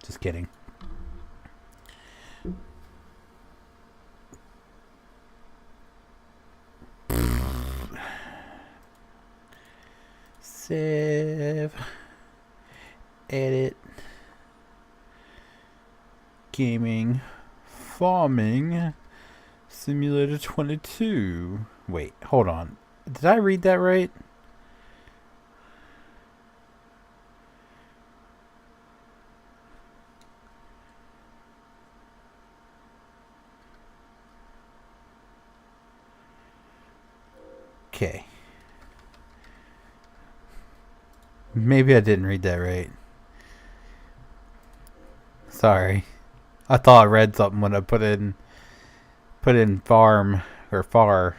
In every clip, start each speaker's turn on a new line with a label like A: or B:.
A: Just kidding. Save. Edit. Gaming. Farming. Simulator 22. Wait, hold on. Did I read that right? Okay. Maybe I didn't read that right. Sorry. I thought I read something when I put in farm or far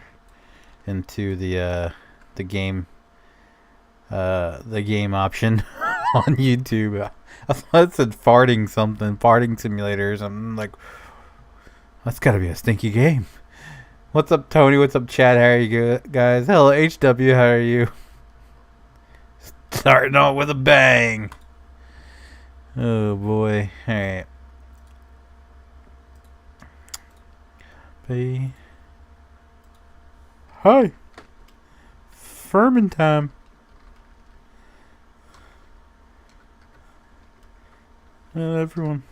A: into the game option on YouTube. I thought it said farting simulator or something. I'm like, that's gotta be a stinky game. What's up, Tony? What's up, Chad? How are you guys? Hello, HW. How are you? Starting off with a bang. Oh boy. All right. Hi. Furman time. Everyone.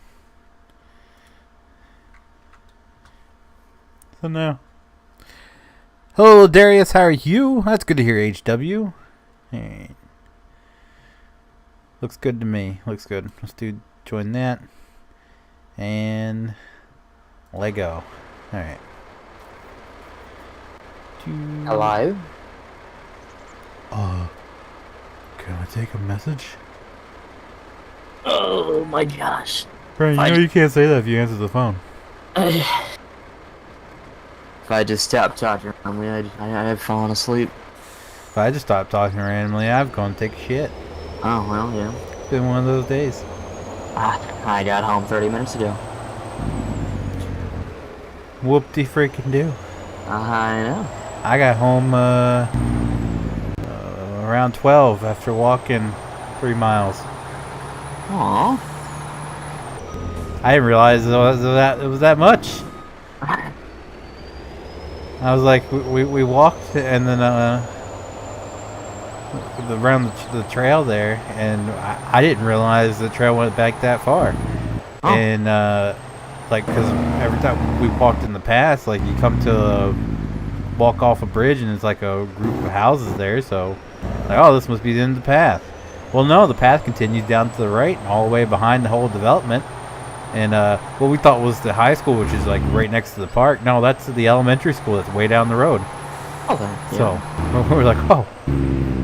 A: So now. Hello, Darius. How are you? That's good to hear, HW. Hey. Looks good to me. Looks good. Let's join that. And Lego. Alright.
B: Hello?
A: Can I take a message?
B: Oh my gosh.
A: Brian, you know you can't say that if you answer the phone.
B: If I just stopped talking randomly, I've fallen asleep.
A: If I just stopped talking randomly, I've gone to take a shit.
B: Oh, well, yeah.
A: It's been one of those days.
B: I got home 30 minutes ago.
A: Whoop-de freaking do.
B: I know.
A: I got home around 12 after walking 3 miles.
B: Aww.
A: I didn't realize it was that much. I was like, we walked and then around the trail there, and I didn't realize the trail went back that far. Oh. And like, because every time we walked in the past, like, you come to walk off a bridge and it's like a group of houses there, so like, oh, this must be the end of the path. Well, no, the path continues down to the right and all the way behind the whole development. And what we thought was the high school, which is like right next to the park, no, that's the elementary school that's way down the road.
B: Okay. Yeah.
A: So we're like, oh,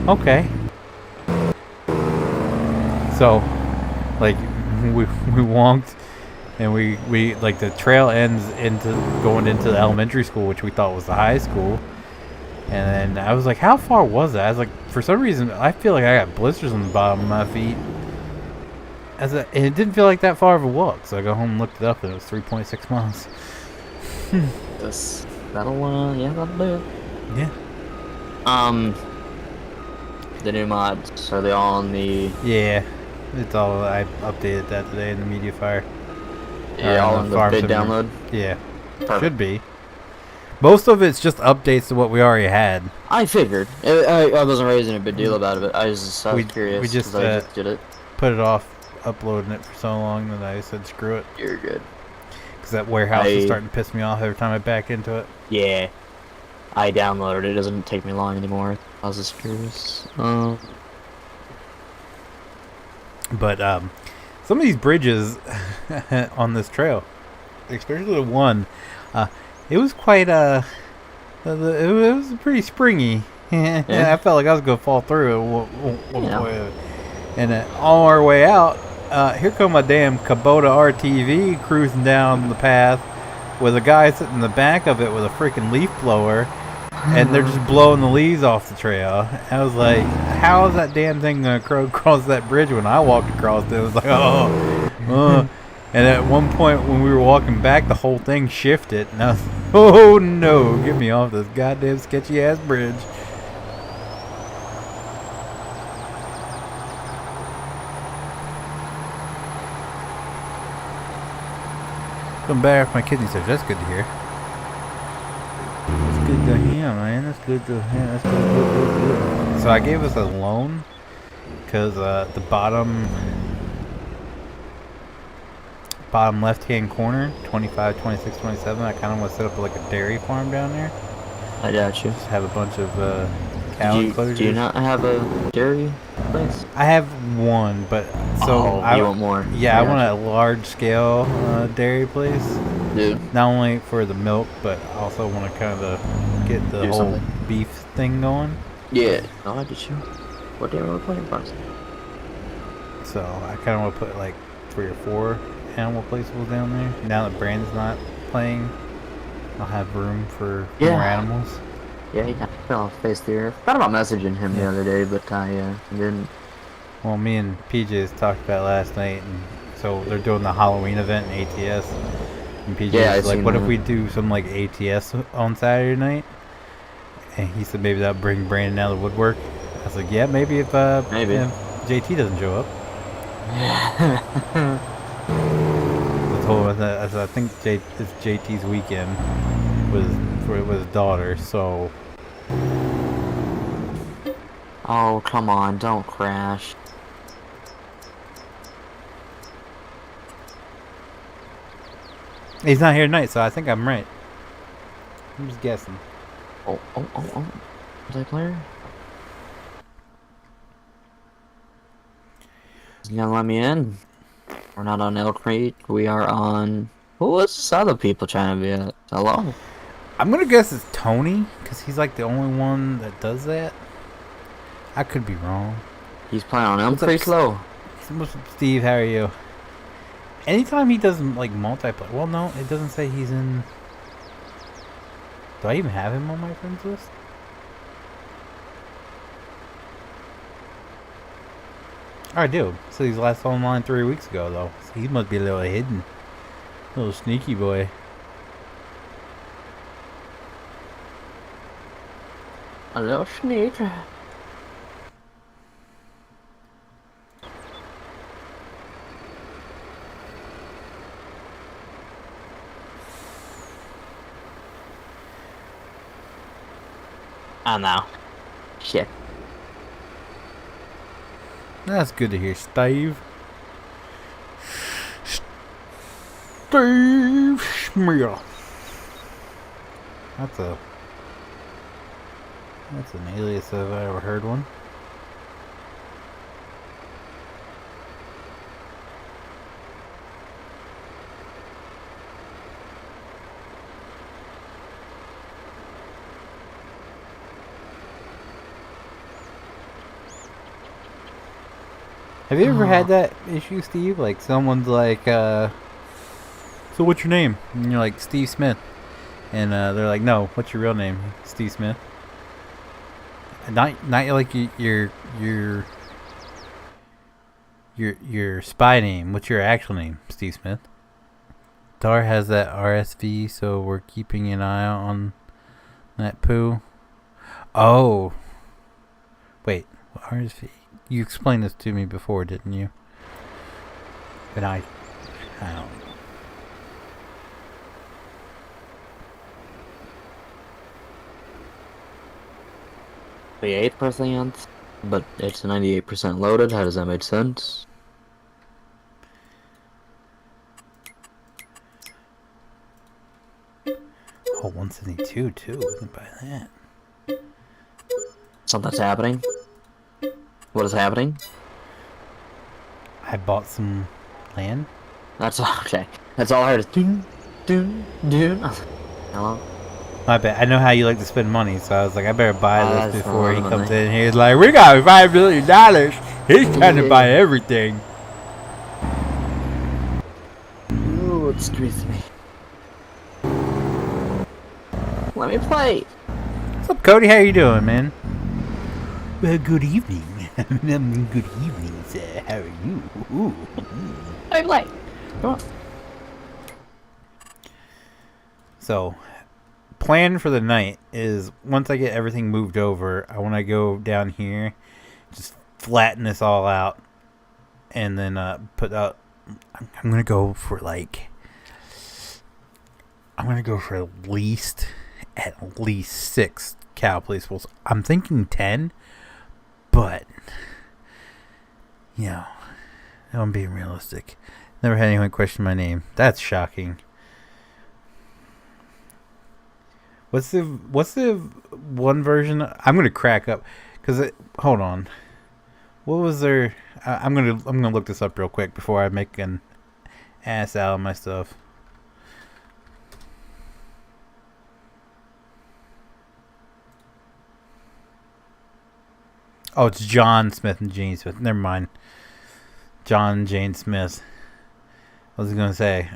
A: okay. So like we walked, and we like, the trail ends into going into the elementary school, which we thought was the high school. And then I was like, how far was that? I was like, for some reason I feel like I got blisters on the bottom of my feet. And it didn't feel like that far of a walk, so I go home and looked it up, and it was 3.6 miles.
B: That'll do it.
A: Yeah.
B: The new mods, are they all on the...
A: Yeah, it's all, I updated that today in the MediaFire.
B: Yeah, all in the big download?
A: Yeah,
B: Perfect.
A: Should be. Most of it's just updates to what we already had.
B: I figured. I wasn't raising a big deal about it, but I was curious.
A: We just,
B: I just did it.
A: Put it off uploading it for so long that I said screw it.
B: You're good.
A: Because that warehouse is starting to piss me off every time I back into it.
B: Yeah. I downloaded it. It doesn't take me long anymore. I was just curious.
A: But some of these bridges on this trail, especially the one, it was quite it was pretty springy. Yeah. I felt like I was gonna fall through it one point. And on our way out, here come my damn Kubota RTV cruising down the path with a guy sitting in the back of it with a freaking leaf blower, and they're just blowing the leaves off the trail. I was like, how is that damn thing gonna cross that bridge when I walked across it? It was like, oh. And at one point when we were walking back, the whole thing shifted, and I was like, oh no, get me off this goddamn sketchy ass bridge. Feeling better after my kidney surgery. That's good to hear. That's good to hear, man. That's good to hear. That's good. So I gave us a loan because the bottom left-hand corner, 25, 26, 27. I kind of want to set up like a dairy farm down there.
B: I got you.
A: Just have a bunch of cow enclosures.
B: Do you not have a dairy place?
A: I have one, but so
B: you want more?
A: Yeah, I want a large-scale dairy place.
B: Dude.
A: Not only for the milk, but also want to kind of get the whole beef thing going.
B: Yeah. No, I did you. What day are we playing for?
A: So I kind of want to put like 3 or 4 animal placeables down there. Now that Brandon's not playing, I'll have room for more animals.
B: Yeah, he kind of fell off face there. Thought about messaging him the other day, but I didn't.
A: Well, me and PJ's talked about last night, and so they're doing the Halloween event in ATS. And PJ's like, what if we do some like ATS on Saturday night? And he said maybe that'll bring Brandon out of the woodwork. I was like, yeah, maybe if JT doesn't show up. I told him that I think it's JT's weekend with his daughter, so.
B: Oh, come on, don't crash.
A: He's not here tonight, so I think I'm right. I'm just guessing.
B: Oh. Multiplayer? Is he gonna let me in? We're not on Elk Creek. We are on... Who was this other people trying to be at? Hello?
A: I'm gonna guess it's Tony, because he's like the only one that does that. I could be wrong.
B: He's playing on Elk Creek low.
A: What's up, Steve? How are you? Anytime he doesn't like multiplayer. Well, no, it doesn't say he's in. Do I even have him on my friends list? I do. So he's last online 3 weeks ago, though. So he must be a little hidden. A little sneaky boy.
B: A little sneak. Oh no. Shit.
A: That's good to hear, Steve. Steve Schmier. That's an alias if I ever heard one. Have you ever had that issue, Steve? Like someone's like, so what's your name? And you're like, Steve Smith. And they're like, no, what's your real name? Steve Smith. Not like your spy name. What's your actual name, Steve Smith? Dar has that RSV, so we're keeping an eye out on that poo. Oh. Wait, RSV? You explained this to me before, didn't you? But I don't know.
B: 8%, but it's 98% loaded. How does that make sense?
A: Oh, 172 too. We can buy that.
B: Something's happening. What is happening?
A: I bought some land.
B: That's okay. That's all I heard is doon, doon, doon. Hello?
A: My bad. I know how you like to spend money, so I was like, I better buy this before he comes in here. He's like, we got $5 million. He's trying to buy everything.
B: Ooh, excuse me. Let me play.
A: What's up, Cody? How you doing, man? Well, good evening. Good evening, sir. How are you? Ooh.
B: Let me play. Come on. So,
A: plan for the night is once I get everything moved over, I want to go down here, just flatten this all out, and then put out. I'm gonna go for like I'm gonna go for at least 6 cow placeables. I'm thinking 10, but you know, I'm being realistic. Never had anyone question my name. That's shocking. What's the one version? I'm gonna crack up because hold on. What was there? I'm gonna look this up real quick before I make an ass out of my stuff. Oh, it's John Smith and Jane Smith. Never mind. John and Jane Smith. I was gonna say,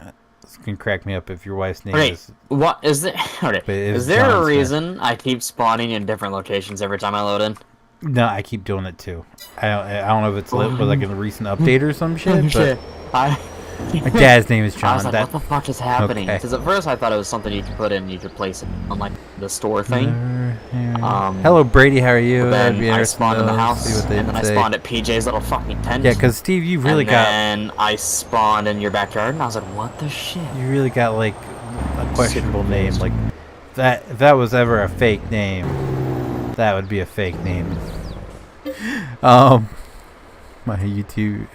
A: it's gonna crack me up if your wife's name is.
B: What is there? Okay. Is there
A: John
B: a reason I keep spawning in different locations every time I load in?
A: No, I keep doing it too. I don't know if it's with like a recent update or some shit. But my dad's name is John.
B: I was like, what the fuck is happening? Because at first I thought it was something you could put in, you could place it on like the store thing.
A: Hello, Brady. How are you?
B: Then I spawned in the house, and then I spawned at PJ's little fucking tent.
A: Yeah, because Steve, you really got.
B: And then I spawned in your backyard, and I was like, what the shit?
A: You really got like a questionable name. Like that. If that was ever a fake name, that would be a fake name. My YouTube.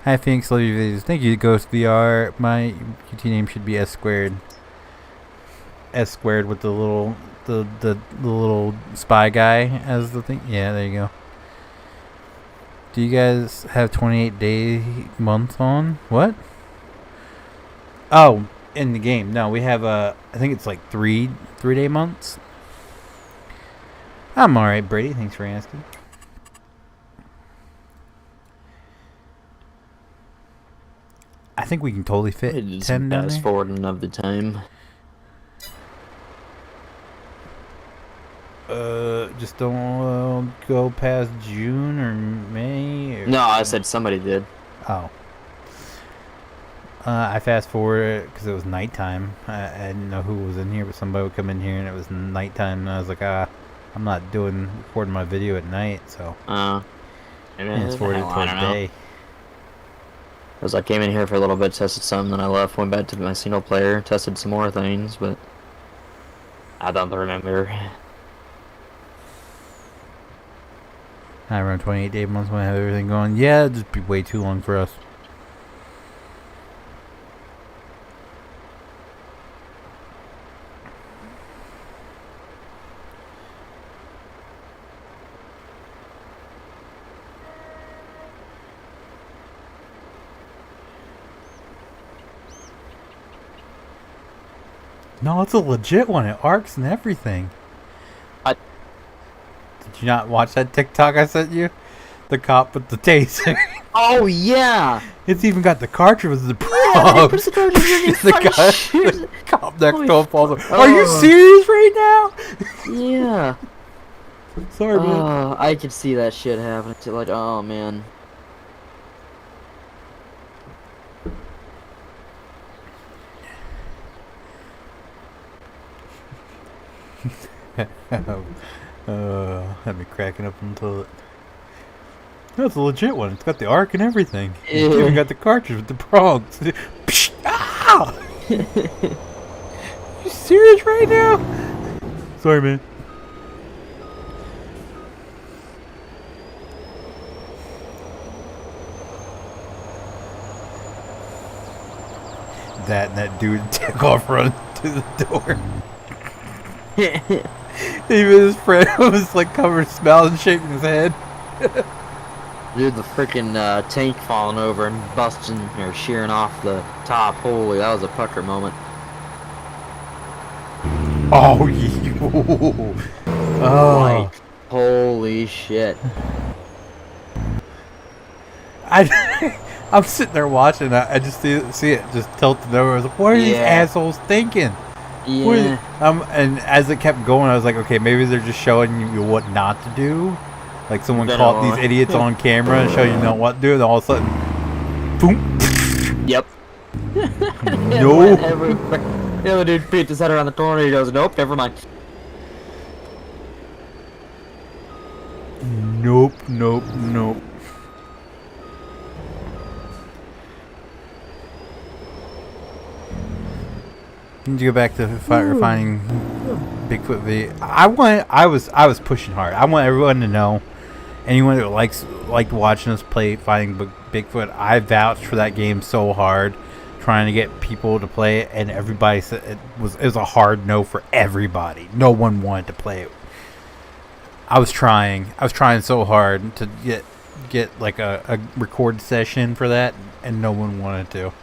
A: Hi, Feenix, love your videos. Thank you, Ghost VR. My UT name should be S squared. S squared with the little the little spy guy as the thing. Yeah, there you go. Do you guys have 28-day months on? What? Oh, in the game. No, we have I think it's like 3-day months. I'm alright, Brady. Thanks for asking. I think we can totally fit 10 down there.
B: Fast forwarding of the time.
A: Just don't go past June or May. Or
B: no, I said somebody did.
A: Oh. I fast forwarded because it was nighttime. I didn't know who was in here, but somebody would come in here and it was nighttime, and I was like, I'm not recording my video at night, so.
B: And
A: it's forwarded towards day.
B: Because I came in here for a little bit, tested some, then I left, went back to my single player, tested some more things, but I don't remember.
A: I run 28-day months when I have everything going. Yeah, it'd just be way too long for us. No, it's a legit one. It arcs and everything. Did you not watch that TikTok I sent you? The cop with the taser.
B: Oh, yeah!
A: It's even got the cartridge with the probe. The cop next to him falls over. Are you serious right now?
B: Yeah.
A: Sorry, man.
B: I could see that shit happening. Like, oh, man.
A: Had me cracking up on the toilet. No, it's a legit one. It's got the arc and everything.
B: Ew.
A: It's even got the cartridge with the prongs. Ah! You serious right now? Sorry, man. That dude took off running to the door. Even his friend was like covered in smiles and shaking his head.
B: Dude, the freaking tank falling over and busting or shearing off the top. Holy, that was a pucker moment.
A: Oh, you. Oh.
B: Like, holy shit.
A: I'm sitting there watching. I just see it just tilting over. I was like, what are these assholes thinking?
B: Yeah.
A: And as it kept going, I was like, okay, maybe they're just showing you what not to do. Like someone caught these idiots on camera and show you what to do, and all of a sudden, boom.
B: Yep.
A: No.
B: The other dude beat his head around the corner. He goes, nope, never mind.
A: Nope. Need to go back to refining Bigfoot video. I was pushing hard. I want everyone to know. Anyone that liked watching us play Finding Bigfoot, I vouched for that game so hard, trying to get people to play it, and everybody said it was a hard no for everybody. No one wanted to play it. I was trying so hard to get like a record session for that, and no one wanted to.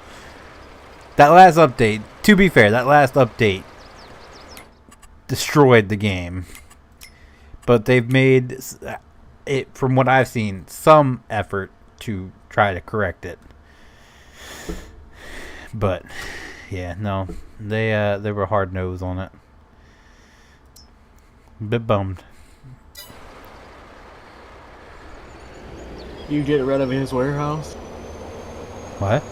A: That last update, to be fair, that last update destroyed the game. But they've made it, from what I've seen, some effort to try to correct it. But yeah, no, they were hard nosed on it. A bit bummed.
B: You get rid of his warehouse?
A: What?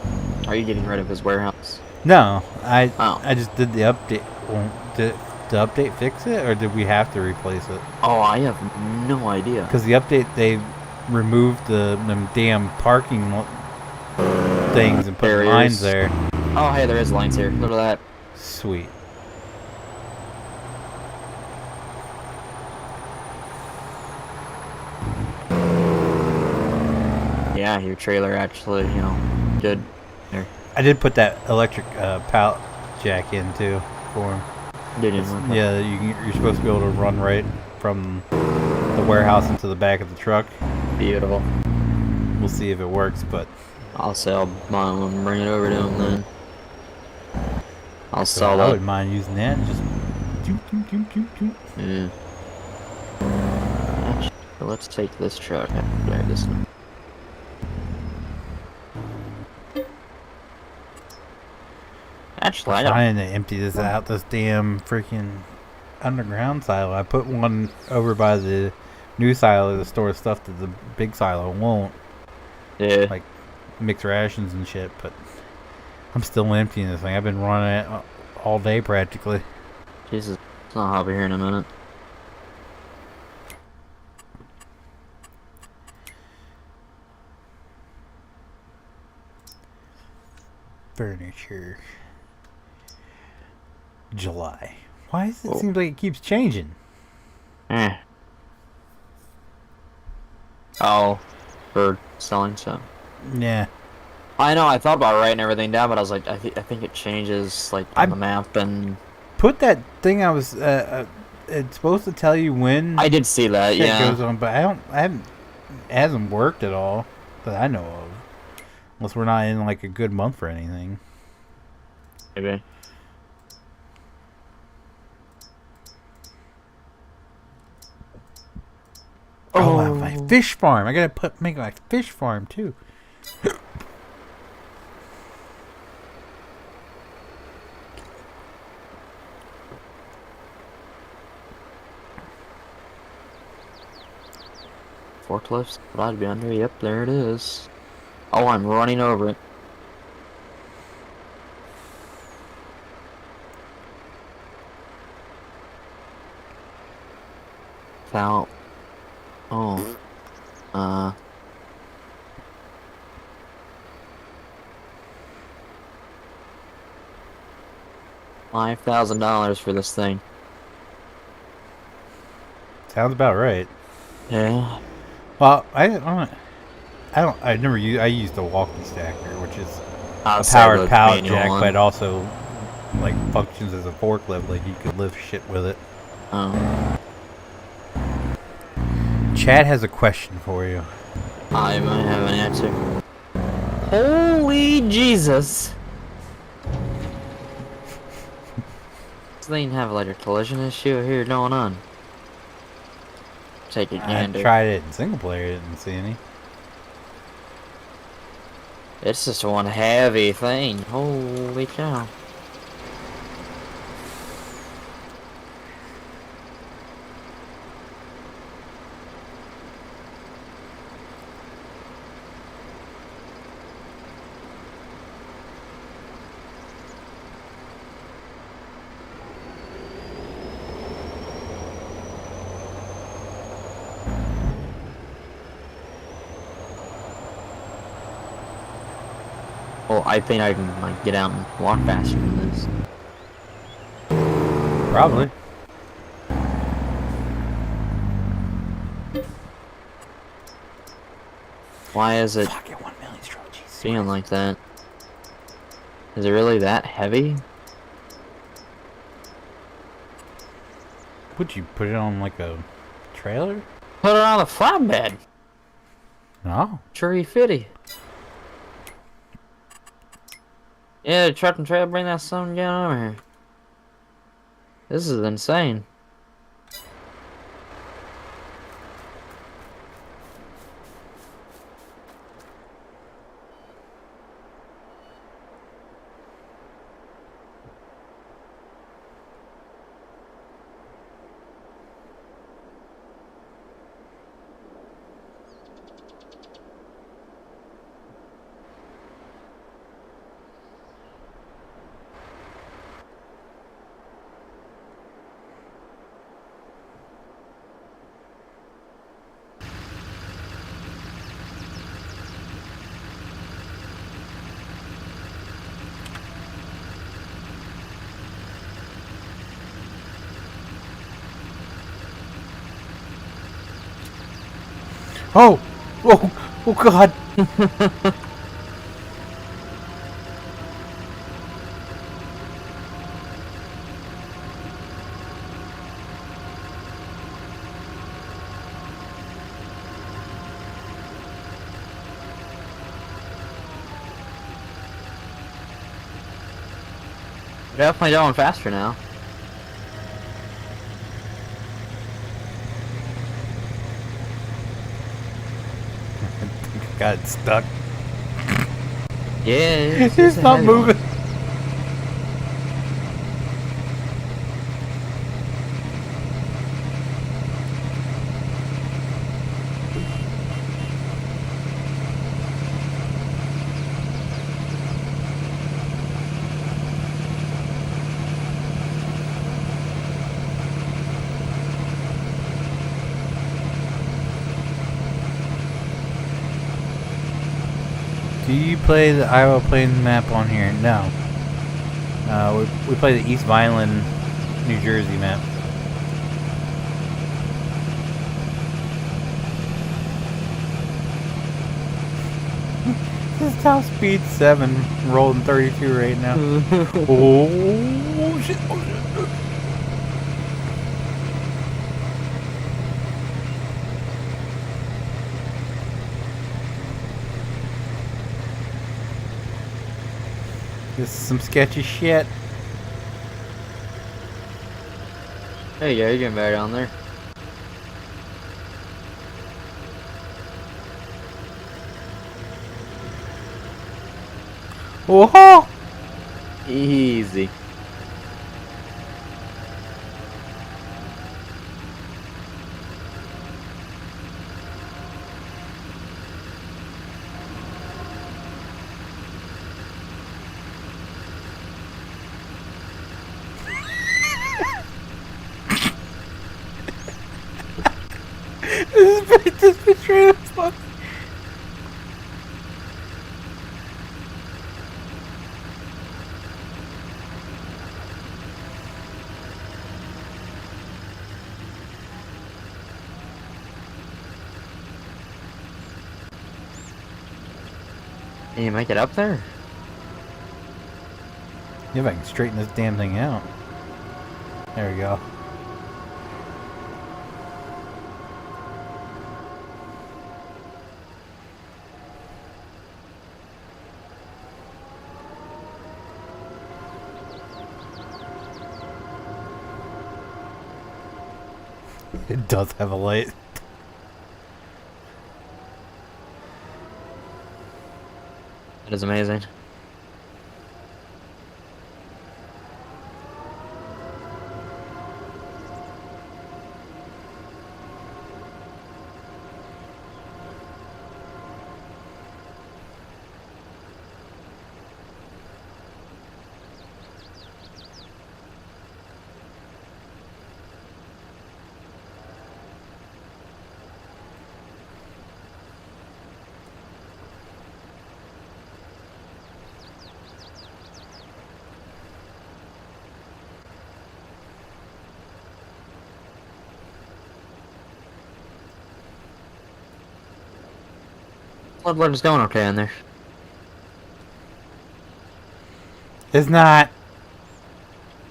B: Are you getting rid of his warehouse?
A: No, I just did the update. Well, did the update fix it, or did we have to replace it?
B: Oh, I have no idea.
A: Because the update, they removed them damn parking things and put lines there.
B: Oh, hey, there is lines here. Look at that.
A: Sweet.
B: Yeah, your trailer actually, good. There.
A: I did put that electric pallet jack in too for him. Yeah, you're supposed to be able to run right from the warehouse into the back of the truck.
B: Beautiful.
A: We'll see if it works, but
B: I'll sell mine and bring it over to him then. I'll sell that.
A: I wouldn't mind using that. Just
B: Yeah. Actually, let's take this truck. There, this one. Actually,
A: I'm trying to empty this out, this damn freaking underground silo. I put one over by the new silo to store stuff that the big silo won't.
B: Yeah.
A: Like mix rations and shit, but I'm still emptying this thing. I've been running it all day practically.
B: Jesus, I'll be here in a minute.
A: Furniture. July. Why does it seem like it keeps changing?
B: Oh, for selling stuff.
A: Yeah.
B: I know. I thought about writing everything down, but I was like, I think it changes like on the map and.
A: Put that thing I was. It's supposed to tell you when.
B: I did see that. Yeah.
A: Goes on, but it hasn't worked at all that I know of. Unless we're not in like a good month for anything.
B: Maybe.
A: Oh, my fish farm! I gotta make my fish farm too.
B: Forklifts, but I'd be under. Yep, there it is. Oh, I'm running over it. Foul. Oh. $5,000 for this thing.
A: Sounds about right.
B: Yeah.
A: Well, I used the walkie stacker, which is a
B: Outside
A: powered
B: the
A: pallet
B: manual
A: jack,
B: one.
A: but it also like functions as a forklift. Like you could lift shit with it.
B: Oh.
A: Chad has a question for you.
B: I might have an answer. Holy Jesus! Does they have like a collision issue here going on? Take a gander.
A: I tried it in single player, didn't see any.
B: It's just one heavy thing. Holy cow. Well, I think I can like get out and walk faster than this.
A: Probably.
B: Why is it
A: Fucking 1 million stroke. Jesus
B: being
A: Christ.
B: like that? Is it really that heavy?
A: Would you put it on like a trailer?
B: Put it on a flatbed.
A: No.
B: Tree fitty. Yeah, truck and trailer, bring that son down over here. This is insane.
A: Oh! Oh! Oh God!
B: Definitely going faster now.
A: Got it stuck.
B: Yeah,
A: It's
B: a
A: not
B: heavy one.
A: moving. Do you play the Iowa Plains map on here? No. We play the East Vineland, New Jersey map. This is top speed 7, rolling 32 right now. Oh shit! Oh shit! This is some sketchy shit.
B: There you go, you're getting better down there.
A: Whoa!
B: Easy.
A: This picture is fucking.
B: Can you make it up there?
A: Yeah, if I can straighten this damn thing out. There we go. It does have a light.
B: That is amazing. Bloodborne is going okay in there.
A: It's not.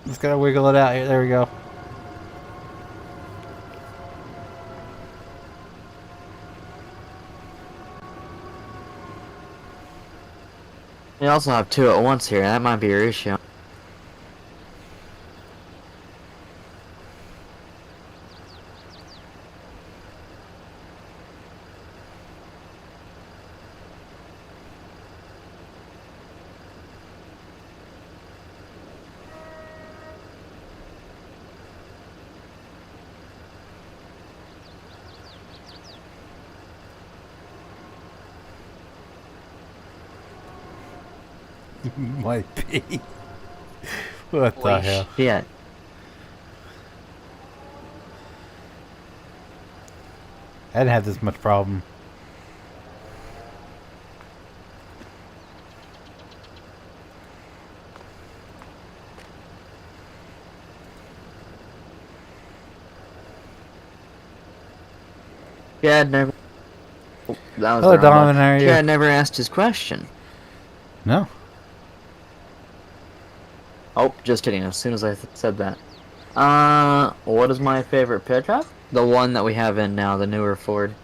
A: Just gotta wiggle it out here. There we go.
B: You also have two at once here. That might be your issue.
A: Might be. What the hell?
B: Yeah.
A: I didn't have this much problem.
B: Chad never. Oh, that was
A: Hello, Donovan. How are you?
B: Chad never asked his question.
A: No.
B: Oh, just kidding. As soon as I said that. What is my favorite pickup? The one that we have in now, the newer Ford.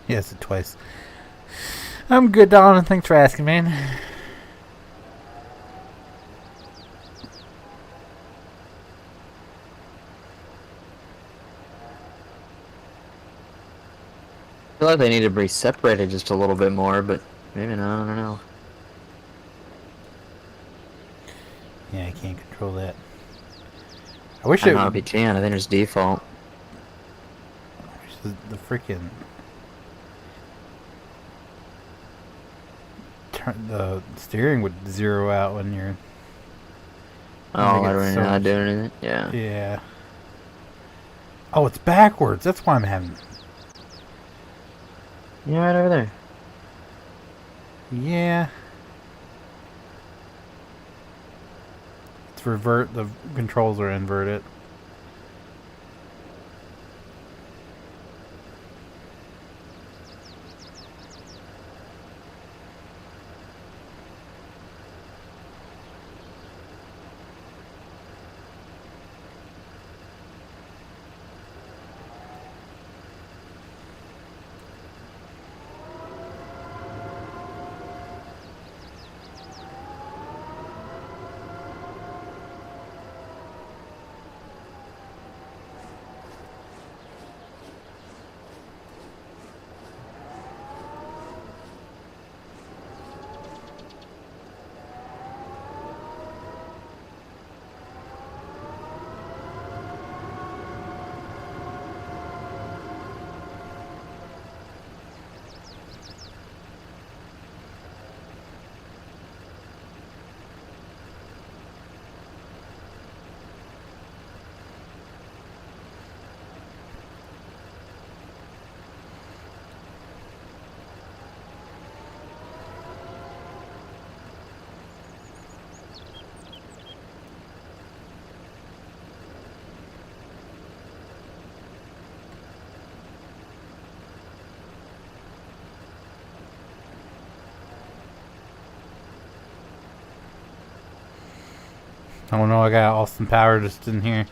A: Yes, it twice. I'm good, Donovan. Thanks for asking, man.
B: I feel like they need to be separated just a little bit more, but maybe not. I don't know.
A: Yeah, I can't control that. I wish
B: I
A: it
B: don't know if you can. I think it's default.
A: I wish the freaking the steering would zero out when you're.
B: Oh,
A: Make it
B: when
A: so
B: you're not
A: much-
B: doing anything? Yeah.
A: Yeah. Oh, it's backwards. That's why I'm having.
B: Yeah, right over there.
A: Yeah. It's revert. The controls are inverted. Oh no, I got Austin Power just in here.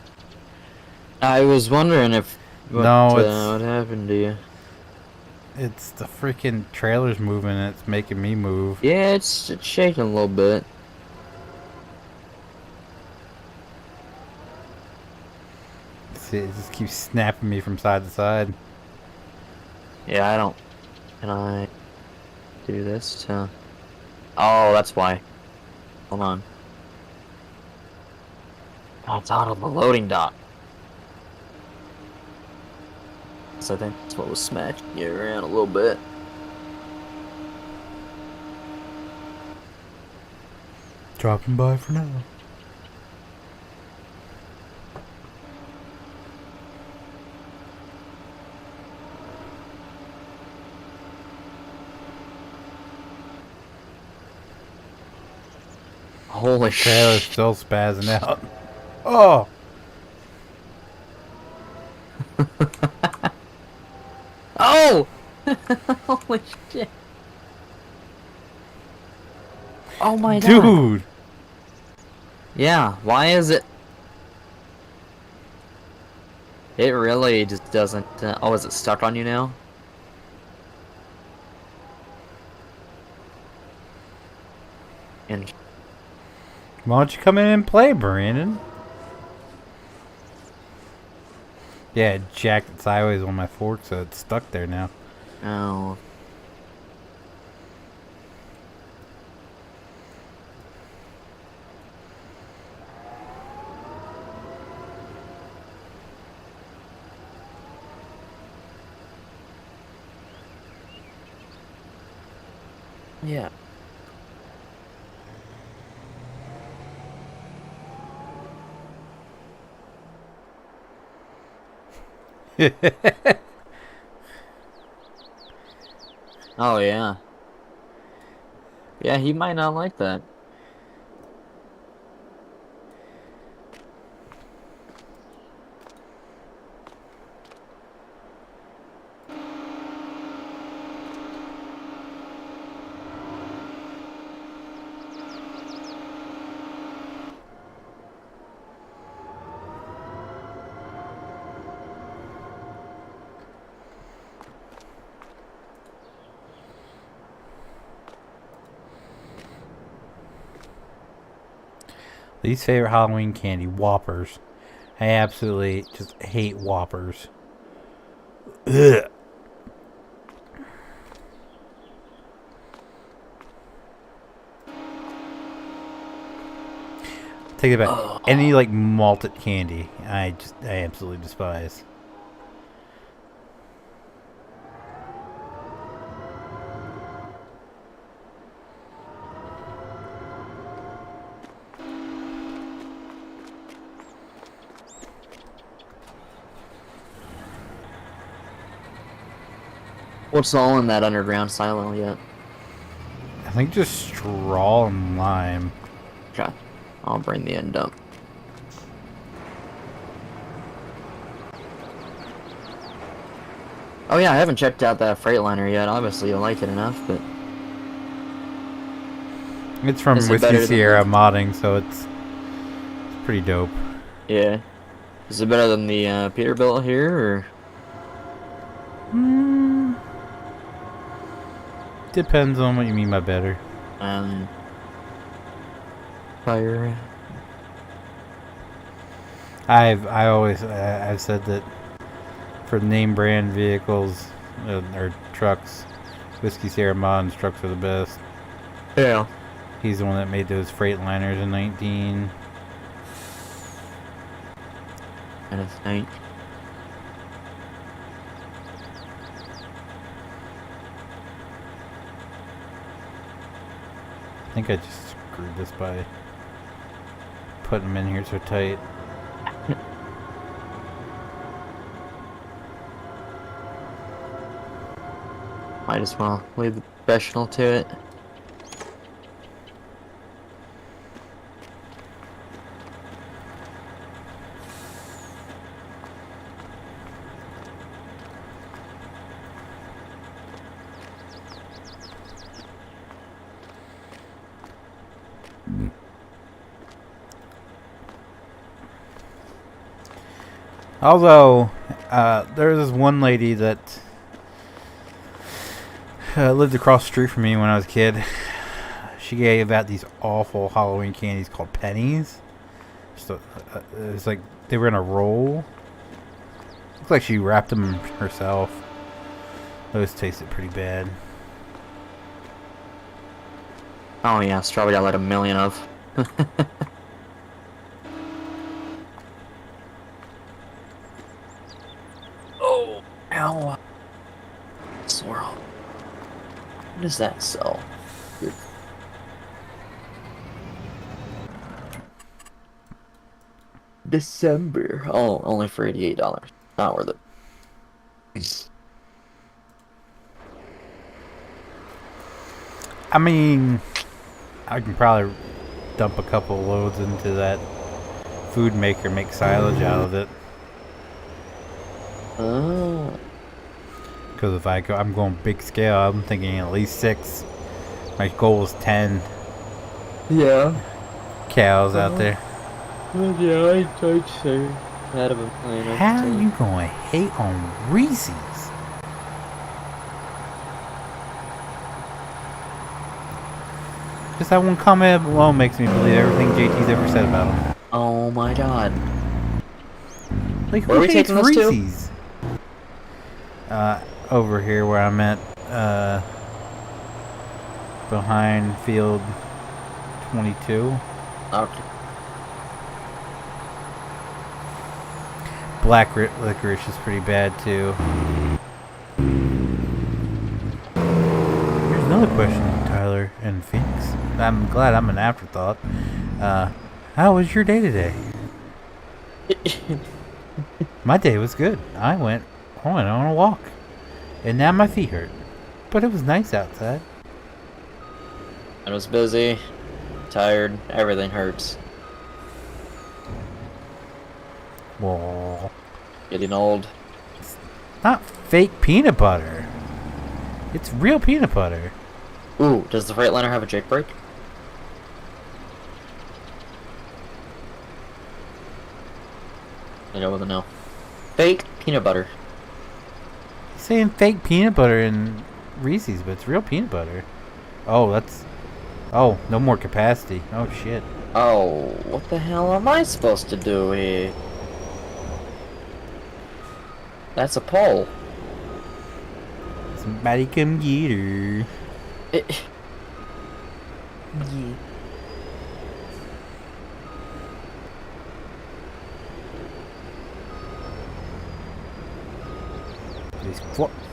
B: I was wondering if what happened to you.
A: It's the freaking trailer's moving and it's making me move.
B: Yeah, it's shaking a little bit.
A: See, it just keeps snapping me from side to side.
B: Yeah, I don't. Can I do this to? Oh, that's why. Hold on. Oh, it's out of the loading dock. So I think that's what was smashing you around a little bit.
A: Dropping by for now.
B: Holy
A: Trailer's
B: shit.
A: still spazzing out. Oh!
B: Oh! Holy shit. Oh my god.
A: Dude!
B: Yeah, why is it? It really just doesn't. Oh, is it stuck on you now? And
A: Why don't you come in and play, Brandon? Yeah, it jacked it sideways on my fork, so it's stuck there now.
B: oh, yeah. Oh yeah. Yeah, he might not like that.
A: Least favorite Halloween candy, Whoppers. I absolutely just hate Whoppers. Ugh. Take it back. Any like malted candy, I absolutely despise.
B: What's all in that underground silo yet?
A: I think just straw and lime.
B: Okay, I'll bring the end up. Oh yeah, I haven't checked out that Freightliner yet. Obviously, you like it enough, but
A: It's from
B: is it
A: Whiskey
B: better than
A: Sierra
B: the...
A: modding, so it's pretty dope.
B: Yeah, is it better than the Peterbilt here, or?
A: Depends on what you mean by better.
B: Fire.
A: I've said that for name brand vehicles or trucks, Whiskey Sierra Mod's trucks are the best.
B: Yeah.
A: He's the one that made those Freightliners in 19.
B: And it's night.
A: I think I just screwed this by putting them in here so tight.
B: Might as well leave the professional to it.
A: Although, there's this one lady that lived across the street from me when I was a kid. She gave out these awful Halloween candies called pennies. So, it was like they were in a roll. Looks like she wrapped them herself. Those tasted pretty bad.
B: Oh yeah, strawberry I let 1,000,000 of. Ow. Swirl. What does that sell? Good. December. Oh, only for $88. Not worth it.
A: I mean, I can probably dump a couple loads into that food maker, make silage out of it.
B: Oh.
A: Because if I'm going big scale, I'm thinking at least 6. My goal is 10
B: Yeah.
A: cows out there.
B: Yeah, I'd say.
A: How are you going to hate on Reese's? Just that one comment alone makes me believe everything JT's ever said about him.
B: Oh my god.
A: Like,
B: where are we taking this
A: Reese's? Over here where I'm at, behind field 22.
B: Okay.
A: Black licorice is pretty bad too. Here's another question, Tyler and Feenix. I'm glad I'm an afterthought. How was your day today? My day was good. I went on a walk, and now my feet hurt. But it was nice outside.
B: I was busy, tired, everything hurts.
A: Whoa.
B: Getting old.
A: It's not fake peanut butter. It's real peanut butter.
B: Ooh, does the Freightliner have a Jake brake? I know with a no. Fake peanut butter.
A: You're saying fake peanut butter in Reese's, but it's real peanut butter. Oh, that's... Oh, no more capacity. Oh, shit.
B: Oh, what the hell am I supposed to do here? That's a pole.
A: Somebody come get her.
B: Yeah.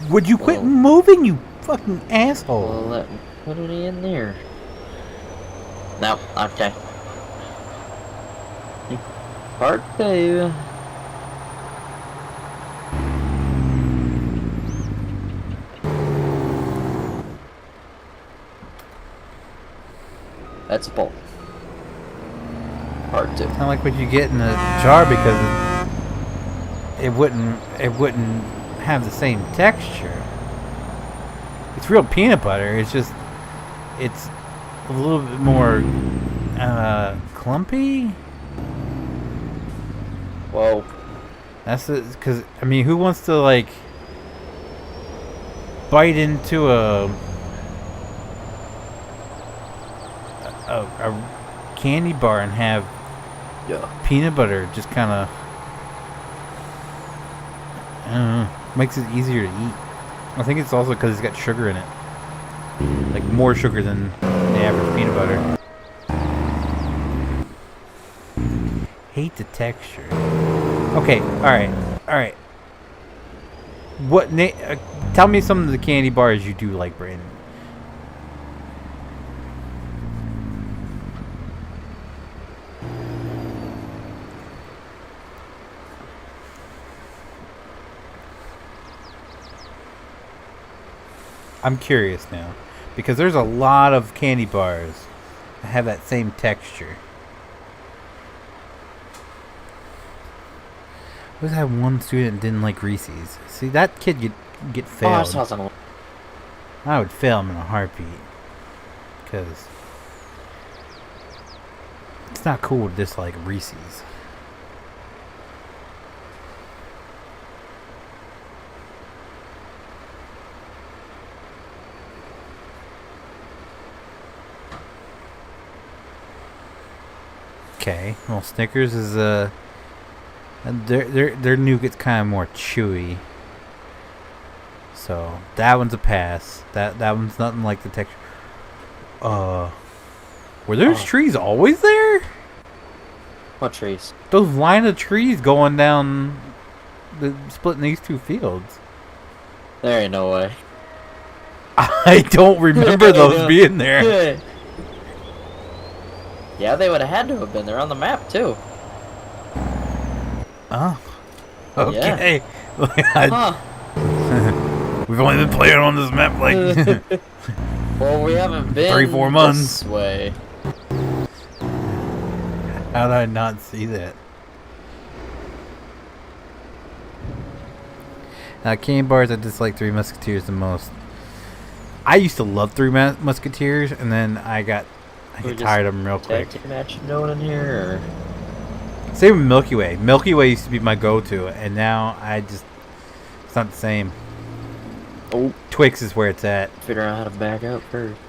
A: Would you quit moving, you fucking asshole?
B: Well, let me put it in there. No, okay. Part 2. That's a pole. Part 2.
A: Kind of like what you get in a jar because it wouldn't have the same texture. It's real peanut butter. It's just it's a little bit more clumpy.
B: Whoa.
A: That's because I mean, who wants to like bite into a candy bar and have peanut butter just kind of, I don't know, makes it easier to eat. I think it's also because it's got sugar in it, like more sugar than the average peanut butter. Hate the texture. Okay, all right. What? Tell me some of the candy bars you do like, Brandon. I'm curious now, because there's a lot of candy bars that have that same texture. What was that one student that didn't like Reese's? See, that kid get failed.
B: Oh, I saw something.
A: I would fail him in a heartbeat, because it's not cool to dislike Reese's. Okay, well, Snickers is their nougat's kind of more chewy, so that one's a pass. That one's nothing like the texture. Were those trees always there?
B: What trees?
A: Those line of trees going down, splitting these two fields.
B: There ain't no way.
A: I don't remember those being there.
B: Yeah, they would have had to have been there on the map too.
A: Oh. Okay.
B: Huh.
A: We've only been playing on this map like
B: Well, we haven't been
A: 3-4 months.
B: this way.
A: How did I not see that? Candy bars, I dislike Three Musketeers the most. I used to love Three Musketeers, and then I got tired of them real quick.
B: Tag team match going in here, or?
A: Same with Milky Way. Milky Way used to be my go-to, and now it's not the same.
B: Oh,
A: Twix is where it's at.
B: figure out how to back up first.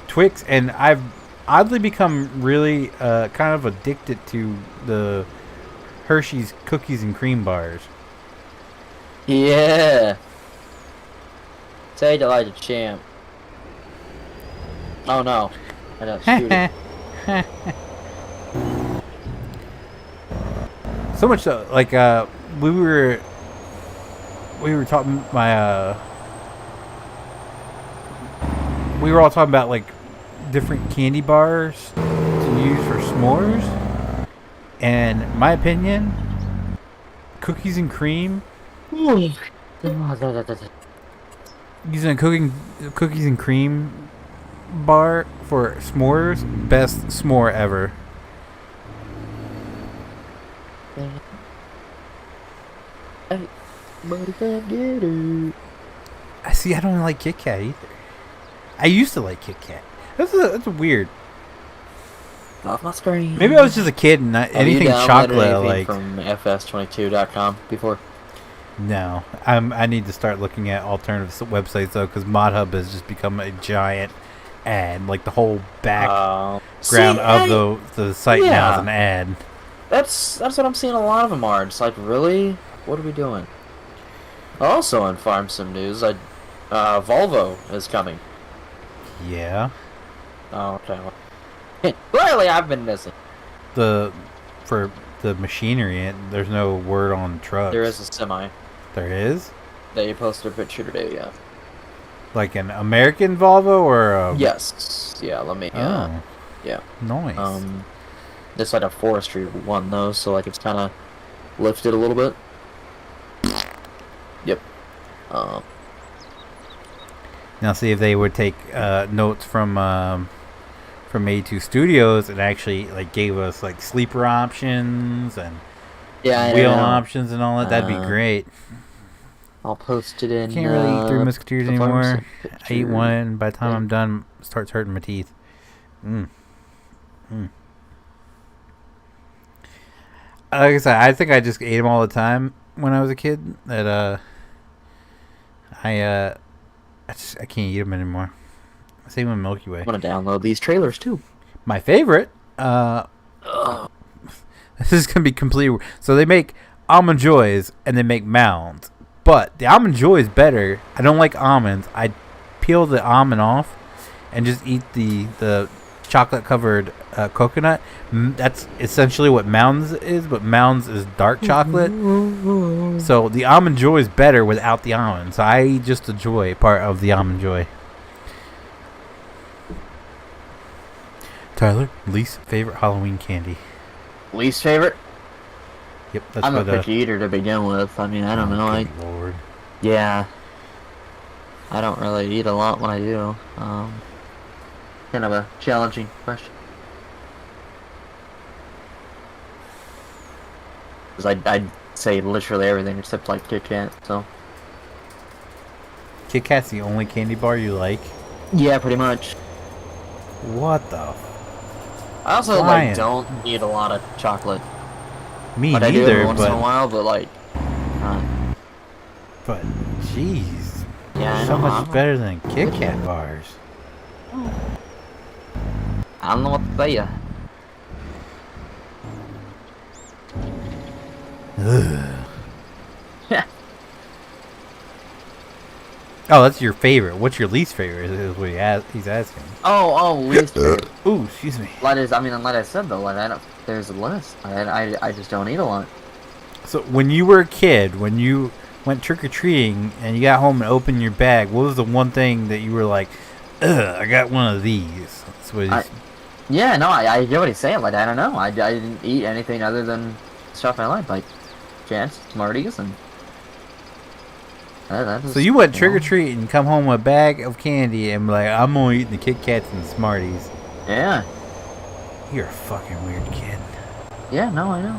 A: Twix, and I've oddly become really kind of addicted to the Hershey's cookies and cream bars.
B: Yeah. Say you like a champ. Oh no. I got shooting.
A: So much so, like we were talking we were all talking about like different candy bars to use for s'mores, and in my opinion, cookies and cream, using a cookies and cream bar for s'mores, best s'more ever. I see. I don't like Kit Kat either. I used to like Kit Kat. That's a weird.
B: Off my screen.
A: Maybe I was just a kid and not anything chocolate.
B: Anything
A: Like
B: from fs22.com before.
A: No, I need to start looking at alternative websites though, because ModHub has just become a giant ad. Like the whole background of the site now is an ad.
B: That's what I'm seeing. A lot of them are. It's like, really, what are we doing? Also, on Farm Sim news, Volvo is coming.
A: Yeah.
B: Oh, okay. Clearly, I've been missing.
A: For the machinery, there's no word on trucks.
B: There is a semi.
A: There is?
B: They posted a picture today, yeah.
A: Like an American Volvo or a...
B: Yes. Yeah, let me...
A: Oh.
B: Yeah.
A: Nice.
B: It's like a forestry one, though, so like it's kind of lifted a little bit. Yep.
A: Now see if they would take notes from A2 Studios and actually like gave us like sleeper options and wheel options and all that. That'd be great.
B: I'll post it in.
A: Can't really eat Three Musketeers anymore. I eat one, and by the time I'm done, it starts hurting my teeth. Like I said, I think I just ate them all the time when I was a kid. That I can't eat them anymore. Same with Milky Way.
B: I'm gonna download these trailers too.
A: My favorite. This is gonna be completely. So they make Almond Joys and they make Mounds, but the Almond Joy is better. I don't like almonds. I peel the almond off and just eat the chocolate covered coconut. That's essentially what Mounds is, but Mounds is dark chocolate. So the Almond Joy is better without the almond. So I eat just the joy part of the Almond Joy. Tyler, least favorite Halloween candy?
B: Least favorite?
A: Yep, that's
B: I'm a picky eater to begin with. I mean, I don't know.
A: Lord.
B: Yeah. I don't really eat a lot when I do. Kind of a challenging question. Because I'd say literally everything except like Kit Kat, so.
A: Kit Kat's the only candy bar you like?
B: Yeah, pretty much.
A: What the?
B: I also like don't eat a lot of chocolate.
A: Me
B: but
A: neither.
B: I do every once in a while, but like.
A: But jeez.
B: Yeah,
A: so much better than Kit Kat bars.
B: I don't know what to tell you.
A: Oh, that's your favorite. What's your least favorite? Is what he's asking.
B: Oh, least favorite.
A: Ooh, excuse me.
B: Like I said though, like there's a list. I just don't eat a lot.
A: So when you were a kid, when went trick-or-treating and you got home and opened your bag, what was the one thing that you were like, ugh, I got one of these? That's what
B: yeah, no, I get what he's saying. Like, I don't know. I didn't eat anything other than stuff I like Chance, Smarties, and...
A: So you went trick-or-treating and come home with a bag of candy and be like, I'm only eating the Kit Kats and Smarties.
B: Yeah.
A: You're a fucking weird kid.
B: Yeah, no, I know.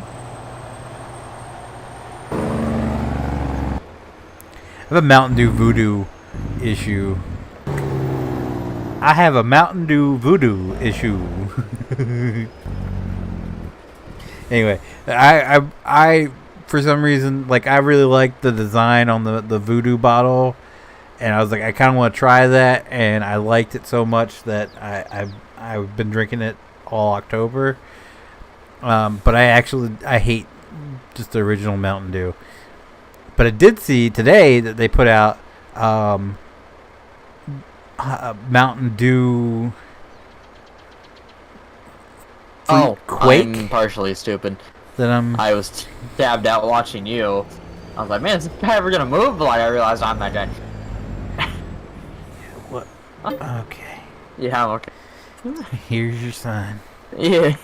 A: I have a Mountain Dew voodoo issue. I have a Mountain Dew voodoo issue. Anyway, I for some reason, like, I really like the design on the voodoo bottle, and I was like, I kind of want to try that, and I liked it so much that I've been drinking it all October. But I hate just the original Mountain Dew. But I did see today that they put out Mountain Dew.
B: Quake? I'm partially stupid.
A: I
B: was tabbed out watching you. I was like, man, is this guy ever gonna move? But like, I realized I'm not dead.
A: What? Okay.
B: Yeah, I'm okay.
A: Here's your sign.
B: Yeah.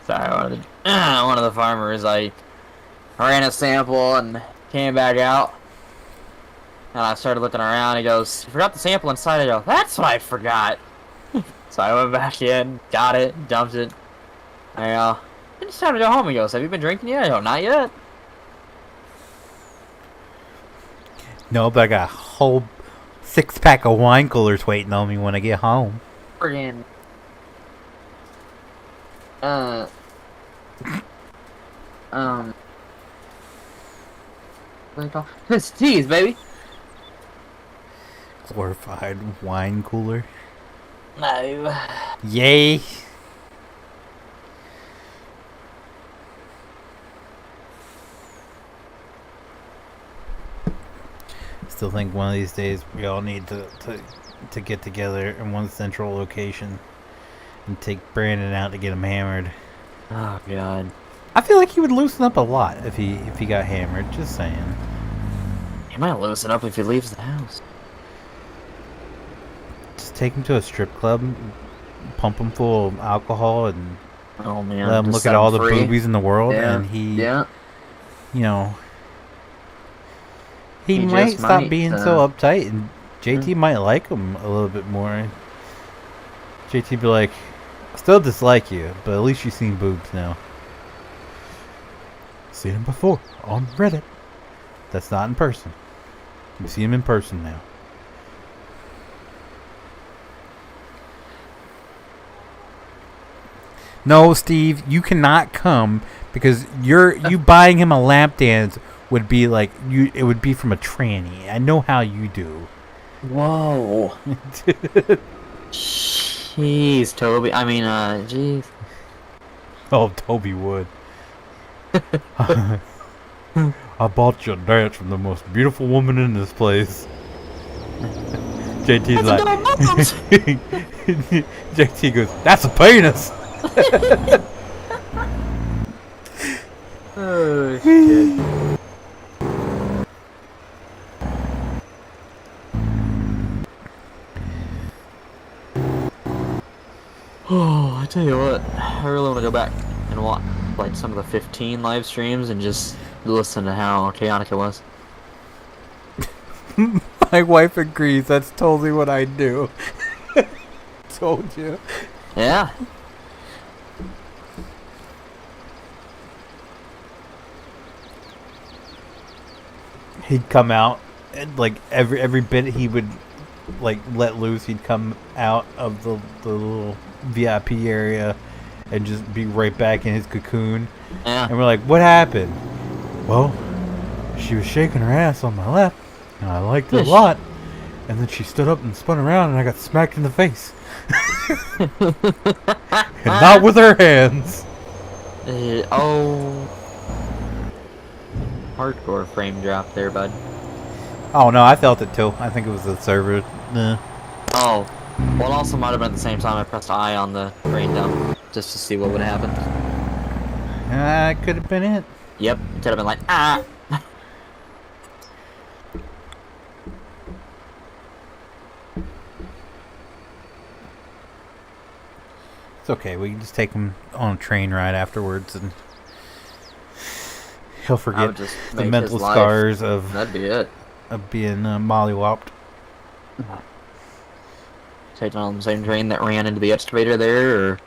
B: Sorry, one of the farmers, I ran a sample and came back out. And I started looking around. He goes, you forgot the sample inside. I go, that's what I forgot. So I went back in, got it, dumped it. I go, it's time to go home. He goes, have you been drinking yet? I go, not yet.
A: No, but I got a whole 6-pack of wine coolers waiting on me when I get home.
B: Friggin'. What do you call it? It's teas, baby.
A: Glorified wine cooler.
B: No.
A: Yay. Still think one of these days we all need to get together in one central location and take Brandon out to get him hammered.
B: Oh god.
A: I feel like he would loosen up a lot if he got hammered, just saying.
B: He might loosen up if he leaves the house.
A: Just take him to a strip club, pump him full of alcohol, and
B: oh man,
A: let him look at all the boobies in the world, and he, you know, he might stop being so uptight, and JT might like him a little bit more. JT be like, I still dislike you, but at least you've seen boobs now. Seen him before on Reddit. That's not in person. You see him in person now. No, Steve, you cannot come because you buying him a lap dance would be like it would be from a tranny. I know how you do.
B: Whoa. Jeez, Toby. I mean, jeez.
A: Oh, Toby would. I bought you a dance from the most beautiful woman in this place. JT's like, JT goes, that's a penis.
B: Oh shit. Oh, I tell you what, I really want to go back and watch like some of the 15 live streams and just listen to how chaotic it was.
A: My wife agrees. That's totally what I do. Told you.
B: Yeah.
A: He'd come out and like every bit he would like let loose, he'd come out of the little VIP area and just be right back in his cocoon.
B: Yeah.
A: And we're like, what happened? Well, she was shaking her ass on my lap and I liked it a lot. And then she stood up and spun around and I got smacked in the face. And not with her hands.
B: Oh. Hardcore frame drop there, bud.
A: Oh no, I felt it too. I think it was the server.
B: Oh. Well, it also might have been at the same time I pressed I on the brain dump just to see what would happen.
A: That could have been it.
B: Yep, it could have been like, ah.
A: It's okay. We can just take him on a train ride afterwards, and he'll forget the mental scars of
B: that'd be it.
A: Of being mollywopped.
B: Taking on the same train that ran into the excavator there, or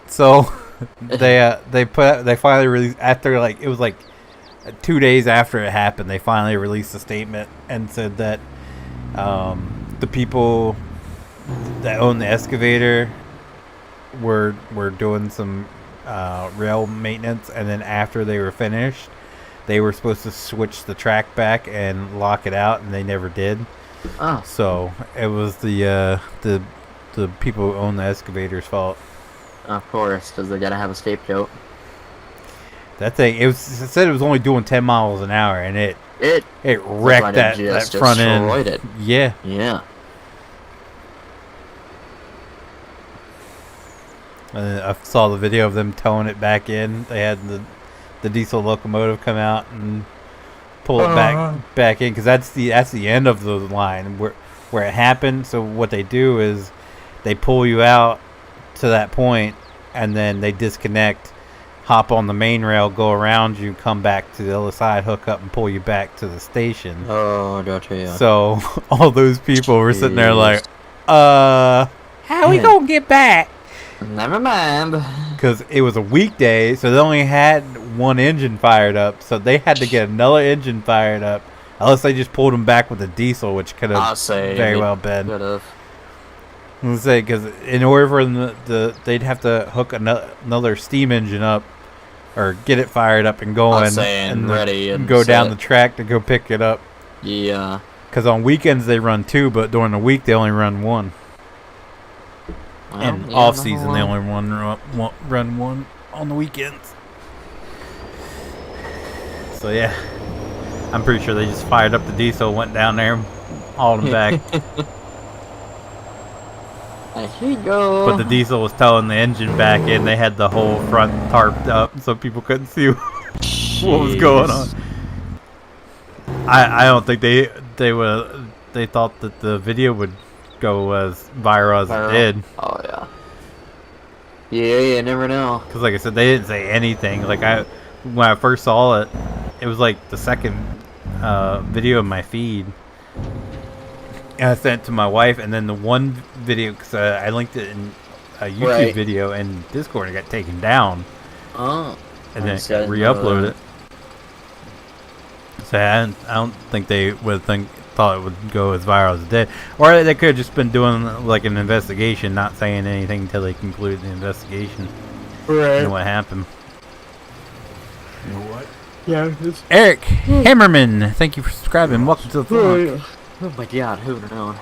A: so they finally released after like it was like 2 days after it happened. They finally released a statement and said that the people that own the excavator were doing some rail maintenance, and then after they were finished, they were supposed to switch the track back and lock it out, and they never did.
B: Oh.
A: So it was the people who own the excavator's fault.
B: Of course, because they gotta have a scapegoat.
A: That thing, it said it was only doing 10 miles an hour, and it wrecked that front end.
B: It.
A: Yeah.
B: Yeah.
A: And I saw the video of them towing it back in. They had the diesel locomotive come out and pull it back in, because that's the end of the line where it happened. So what they do is they pull you out to that point, and then they disconnect, hop on the main rail, go around you, come back to the other side, hook up, and pull you back to the station.
B: Oh, gotcha. Yeah.
A: So all those people were sitting there like, how we gonna get back?
B: Never mind.
A: Because it was a weekday, so they only had one engine fired up, so they had to get another engine fired up, unless they just pulled them back with a diesel, which could have very well been.
B: Could have.
A: Let's say, because in order for them they'd have to hook another steam engine up, or get it fired up and going,
B: and ready, and
A: go down the track to go pick it up.
B: Yeah.
A: Because on weekends they run two, but during the week they only run one.
B: Well,
A: and off season they only run one on the weekends. So yeah, I'm pretty sure they just fired up the diesel, went down there, hauled them back.
B: Here you go.
A: But the diesel was towing the engine back in. They had the whole front tarped up so people couldn't see what was going on. I don't think they thought that the video would go as viral as it did.
B: Oh yeah. Yeah, you never know.
A: Because like I said, they didn't say anything. Like when I first saw it, it was like the second video in my feed. And I sent it to my wife, and then the one video, because I linked it in a YouTube video, and Discord, and it got taken down.
B: Oh.
A: And then re-upload it. So I don't think they thought it would go as viral as it did. Or they could have just been doing like an investigation, not saying anything until they concluded the investigation.
B: Right.
A: And what happened.
B: You know what? Yeah.
A: Eric Hammerman, thank you for subscribing. Welcome to the vlog.
B: Oh my god, who would have known?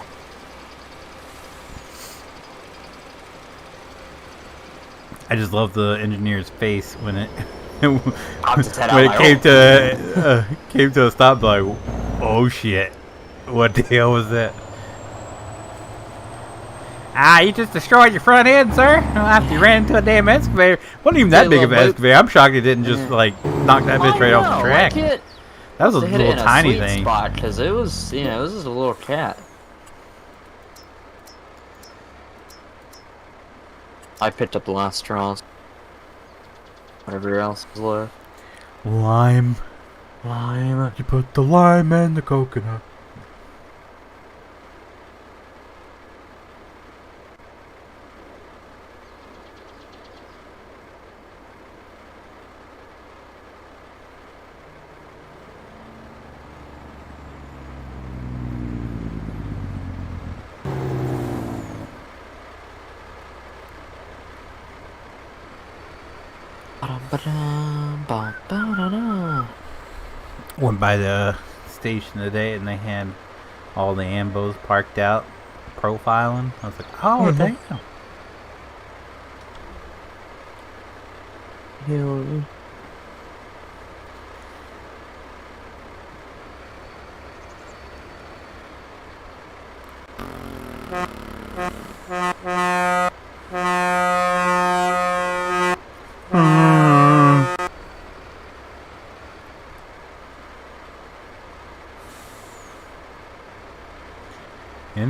A: I just love the engineer's face when it came to a stop. Like, oh shit, what the hell was that? You just destroyed your front end, sir. After you ran into a damn excavator. Wasn't even that big of an excavator. I'm shocked it didn't just like knock that bitch right off the track. That was a little tiny thing.
B: Because it was, it was just a little cat. I picked up the last straws. Whatever else was left.
A: Lime. You put the lime in the coconut. Went by the station today and they had all the ambos parked out profiling. I was like, oh damn.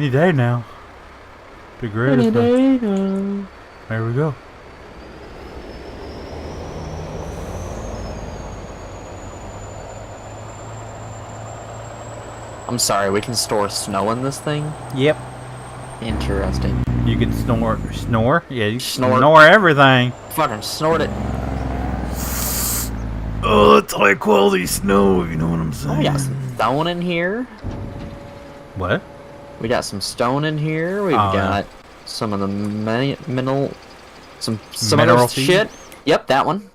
A: Any day now. Big red.
B: Any day now.
A: There we go.
B: I'm sorry, we can store snow in this thing?
A: Yep.
B: Interesting.
A: You can snore. Snore? Yeah, you
B: Snort.
A: snore everything.
B: Fucking snort it.
A: Oh, that's high quality snow, if you know what I'm saying.
B: Oh, we got some stone in here.
A: What?
B: We got some stone in here. We've got some of the mineral... Some
A: Mineral
B: other
A: feed?
B: shit. Yep, that one.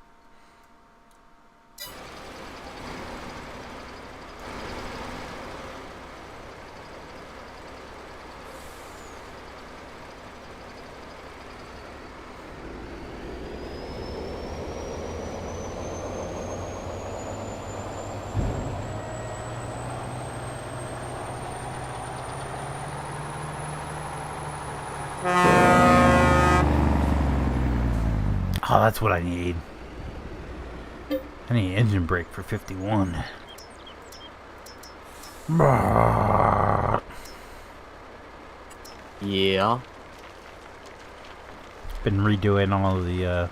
A: Oh, that's what I need. I need engine brake for 51.
B: Yeah.
A: Been redoing all of the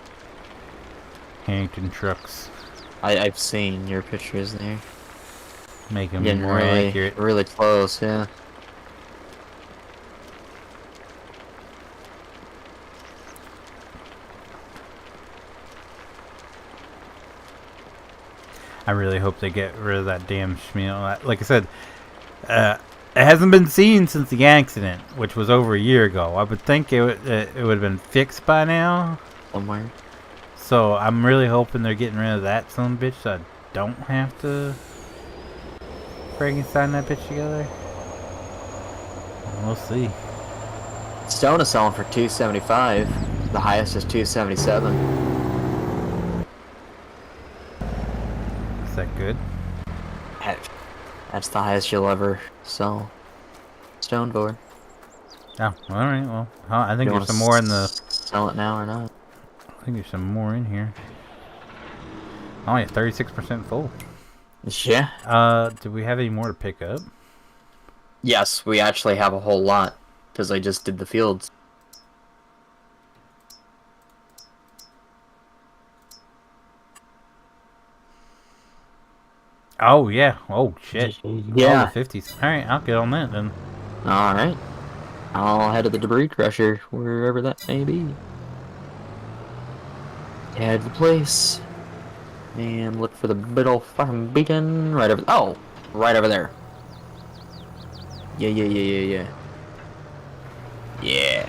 A: Harrington trucks.
B: I've seen your pictures there.
A: Make them
B: Getting
A: more
B: really,
A: accurate.
B: really close, yeah.
A: I really hope they get rid of that damn Schmiel. Like I said, it hasn't been seen since the accident, which was over a year ago. I would think it would have been fixed by now.
B: Somewhere.
A: So I'm really hoping they're getting rid of that son of a bitch, so I don't have to friggin' sign that bitch together. We'll see.
B: Stone is selling for $275. The highest is $277.
A: Is that good?
B: That's the highest you'll ever sell stone for.
A: Oh, alright, well, I think
B: You
A: there's
B: wanna
A: some more in the...
B: Sell it now or not?
A: I think there's some more in here. Oh yeah, 36% full.
B: Yeah.
A: Do we have any more to pick up?
B: Yes, we actually have a whole lot. Because I just did the fields.
A: Oh yeah, oh shit.
B: Yeah.
A: Oh, the 50s. Alright, I'll get on that then.
B: Alright. I'll head to the debris crusher, wherever that may be. Head to the place. And look for the big ol' fucking beacon right over... Oh! Right over there. Yeah. Yeah.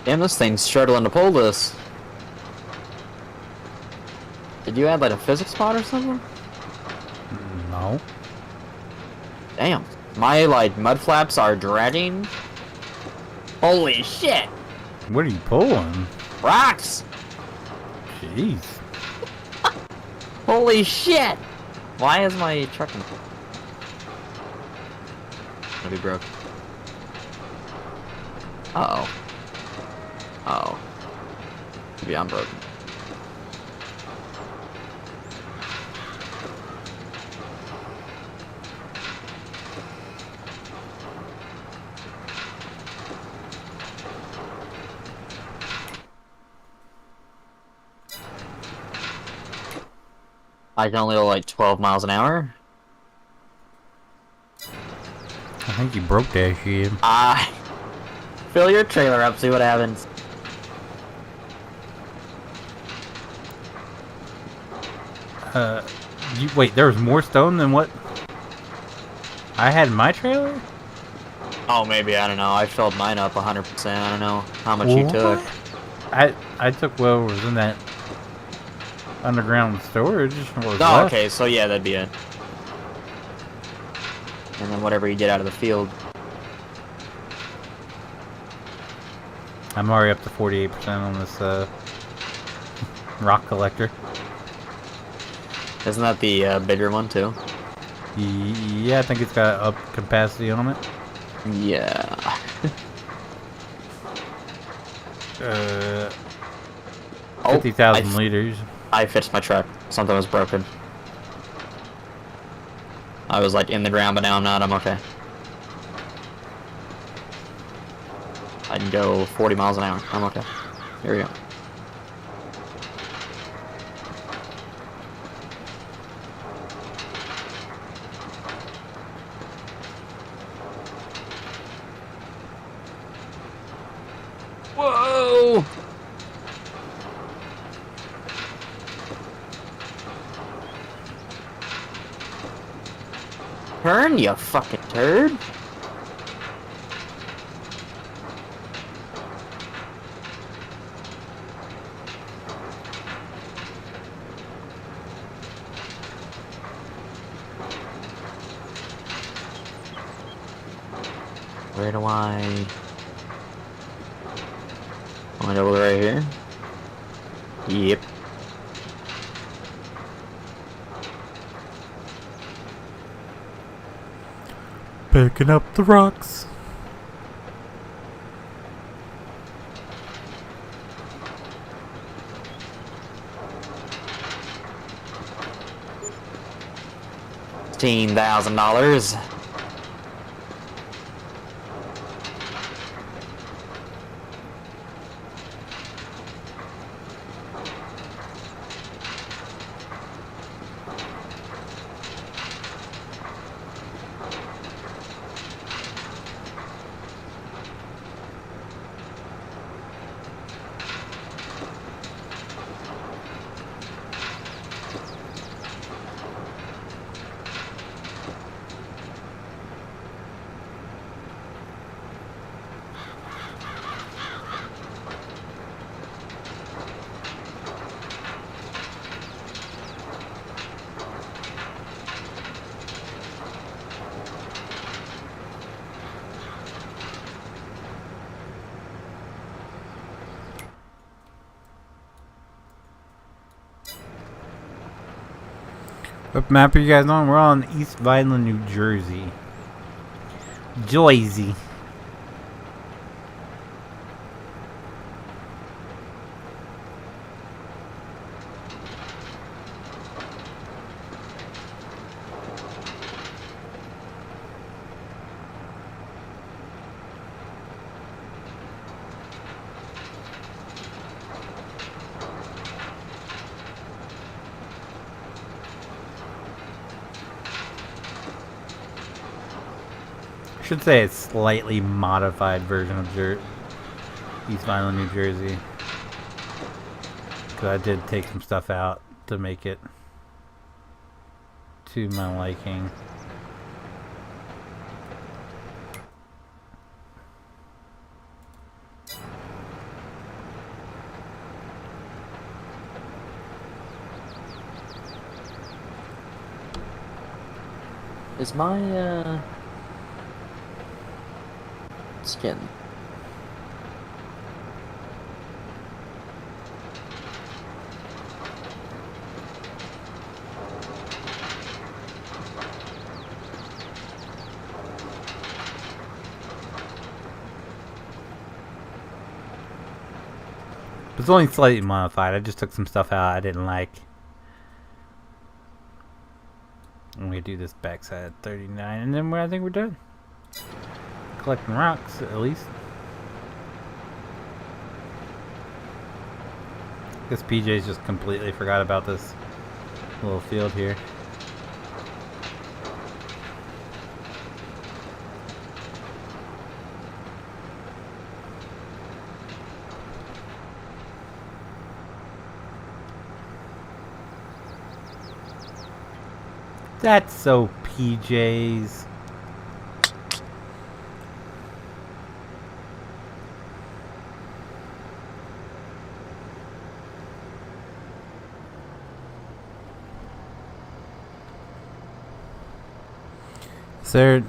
B: Damn, this thing's struggling to pull this. Did you add like a physics mod or something?
A: No.
B: Damn. My like mud flaps are dragging. Holy shit!
A: What are you pulling?
B: Rocks!
A: Jeez.
B: Holy shit! Why is my truck gonna be broke? Uh-oh. Uh-oh. Maybe I'm broken. I can only go like 12 miles an hour.
A: I think you broke that shit.
B: Fill your trailer up, see what happens.
A: Wait, there was more stone than what I had in my trailer?
B: Oh, maybe, I don't know. I filled mine up 100%. I don't know how much you took.
A: I took what was in that underground storage. What was
B: Oh,
A: left.
B: okay, so yeah, that'd be it. And then whatever you get out of the field.
A: I'm already up to 48% on this rock collector.
B: Isn't that the bigger one too?
A: Yeah, I think it's got up capacity on it.
B: Yeah.
A: 50,000 liters.
B: I fixed my truck. Something was broken. I was like in the ground, but now I'm not. I'm okay. I can go 40 miles an hour. I'm okay. Here we go. Whoa! Turn, you fucking turd! Where do I... Am I over right here? Yep.
A: Picking up the rocks.
B: $15,000.
A: What map are you guys on? We're on East Vineland, New Jersey. Jersey. I should say it's slightly modified version of East Vineland, New Jersey. Because I did take some stuff out to make it to my liking.
B: Is my, skin?
A: It's only slightly modified. I just took some stuff out I didn't like. I'm gonna do this backside at 39, and then I think we're done. Collecting rocks, at least. I guess PJ's just completely forgot about this little field here. That's so PJ's. Is there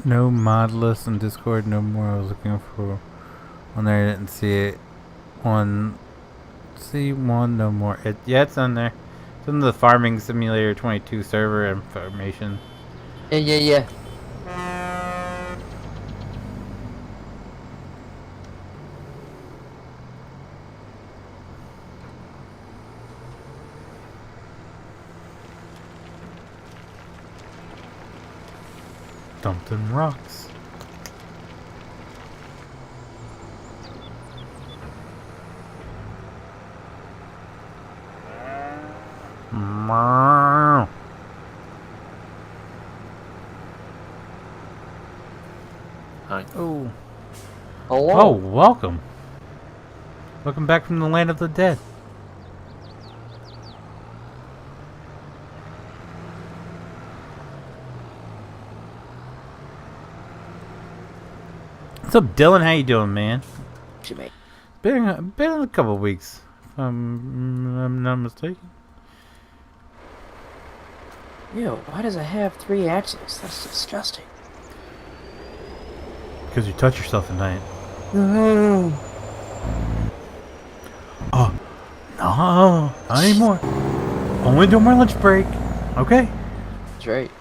A: no mod list on Discord? No more. I was looking for On there, I didn't see it. On C1, no more. Yeah, it's on there. It's on the Farming Simulator 22 server information.
B: Yeah.
A: Dumping rocks. Meow.
C: Hi.
A: Oh.
B: Hello.
A: Oh, welcome. Welcome back from the land of the dead. What's up, Dylan? How you doing, man?
B: Jimmy.
A: Been a couple of weeks, if I'm not mistaken.
B: Ew, why does it have 3 axles? That's disgusting.
A: Because you touch yourself at night.
B: No.
A: Oh, no, not anymore. Only during my lunch break. Okay.
B: That's right.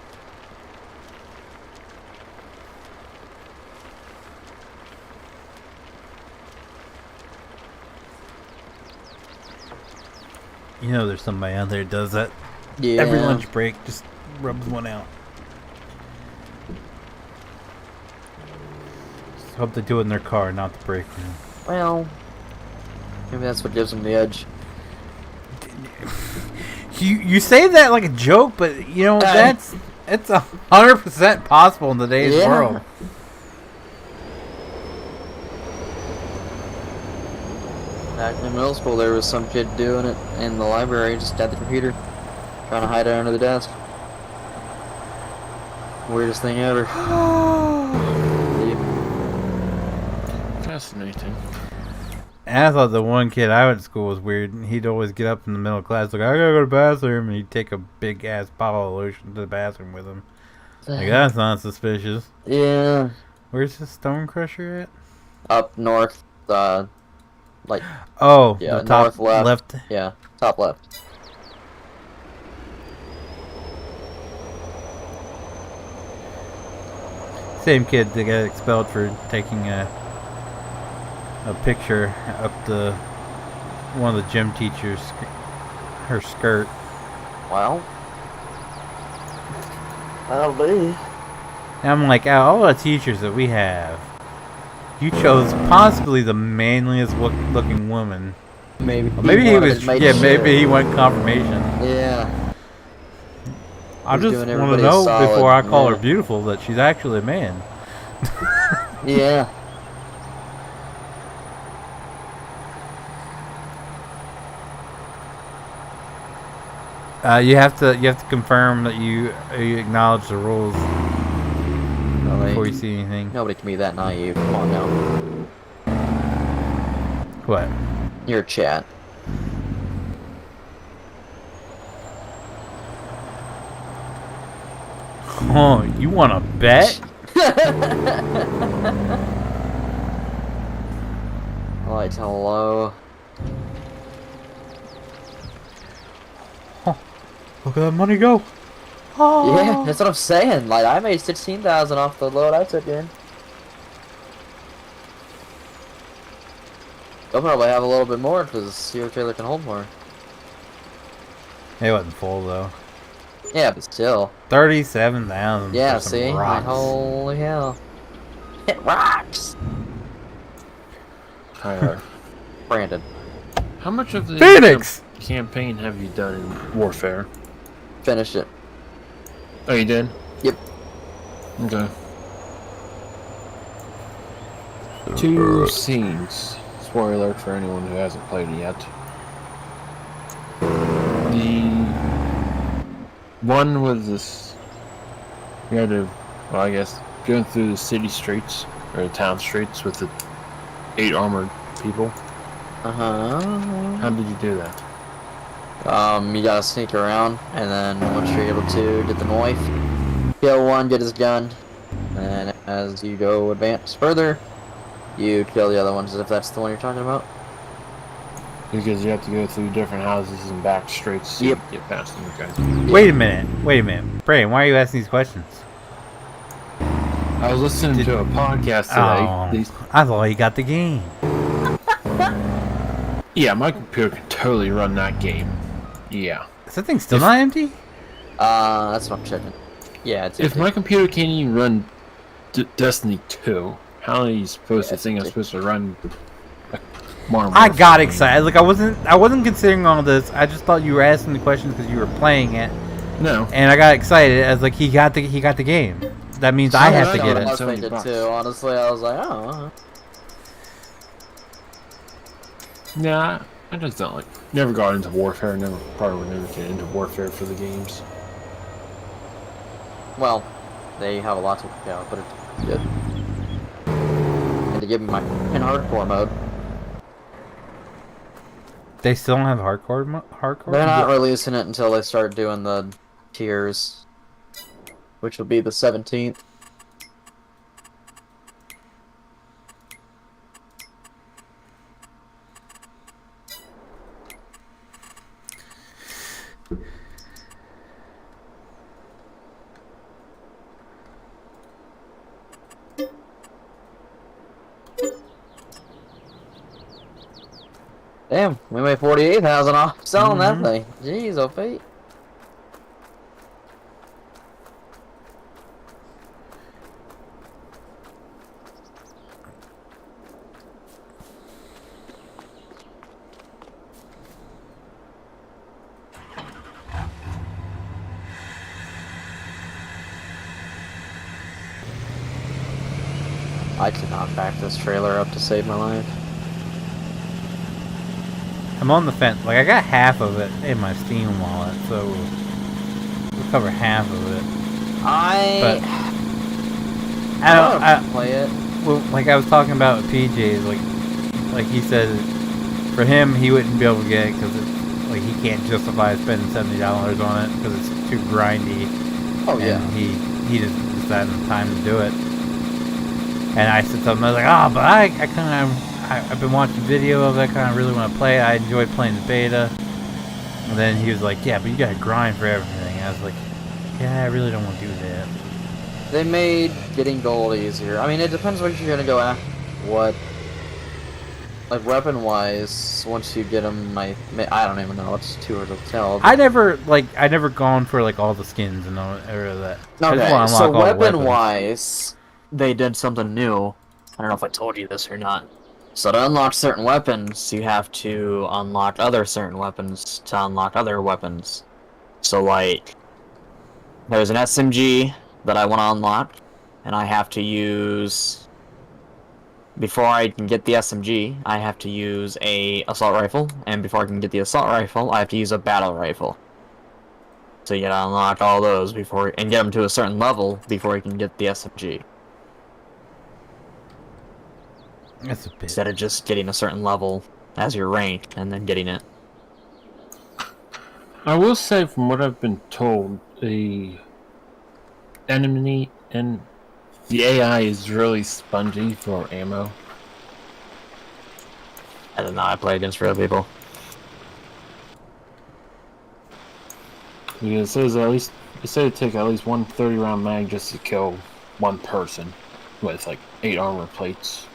A: You know there's somebody out there that does that.
B: Yeah.
A: Every lunch break, just rubs one out. Just hope they do it in their car, not the break room.
B: Well, maybe that's what gives them the edge.
A: You say that like a joke, but you know it's 100% possible in today's world.
B: Back in middle school, there was some kid doing it in the library, just at the computer, trying to hide it under the desk. Weirdest thing ever.
C: Fascinating.
A: And I thought the one kid I went to school was weird. He'd always get up in the middle of class like, I gotta go to the bathroom, and he'd take a big ass bottle of lotion to the bathroom with him. Like, that's not suspicious.
B: Yeah.
A: Where's the Stone Crusher at?
B: Up north, like.
A: Oh,
B: Yeah,
A: the top
B: north
A: left.
B: Yeah, top left.
A: Same kid that got expelled for taking a picture up the one of the gym teachers, her skirt.
B: Well, that'll be.
A: And I'm like, out of all the teachers that we have, you chose possibly the manliest looking woman.
B: Maybe.
A: Maybe he was. Yeah, maybe he went confirmation.
B: Yeah.
A: I
B: He's
A: just
B: doing
A: want to
B: everybody
A: know
B: solid,
A: before I call her
B: yeah.
A: beautiful that she's actually a man.
B: Yeah.
A: You have to confirm that you acknowledge the rules before you see anything.
B: Nobody can be that naive. Come on now.
A: What?
B: Your chat.
A: Oh, you want to bet?
B: Lights hello.
A: Oh, look at that money go! Oh.
B: Yeah, that's what I'm saying. Like, I made 16,000 off the load I took in. They'll probably have a little bit more because your trailer can hold more.
A: It wasn't full though.
B: Yeah, but still.
A: 37,000.
B: Yeah,
A: for some
B: see? Like,
A: rocks.
B: holy hell. It rocks!
C: Hi,
B: Brandon.
C: how much of the
A: Feenix!
C: campaign have you done in Warfare?
B: Finished it.
C: Oh, you did?
B: Yep.
C: Okay. 2 scenes. Spoiler alert for anyone who hasn't played it yet. The one was this. You had to, well, I guess, going through the city streets, or the town streets with the 8 armored people.
B: Uh-huh.
C: How did you do that?
B: You gotta sneak around, and then once you're able to get the knife, kill one, get his gun, and as you go advance further, you kill the other ones if that's the one you're talking about.
C: Because you have to go through different houses and back streets to
B: Yep.
C: get past them. Okay.
A: Wait a minute. Brayden, why are you asking these questions?
C: I was listening to a podcast today.
A: Oh, I thought you got the game.
C: Yeah, my computer can totally run that game. Yeah.
A: Is that thing still not empty?
B: That's what I'm checking. Yeah, it's
C: If
B: empty.
C: my computer can't even run Destiny 2, how are you supposed to think I'm supposed to run Modern
A: I
C: Warfare?
A: got excited. Like I wasn't considering all this. I just thought you were asking the questions because you were playing it,
C: No.
A: and I got excited. I was like, he got the game. That means I have to
B: That's
A: get
B: what I
A: it.
B: was thinking too. Honestly, I was like, oh.
C: Nah, I just don't like. Never got into Warfare. Probably would never get into Warfare for the games.
B: Well, they have a lot to pick out, but it's good. And to give me my in hardcore mode.
A: They still don't have hardcore.
B: They're not releasing it until they start doing the tiers, which will be the 17th. Damn, we made 48,000 off selling that thing. Jeez, oh fate. I cannot back this trailer up to save my life.
A: I'm on the fence. Like I got half of it in my Steam wallet, so we'll cover half of it.
B: I
A: don't
B: play it.
A: Well, like I was talking about with PJ's, like he said, for him he wouldn't be able to get it because like he can't justify spending $70 on it because it's too grindy.
B: Oh yeah.
A: And he just decided the time to do it. And I said something. I was like, oh, but I kind of. I've been watching video of it. I kind of really want to play it. I enjoyed playing the beta. And then he was like, yeah, but you got to grind for everything. I was like, yeah, I really don't want to do that.
B: They made getting gold easier. I mean, it depends what you're gonna go after. What, like weapon-wise, once you get them, I don't even know. It's too hard to tell.
A: I never gone for like all the skins and all or that.
B: Okay, so weapon-wise, they did something new. I don't know if I told you this or not. So to unlock certain weapons, you have to unlock other certain weapons to unlock other weapons. So like, there's an SMG that I want to unlock, and I have to use... Before I can get the SMG, I have to use a assault rifle, and before I can get the assault rifle, I have to use a battle rifle. So you gotta unlock all those before, and get them to a certain level before you can get the SMG.
A: That's a bit.
B: Instead of just getting a certain level as your rank and then getting it.
C: I will say, from what I've been told, the enemy and the AI is really spongy for ammo.
B: I don't know, I play against real people.
C: Yeah, it says it said it'd take at least one 30-round mag just to kill one person with like 8 armor plates.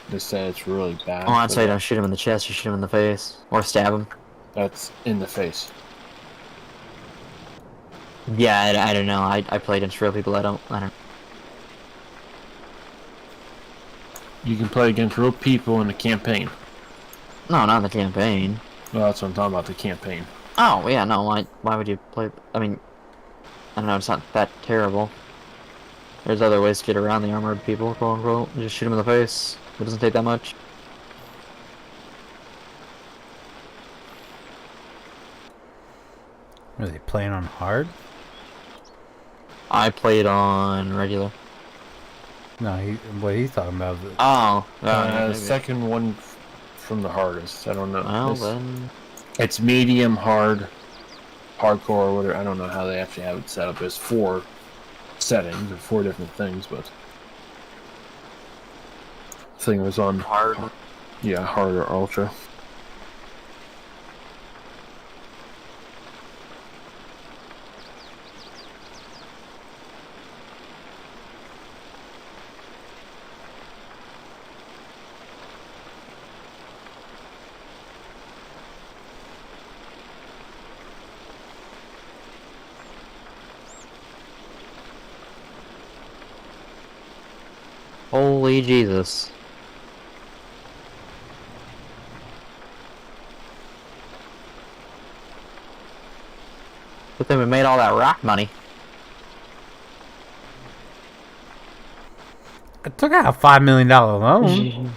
C: They say it's really bad.
B: Oh, that's why you don't shoot him in the chest, you shoot him in the face. Or stab him.
C: That's in the face.
B: Yeah, I don't know. I play against real people. I don't.
C: You can play against real people in the campaign.
B: No, not in the campaign.
C: Well, that's what I'm talking about, the campaign.
B: Oh, yeah, no, why would you play... I mean, I don't know, it's not that terrible. There's other ways to get around the armored people, quote unquote. You just shoot them in the face. It doesn't take that much.
A: Are they playing on hard?
B: I played on regular.
A: No, what he's talking about is...
B: Oh,
C: The second one from the hardest. I don't know.
B: Well, then...
C: It's medium, hard, hardcore, or whatever. I don't know how they actually have it set up. There's 4 settings or 4 different things, but thing was on
B: Hard.
C: yeah, hard or ultra.
B: Holy Jesus. But then we made all that rock money.
A: I took out a $5 million loan.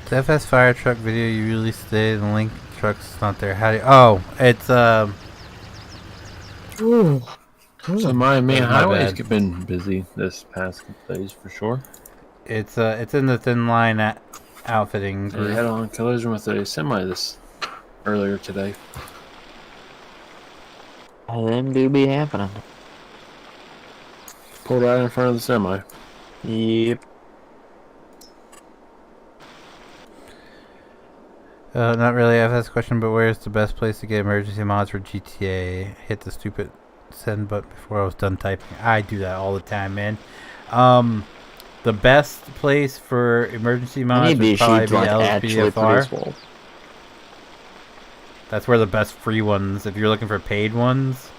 A: The FS fire truck video you released today, the link truck's not there. How do you, oh, it's
C: So my main
A: That's my
C: highways
A: bad.
C: have been busy this past couple days for sure.
A: it's in the thin line outfitting
C: I
A: group.
C: had on collision with a semi this earlier today.
B: Them do be happening.
C: Pulled right in front of the semi.
B: Yep.
A: Not really a FS question, but where's the best place to get emergency mods for GTA? Hit the stupid send button before I was done typing. I do that all the time, man. The best place for emergency
B: Any
A: mods
B: of
A: would
B: these
A: probably
B: sheets
A: be
B: like actually
A: LSPDFR.
B: produce well.
A: That's where the best free ones, if you're looking for paid ones.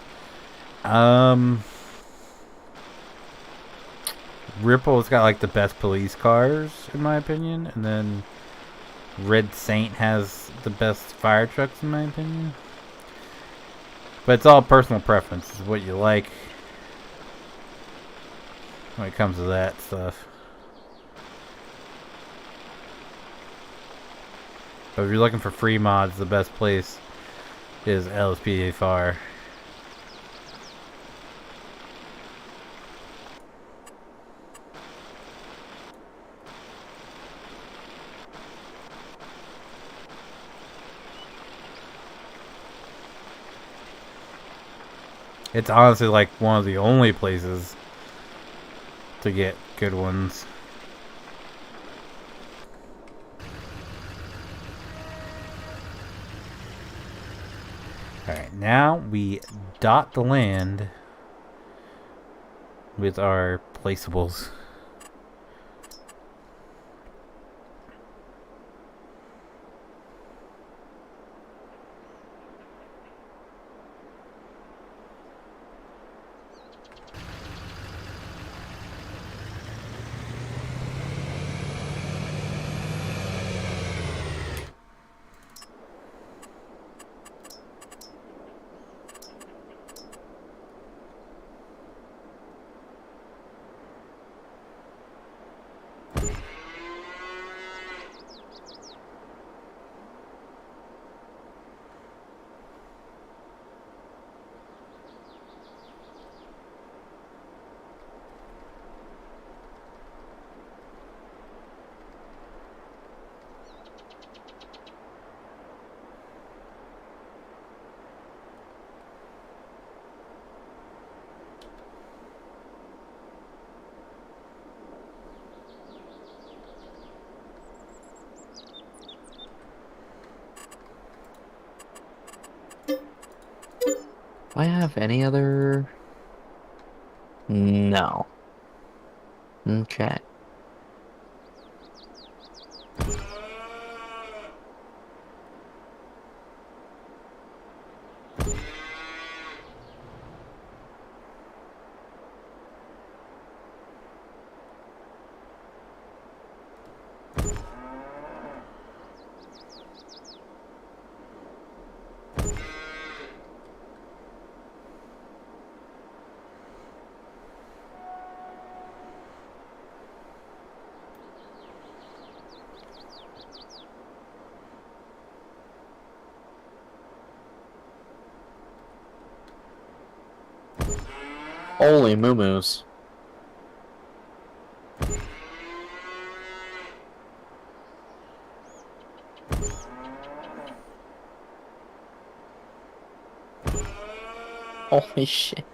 A: Ripple's got like the best police cars, in my opinion. And then Red Saint has the best fire trucks, in my opinion. But it's all personal preference. It's what you like when it comes to that stuff. But if you're looking for free mods, the best place is LSPDFR. It's honestly like one of the only places to get good ones. Alright, now we dot the land with our placeables.
B: Do I have any other? No. Okay. Holy moo-moos. Holy shit.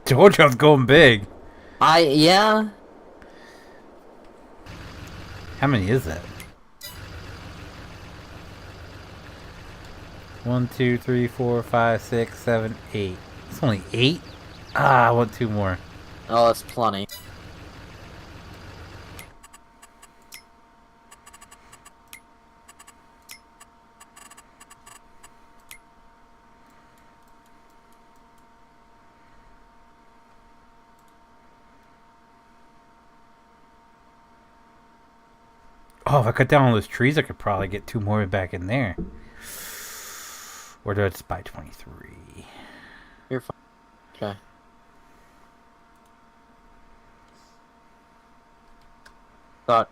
A: Told you I was going big.
B: Yeah.
A: How many is that? 1, 2, 3, 4, 5, 6, 7, 8. It's only 8? Ah, I want 2 more.
B: Oh, that's plenty.
A: Oh, if I cut down all those trees, I could probably get 2 more back in there. Or do I just buy 23?
B: You're fine. Okay. Thought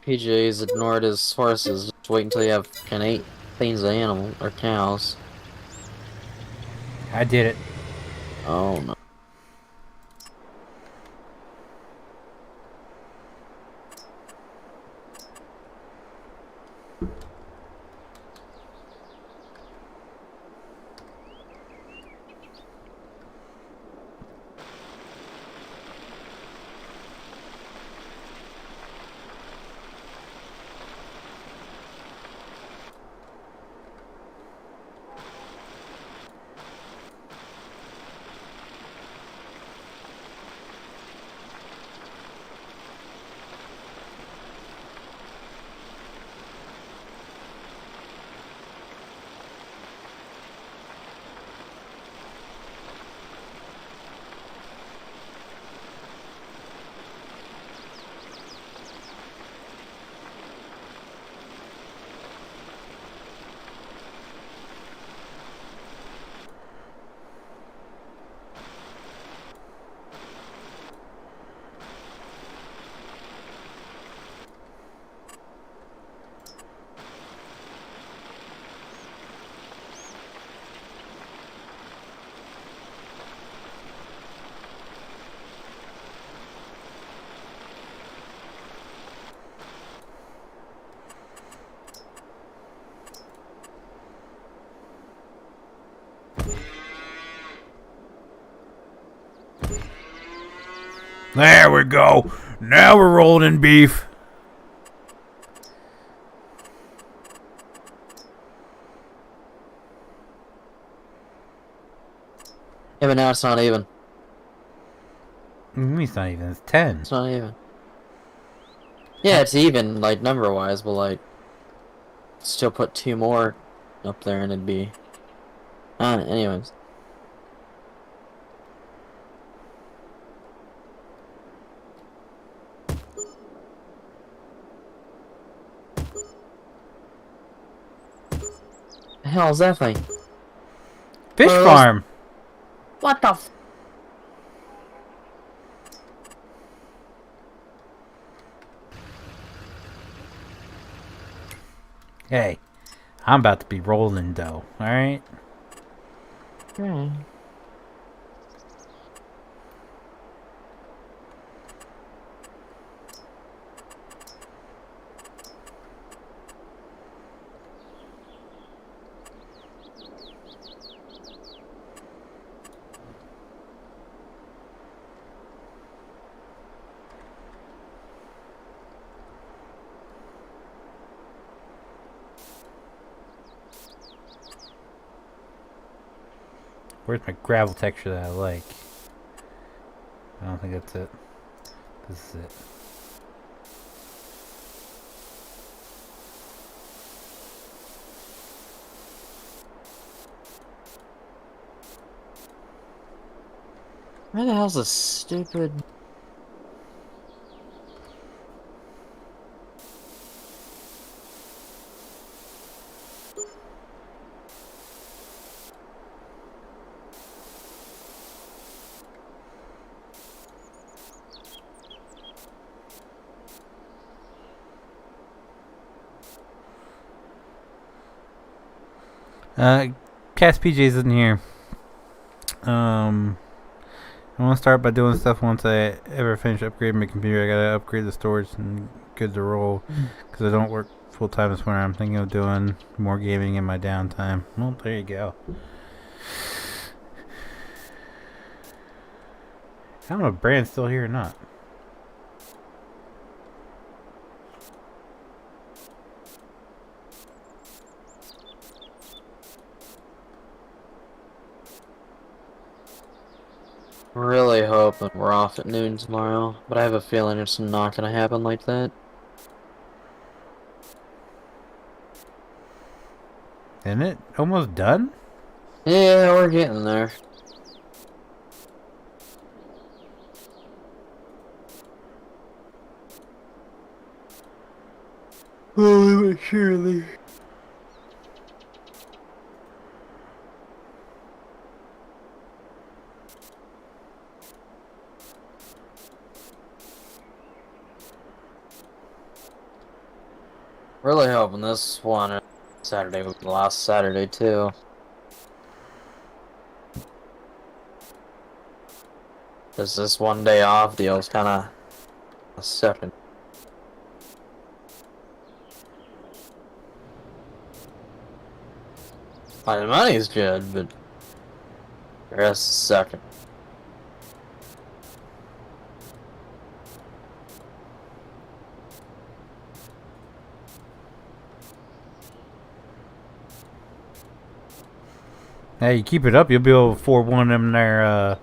B: PJ's ignored his horses. Just wait until you have an 8 things of animal or cows.
A: I did it.
B: Oh no.
A: There we go. Now we're rolling in beef.
B: Yeah, but now it's not even.
A: It's not even. It's 10.
B: It's not even. Yeah, it's even, like, number-wise, but, like, still put 2 more up there and it'd be... anyways. The hell is that thing?
A: Fish farm.
B: What the f...
A: Hey, I'm about to be rolling dough. Alright?
B: Hmm.
A: Where's my gravel texture that I like? I don't think that's it. This is it.
B: Where the hell's this stupid...
A: Cast PJs isn't here. I want to start by doing stuff once I ever finish upgrading my computer. I gotta upgrade the storage and good to roll because I don't work full time this winter. I'm thinking of doing more gaming in my downtime. Well, there you go. I don't know if Brand's still here or not.
B: Really hoping we're off at noon tomorrow, but I have a feeling it's not gonna happen like that.
A: Isn't it almost done?
B: Yeah, we're getting there. Oh, surely. Really hoping this one Saturday will be the last Saturday too. Cause this one day off deal is kinda sucking. The money's good, but the rest is sucking.
A: Hey, you keep it up, you'll be able to afford one of them there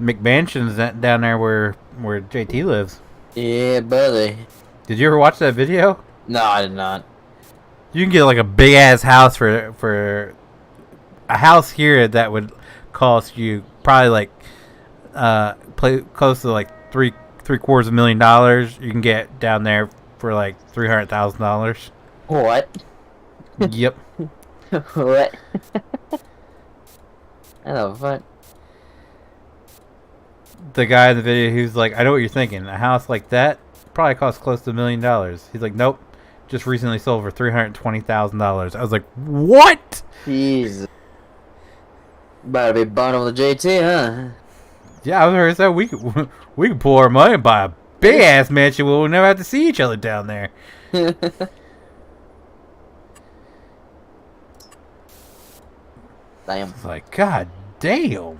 A: McMansions down there where JT lives.
B: Yeah, buddy.
A: Did you ever watch that video?
B: No, I did not.
A: You can get like a big ass house for a house here that would cost you probably like close to like three-quarters of $1,000,000. You can get down there for like $300,000.
B: What?
A: Yep.
B: What? I don't know, fuck.
A: The guy in the video, he was like, I know what you're thinking. A house like that probably costs close to $1,000,000. He's like, nope. Just recently sold for $320,000. I was like, what?
B: Jesus. About to be bundling with the JT, huh?
A: Yeah, I was heard that we could pull our money and buy a big ass mansion where we'll never have to see each other down there.
B: Damn.
A: It's like, God damn.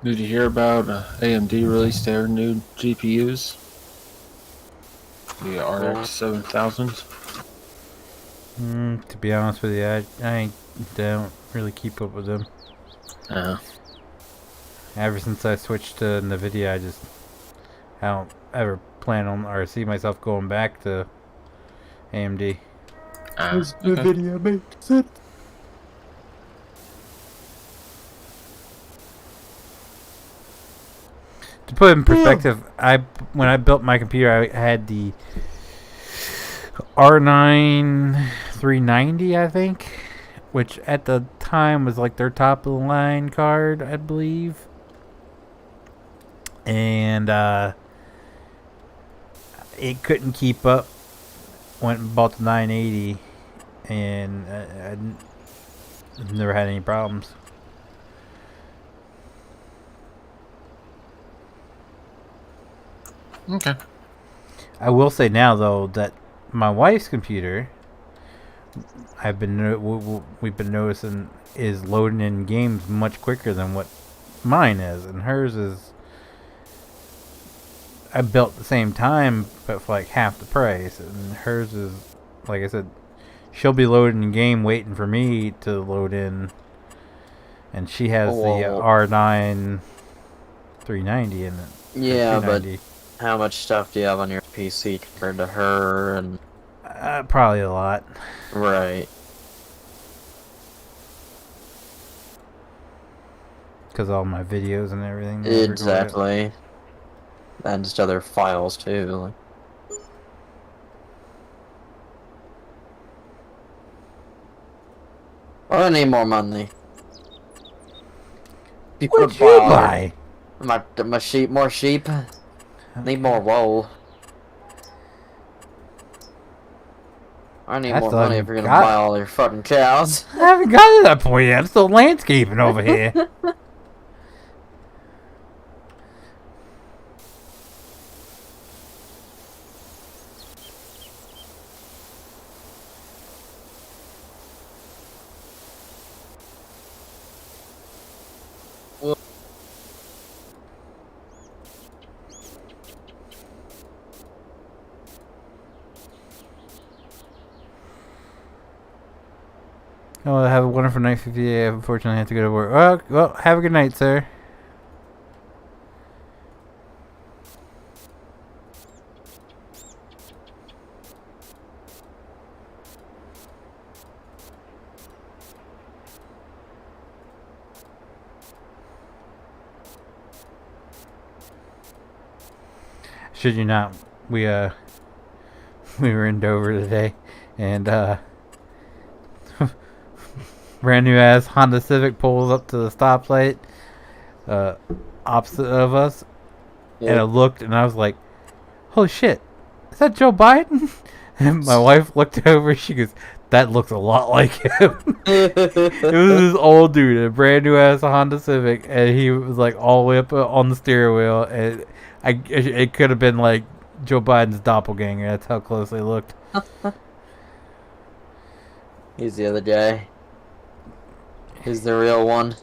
C: Did you hear about AMD released their new GPUs? The RX 7000.
A: To be honest with you, I don't really keep up with them. Ever since I switched to NVIDIA, I don't ever plan on or see myself going back to AMD.
B: NVIDIA makes it.
A: To put it in perspective, when I built my computer, I had the R9 390, I think, which at the time was like their top of the line card, I believe. And it couldn't keep up. Went and bought the 980, and I've never had any problems.
C: Okay.
A: I will say now though that my wife's computer, we've been noticing is loading in games much quicker than what mine is, and hers is. I built at the same time, but for like half the price, and hers is, like I said, she'll be loading in game waiting for me to load in, and she has the R9 390 in it.
B: Yeah, but how much stuff do you have on your PC compared to her? And
A: probably a lot.
B: Right.
A: Because all my videos and everything.
B: Exactly. And just other files too. I need more money.
A: What'd you buy?
B: My sheep, more sheep. Need more wool. I need
A: That's
B: more
A: all
B: money
A: you
B: if you're gonna
A: got?
B: buy all your fucking cows.
A: I haven't got to that point yet. I'm still landscaping over here. Oh, have a wonderful night, 58. Unfortunately, I have to go to work. Well, have a good night, sir. Should you not, we were in Dover today, and brand new ass Honda Civic pulls up to the stoplight opposite of us, and I looked and I was like, holy shit, is that Joe Biden? And my wife looked over, she goes, that looks a lot like him. It was this old dude, a brand new ass Honda Civic, and he was like all the way up on the steering wheel, and it could have been like Joe Biden's doppelganger. That's how close they looked.
B: He's the other guy. He's the real one.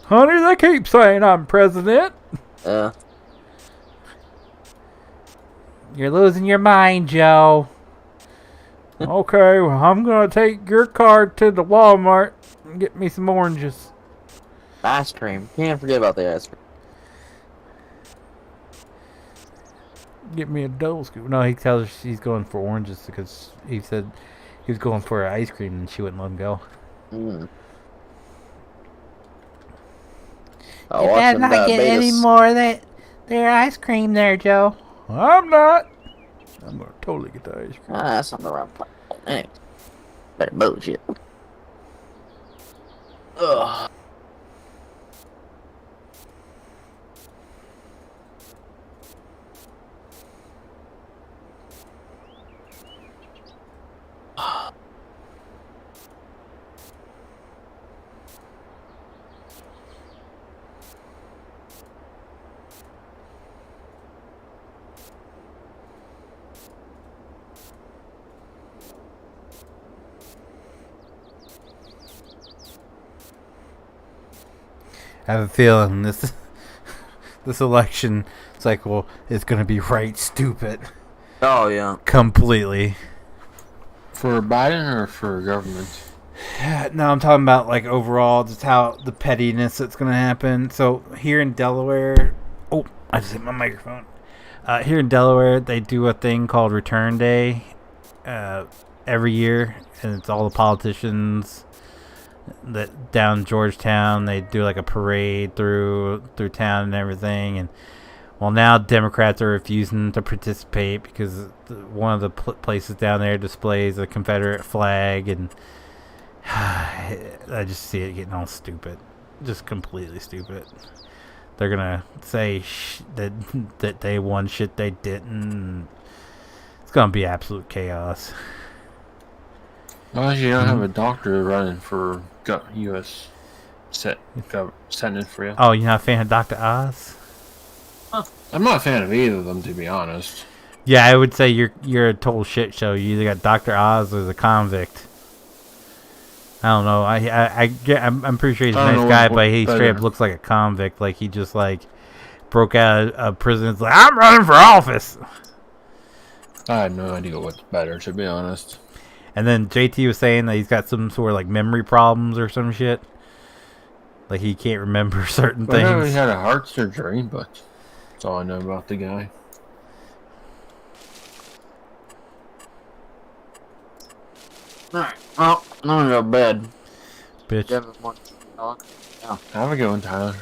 A: Honey, they keep saying I'm president. You're losing your mind, Joe. Okay, well, I'm going to take your card to the Walmart and get me some oranges.
B: Ice cream. Can't forget about the ice cream.
A: Get me a double scoop. No, he tells her she's going for oranges because he said he was going for ice cream and she wouldn't let him go.
B: Oh,
A: you better not get any more of that their ice cream there, Joe. I'm not. I'm going to totally get the ice cream.
B: That's on the wrong part. Hey, better bullshit. Ugh.
A: I have a feeling this election cycle is going to be right stupid.
B: Oh, yeah.
A: Completely.
C: For Biden or for government?
A: No, I'm talking about like overall, just how the pettiness that's going to happen. So here in Delaware, oh, I just hit my microphone. Here in Delaware, they do a thing called Return Day every year, and it's all the politicians that down Georgetown. They do like a parade through town and everything. And well, now Democrats are refusing to participate because one of the places down there displays a Confederate flag, and I just see it getting all stupid, just completely stupid. They're gonna say that they won shit they didn't. It's gonna be absolute chaos.
C: Well, you don't have a doctor running for U.S. Senate for you.
A: Oh, you're not a fan of Dr. Oz?
C: I'm not a fan of either of them, to be honest.
A: Yeah, I would say you're a total shit show. You either got Dr. Oz or the convict. I don't know. I'm pretty sure he's a nice guy, but he straight up looks like a convict. Like he just like broke out of prison. It's like, I'm running for office.
C: I have no idea what's better, to be honest.
A: And then JT was saying that he's got some sort of like memory problems or some shit. Like he can't remember certain things.
C: I know he had a heart surgery, but that's all I know about the guy.
B: Alright, well, I'm gonna go to bed.
A: Bitch.
B: Yeah.
C: Have a good one, Tyler.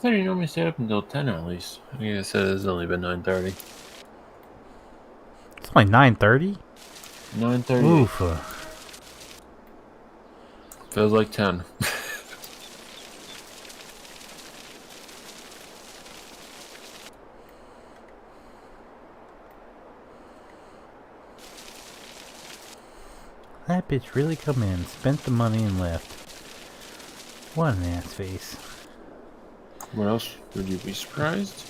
C: thought you normally stayed up until 10 at least. I think I said it's only been 9:30.
A: It's only 9:30.
C: 9:30.
A: Oof.
C: Feels like 10.
A: That bitch really come in, spent the money, and left. What an ass face.
C: What else would you be surprised?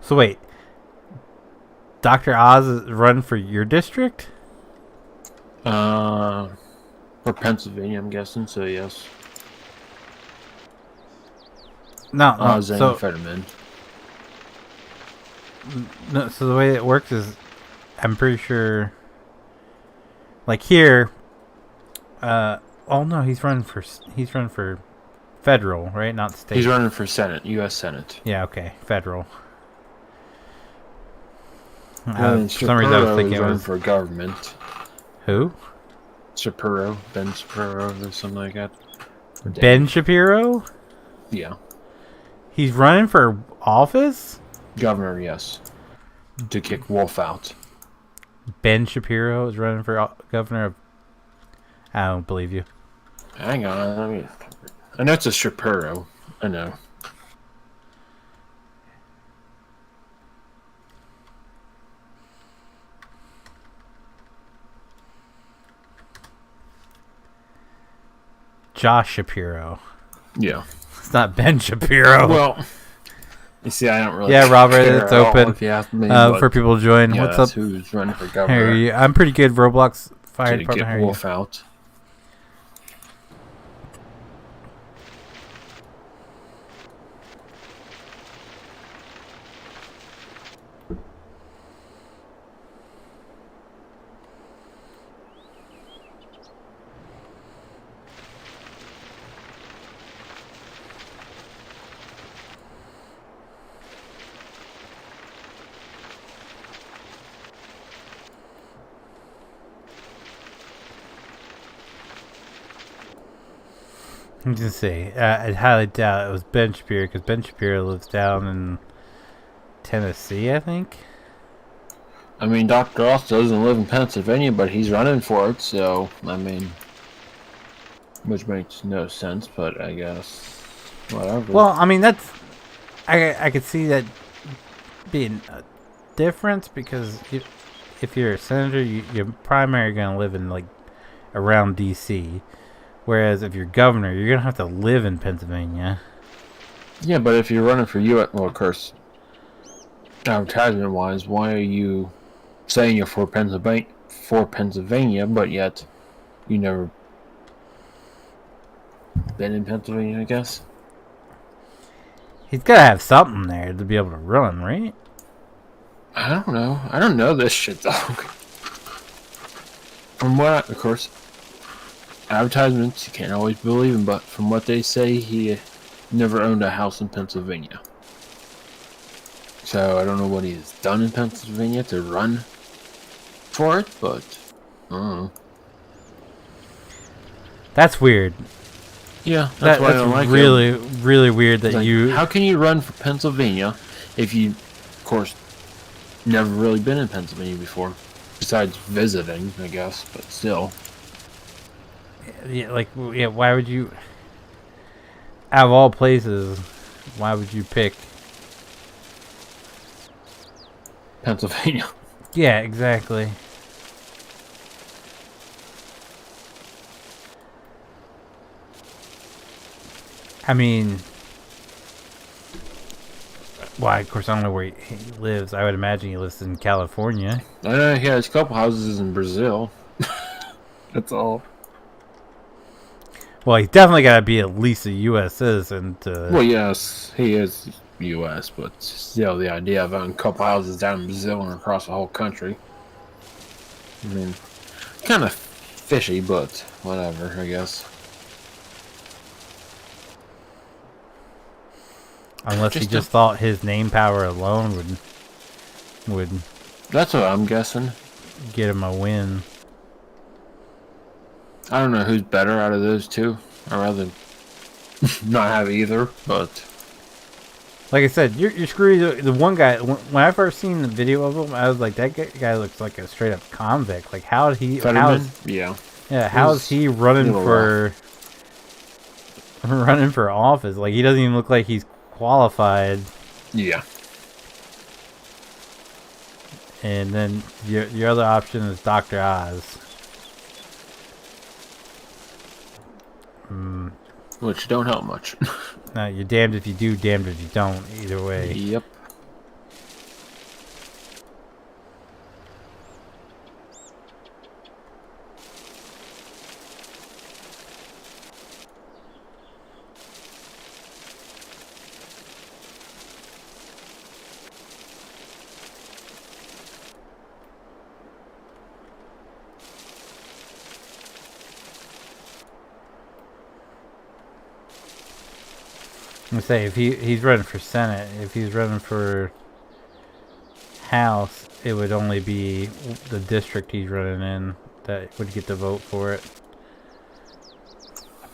A: So wait, Dr. Oz is running for your district?
C: For Pennsylvania, I'm guessing, so yes.
A: No,
C: Oz
A: so
C: amphetamine.
A: no, so the way it works is, I'm pretty sure, like here, oh no, he's running for federal, right? Not state.
C: He's running for Senate, U.S. Senate.
A: Yeah, okay, federal.
C: For
A: some reason I was thinking it
C: running
A: was
C: for government.
A: who?
C: Shapiro, Ben Shapiro, or something like that.
A: Ben Shapiro?
C: Yeah.
A: He's running for office?
C: Governor, yes. To kick Wolf out.
A: Ben Shapiro is running for governor of... I don't believe you.
C: Hang on, I know it's a Shapiro. I know.
A: Josh Shapiro.
C: Yeah.
A: It's not Ben Shapiro.
C: Well, you see, I don't really.
A: Yeah, Robert,
C: care
A: it's
C: at all
A: open
C: if you ask me,
A: for people to join.
C: yeah,
A: What's
C: that's
A: up?
C: Who's running for
A: Hey,
C: governor?
A: I'm pretty good. Roblox Fire
C: To
A: Department. How
C: get
A: are you?
C: Wolf out.
A: I'm just say I highly doubt it was Ben Shapiro because Ben Shapiro lives down in Tennessee, I think.
C: I mean, Dr. Ross doesn't live in Pennsylvania, but he's running for it, so, I mean, which makes no sense, but I guess, whatever.
A: Well, I mean, that's... I could see that being a difference because if you're a senator, you're primarily going to live in, like, around D.C., whereas if you're governor, you're going to have to live in Pennsylvania.
C: Yeah, but if you're running for U.S., well, of course, advertisement-wise, why are you saying you're for Pennsylvania, but yet you never been in Pennsylvania, I guess?
A: He's got to have something there to be able to run, right?
C: I don't know. I don't know this shit, dog. From what, of course, advertisements, you can't always believe them, but from what they say, he never owned a house in Pennsylvania. So I don't know what he's done in Pennsylvania to run for it, but I don't know.
A: That's weird.
C: Yeah, that's why I don't like
A: really,
C: him.
A: really weird that
C: Like,
A: you...
C: How can you run for Pennsylvania if you, of course, never really been in Pennsylvania before? Besides visiting, I guess, but still.
A: Yeah, like, yeah, why would you... Out of all places, why would you pick...
C: Pennsylvania.
A: Yeah, exactly. I mean... Why, of course, I don't know where he lives. I would imagine he lives in California.
C: I know he has a couple houses in Brazil. That's all.
A: Well, he's definitely got to be at least a U.S. citizen to...
C: Well, yes, he is U.S., but still, the idea of owning a couple houses down in Brazil and across the whole country. I mean, kind of fishy, but whatever, I guess.
A: Unless he just thought his name power alone would
C: That's what I'm guessing.
A: get him a win.
C: I don't know who's better out of those two. I'd rather not have either, but...
A: Like I said, you're screwed. The one guy, when I first seen the video of him, I was like, that guy looks like a straight up convict. Like, how did he?
C: Yeah.
A: Yeah, how is he running for office? Like, he doesn't even look like he's qualified.
C: Yeah.
A: And then your other option is Dr. Oz.
C: Which don't help much.
A: Now, you're damned if you do, damned if you don't. Either way.
C: Yep.
A: I'm gonna say, if he's running for Senate, if he's running for House, it would only be the district he's running in that would get the vote for it.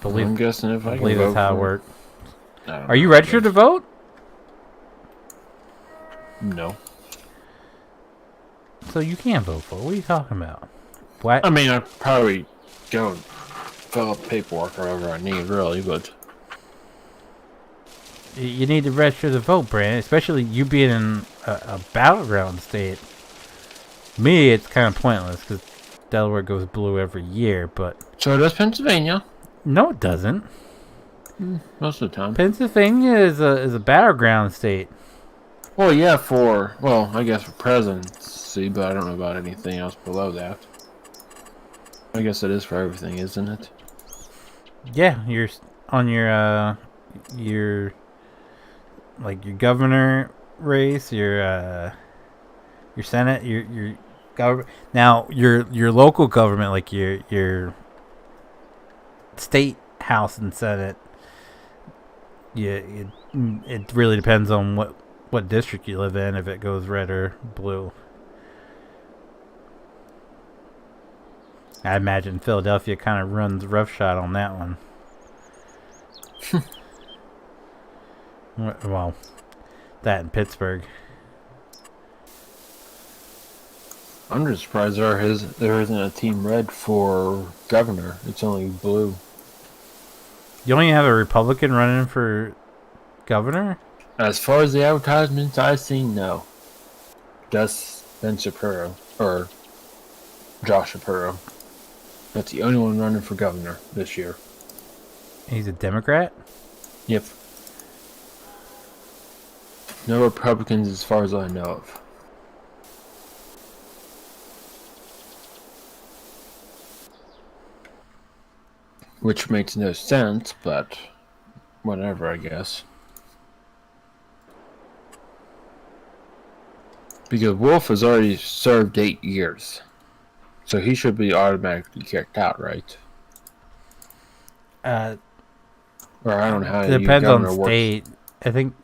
C: I'm guessing if I
A: believe
C: can
A: that's
C: vote
A: how it
C: for
A: works.
C: it.
A: Are you registered to vote?
C: No.
A: So you can't vote for it. What are you talking about? What?
C: I mean, I'd probably go and fill out paperwork or whatever I need, really, but...
A: You need to register to vote, Brandon. Especially you being in a battleground state. Me, it's kind of pointless because Delaware goes blue every year, but...
C: So does Pennsylvania.
A: No, it doesn't.
C: Most of the time.
A: Pennsylvania is a battleground state.
C: Well, yeah, I guess for presidency, but I don't know about anything else below that. I guess it is for everything, isn't it?
A: Yeah, you're on your like your governor race, your senate, your government. Now your local government, like your state house and senate. Yeah, it really depends on what district you live in, if it goes red or blue. I imagine Philadelphia kind of runs roughshod on that one. Well, that in Pittsburgh.
C: I'm just surprised there isn't a team red for governor. It's only blue.
A: You only have a Republican running for governor?
C: As far as the advertisements I've seen, no. Just Ben Shapiro, or Josh Shapiro. That's the only one running for governor this year.
A: He's a Democrat?
C: Yep. No Republicans as far as I know of. Which makes no sense, but whatever, I guess. Because Wolf has already served 8 years. So he should be automatically kicked out, right? Or I don't know how
A: it depends on state. I think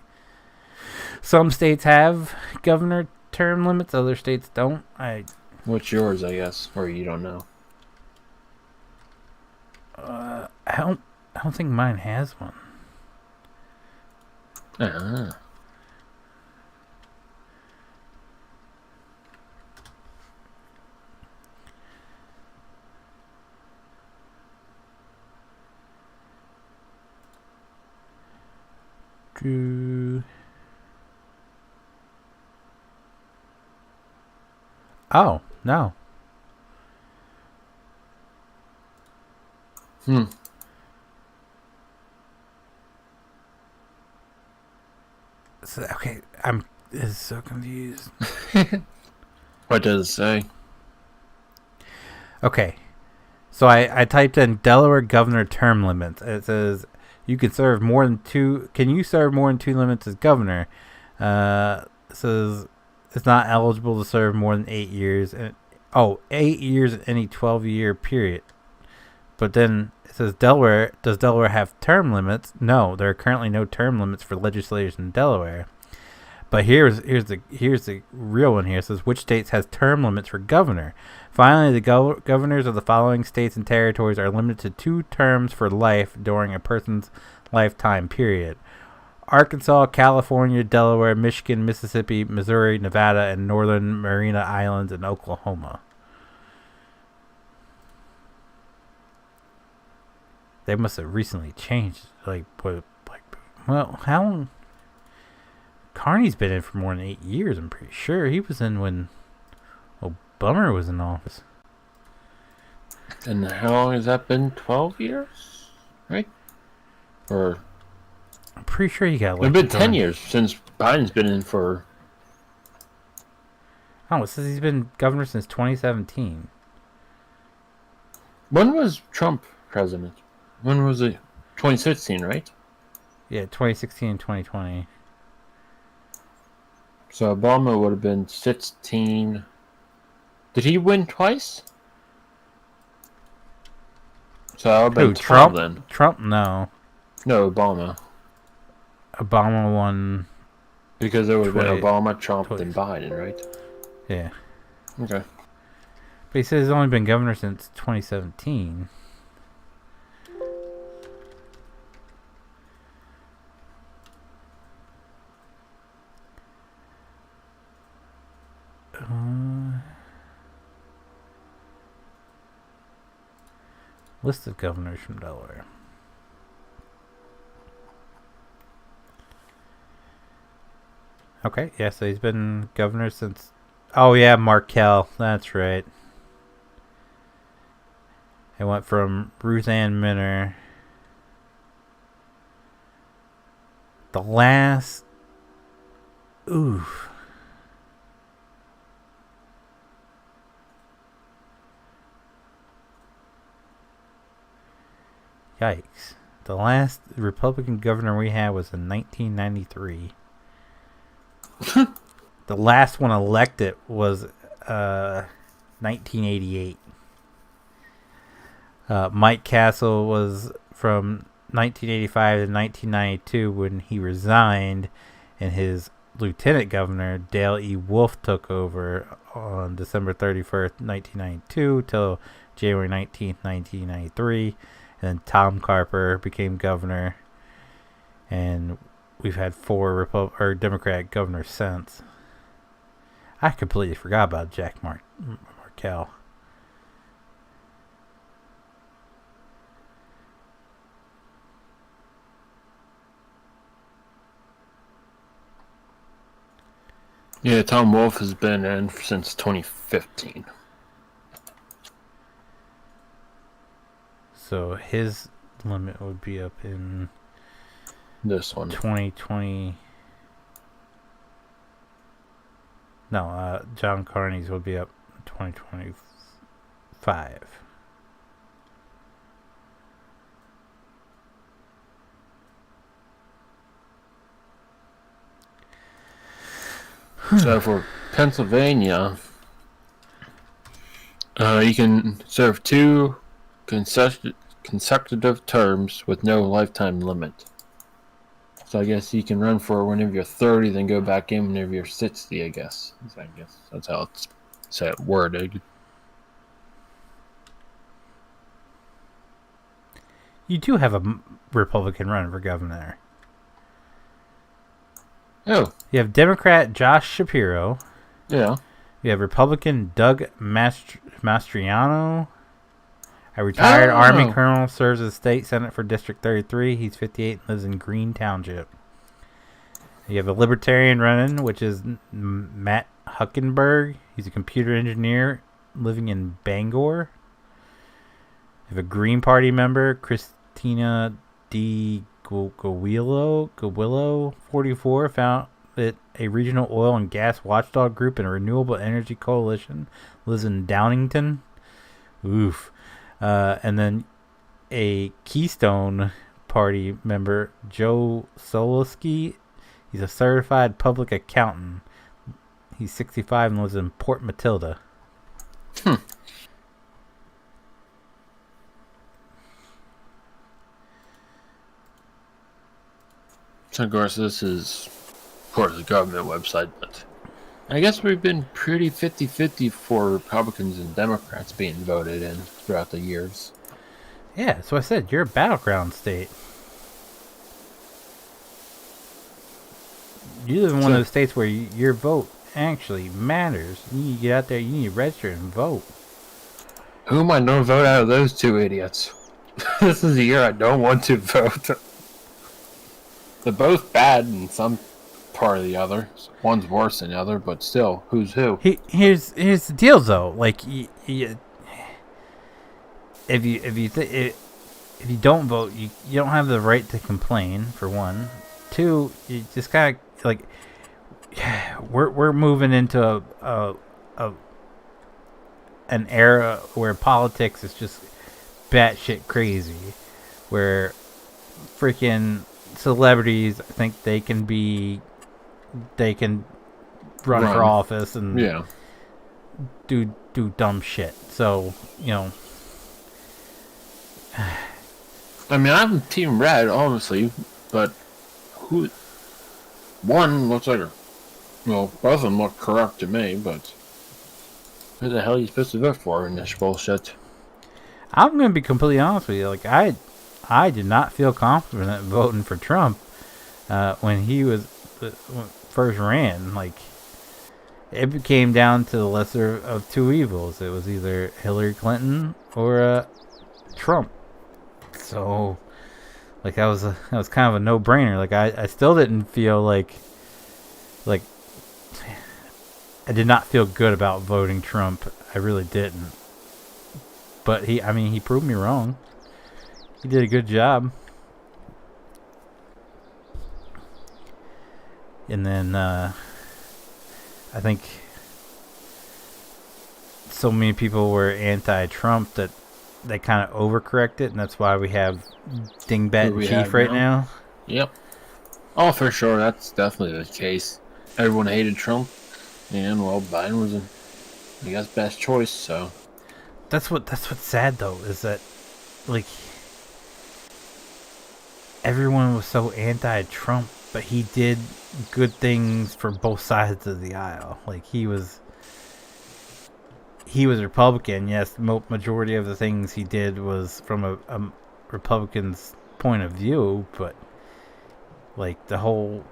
A: some states have governor term limits, other states don't.
C: What's yours, I guess, or you don't know?
A: I don't think mine has one.
C: Uh-huh.
A: Oh, no. So, okay, I'm so confused.
C: What does it say?
A: Okay. So I typed in Delaware governor term limits. It says you can serve more than two. Can you serve more than 2 limits as governor? It says it's not eligible to serve more than 8 years. 8 years in any 12-year period. But then it says does Delaware have term limits? No, there are currently no term limits for legislators in Delaware. But here's the real one here. It says which states has term limits for governor. Finally, the governors of the following states and territories are limited to 2 terms for life during a person's lifetime period: Arkansas, California, Delaware, Michigan, Mississippi, Missouri, Nevada, and Northern Mariana Islands and Oklahoma. They must have recently changed. How long? Carney's been in for more than 8 years, I'm pretty sure. He was in when Bummer was in office.
C: And how long has that been? 12 years? Right? Or...
A: I'm pretty sure he got
C: It's been 10 years since Biden's been in for...
A: Oh, it says he's been governor since 2017.
C: When was Trump president? When was it? 2016, right?
A: Yeah, 2016 and 2020.
C: So Obama would have been 16. Did he win twice? So that would have been 12
A: Trump?
C: then.
A: Trump? No.
C: No, Obama.
A: Obama won.
C: Because it would have been Obama, Trump, then Biden, right?
A: Yeah.
C: Okay.
A: But he says he's only been governor since 2017. List of governors from Delaware. Okay, yeah, so he's been governor since... Oh, yeah, Markell. That's right. It went from Ruth Ann Minner. The last... Oof. Yikes. The last Republican governor we had was in 1993. The last one elected was 1988. Mike Castle was from 1985 to 1992 when he resigned, and his lieutenant governor, Dale E. Wolf, took over on December 31st, 1992 till January 19th, 1993. And then Tom Carper became governor, and we've had 4 Democratic governors since. I completely forgot about Jack Markell.
C: Yeah, Tom Wolf has been in since 2015.
A: So his limit would be up in
C: this one.
A: 2020. No, John Carney's would be up in 2025.
C: So for Pennsylvania, you can serve 2 consecutive terms with no lifetime limit. So I guess you can run for whenever you're 30, then go back in whenever you're 60, I guess. That's how it's worded.
A: You do have a Republican run for governor.
C: Oh.
A: You have Democrat Josh Shapiro.
C: Yeah.
A: You have Republican Doug Mastriano. A retired Army colonel, serves as state senate for District 33. He's 58 and lives in Green Township. You have a Libertarian running, which is Matt Huckenberg. He's a computer engineer living in Bangor. You have a Green Party member, Christina D. Gawillo, 44, founded a regional oil and gas watchdog group and a renewable energy coalition. Lives in Downingtown. Oof. And then a Keystone Party member, Joe Soloski. He's a certified public accountant. He's 65 and lives in Port Matilda.
C: So, of course, this is, of course, a government website, but I guess we've been pretty 50-50 for Republicans and Democrats being voted in throughout the years.
A: Yeah, so I said, you're a battleground state. You live in one of those states where your vote actually matters. You need to get out there, you need to register and vote.
C: Who might not vote out of those two idiots? This is the year I don't want to vote. They're both bad in some part or the other. One's worse than the other, but still, who's who?
A: Here's the deal, though. Like, if you don't vote, you don't have the right to complain. For one, two, you just kind of like we're moving into an era where politics is just batshit crazy, where freaking celebrities think they can run for office and do dumb shit. So,
C: I mean, I'm Team Red, honestly, but one looks like both of them look corrupt to me, but who the hell are you supposed to vote for in this bullshit?
A: I'm gonna be completely honest with you. Like, I did not feel confident voting for Trump when he was first ran. Like, it came down to the lesser of two evils. It was either Hillary Clinton or Trump. So, like, that was kind of a no-brainer. Like, I still didn't feel like I did not feel good about voting Trump. I really didn't. But he proved me wrong. He did a good job. And then I think so many people were anti-Trump that they kind of overcorrected, and that's why we have Dingbat Chief right now.
C: Yep. Oh, for sure. That's definitely the case. Everyone hated Trump, and well, Biden was I guess best choice. So
A: that's what's sad though, is that like everyone was so anti-Trump, but he did good things for both sides of the aisle. Like, he was Republican. Yes, majority of the things he did was from a Republican's point of view, but like the whole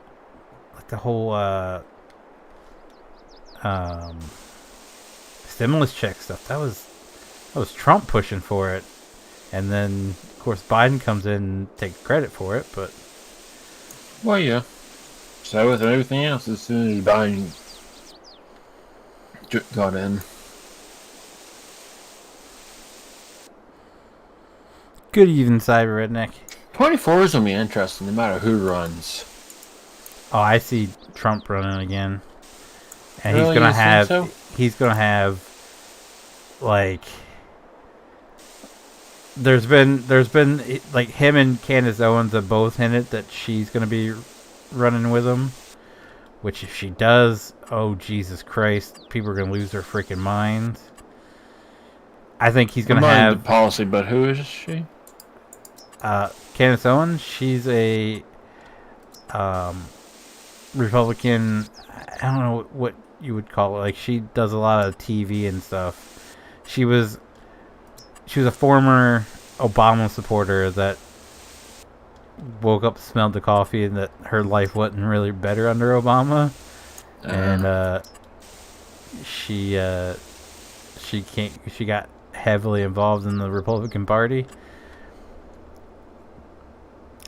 A: stimulus check stuff, that was Trump pushing for it, and then of course Biden comes in and takes credit for it. But
C: well, yeah. So with everything else, as soon as Biden got in.
A: Good even, Cyber Redneck.
C: 24 is going to be interesting no matter who runs.
A: Oh, I see Trump running again. And
C: really?
A: He's gonna have like there's been like him and Candace Owens have both hinted that she's gonna be running with him. Which, if she does, oh Jesus Christ, people are gonna lose their freaking minds. I think he's gonna have
C: the policy, but who is she?
A: Candace Owens. She's a Republican. I don't know what you would call it. Like, she does a lot of TV and stuff. She was a former Obama supporter that woke up, smelled the coffee, and that her life wasn't really better under Obama. And she got heavily involved in the Republican Party.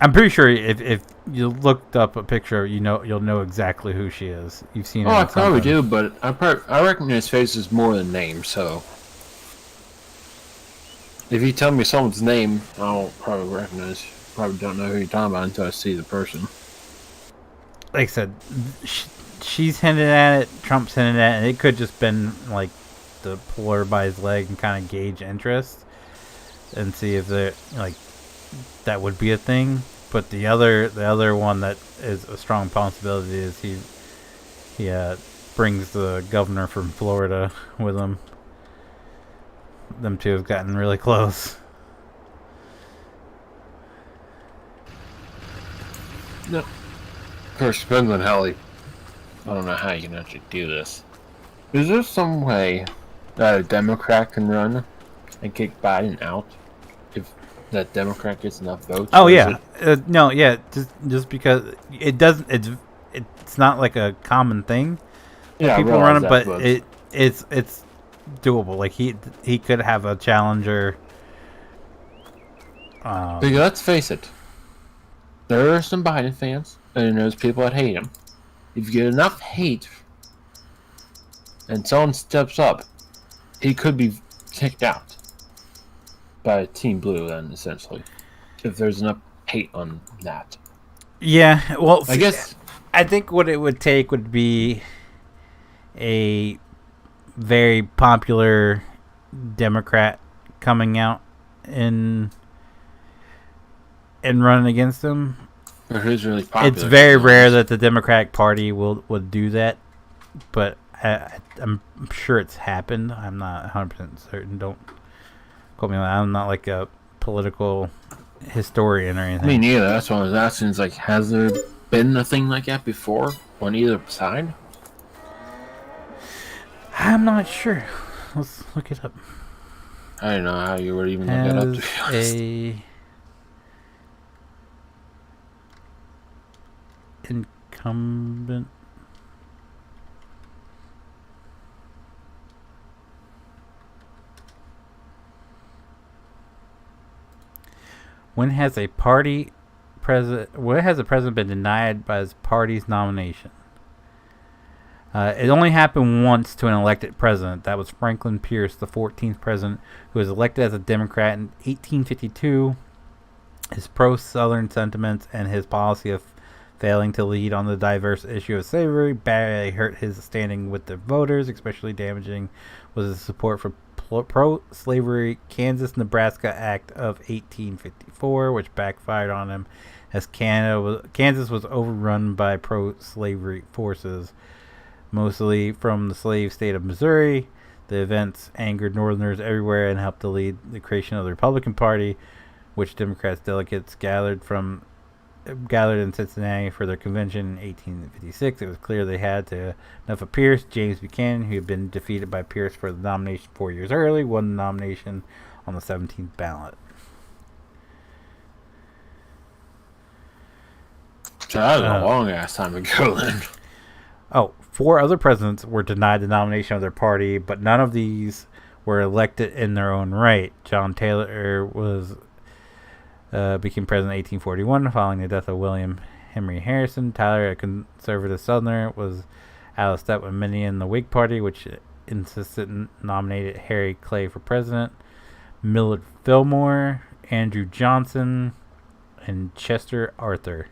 A: I'm pretty sure if you looked up a picture, you'll know exactly who she is. You've seen her.
C: Oh, I probably do, but I recognize faces more than names. So if you tell me someone's name, I'll probably recognize. Probably don't know who you're talking about until I see the person.
A: Like I said, she's hinted at it. Trump's hinted at it. And it could just been like to pull her by his leg and kind of gauge interest. and see if there like that would be a thing. But the other one that is a strong possibility is he brings the governor from Florida with him. Them two have gotten really close.
C: No. Of course, depends on how I don't know how you can actually do this. Is there some way that a Democrat can run and kick Biden out if that Democrat gets enough votes?
A: Oh yeah, no, yeah. Just because it doesn't, it's not like a common thing.
C: Yeah,
A: People run it, but it's doable. Like he could have a challenger.
C: Because let's face it, there are some Biden fans, and there's people that hate him. If you get enough hate, and someone steps up, he could be kicked out by Team Blue. Then essentially, if there's enough hate on that.
A: Yeah, well,
C: I guess
A: I think what it would take would be a very popular Democrat coming out and running against him.
C: Who's really popular?
A: It's very rare that the Democratic Party would do that, but I'm sure it's happened. I'm not 100% certain. Don't quote me on that. I'm not like a political historian or anything.
C: Me neither. That's what I was asking. Is like, has there been a thing like that before on either side?
A: I'm not sure. Let's look it up.
C: I don't know how you would even look it up, to be honest.
A: Incumbent. When has a president been denied by his party's nomination? It only happened once to an elected president. That was Franklin Pierce, the 14th president, who was elected as a Democrat in 1852. His pro-Southern sentiments and his policy of failing to lead on the diverse issue of slavery badly hurt his standing with the voters. Especially damaging was his support for pro-slavery Kansas-Nebraska Act of 1854, which backfired on him as Kansas was overrun by pro-slavery forces, mostly from the slave state of Missouri. The events angered Northerners everywhere and helped to lead the creation of the Republican Party, which Democrats delegates gathered in Cincinnati for their convention in 1856. It was clear they had enough of Pierce. James Buchanan, who had been defeated by Pierce for the nomination 4 years early, won the nomination on the 17th ballot.
C: So that was a long ass time ago then.
A: Oh, 4 other presidents were denied the nomination of their party, but none of these were elected in their own right. John Taylor became president in 1841 following the death of William Henry Harrison. Tyler, a conservative Southerner, was out of step with many in the Whig Party, which insisted and nominated Harry Clay for president. Millard Fillmore, Andrew Johnson, and Chester Arthur.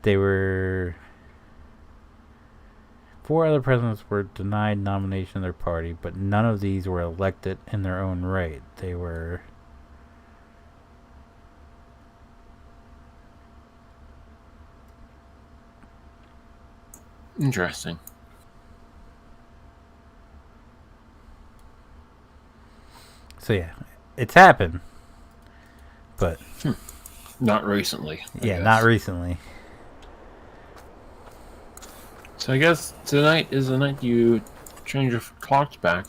A: They were 4 other presidents were denied nomination of their party, but none of these were elected in their own right. They were
C: interesting.
A: So yeah, it's happened, but
C: not recently. I guess.
A: Not recently.
C: So I guess tonight is the night you change your clocks back.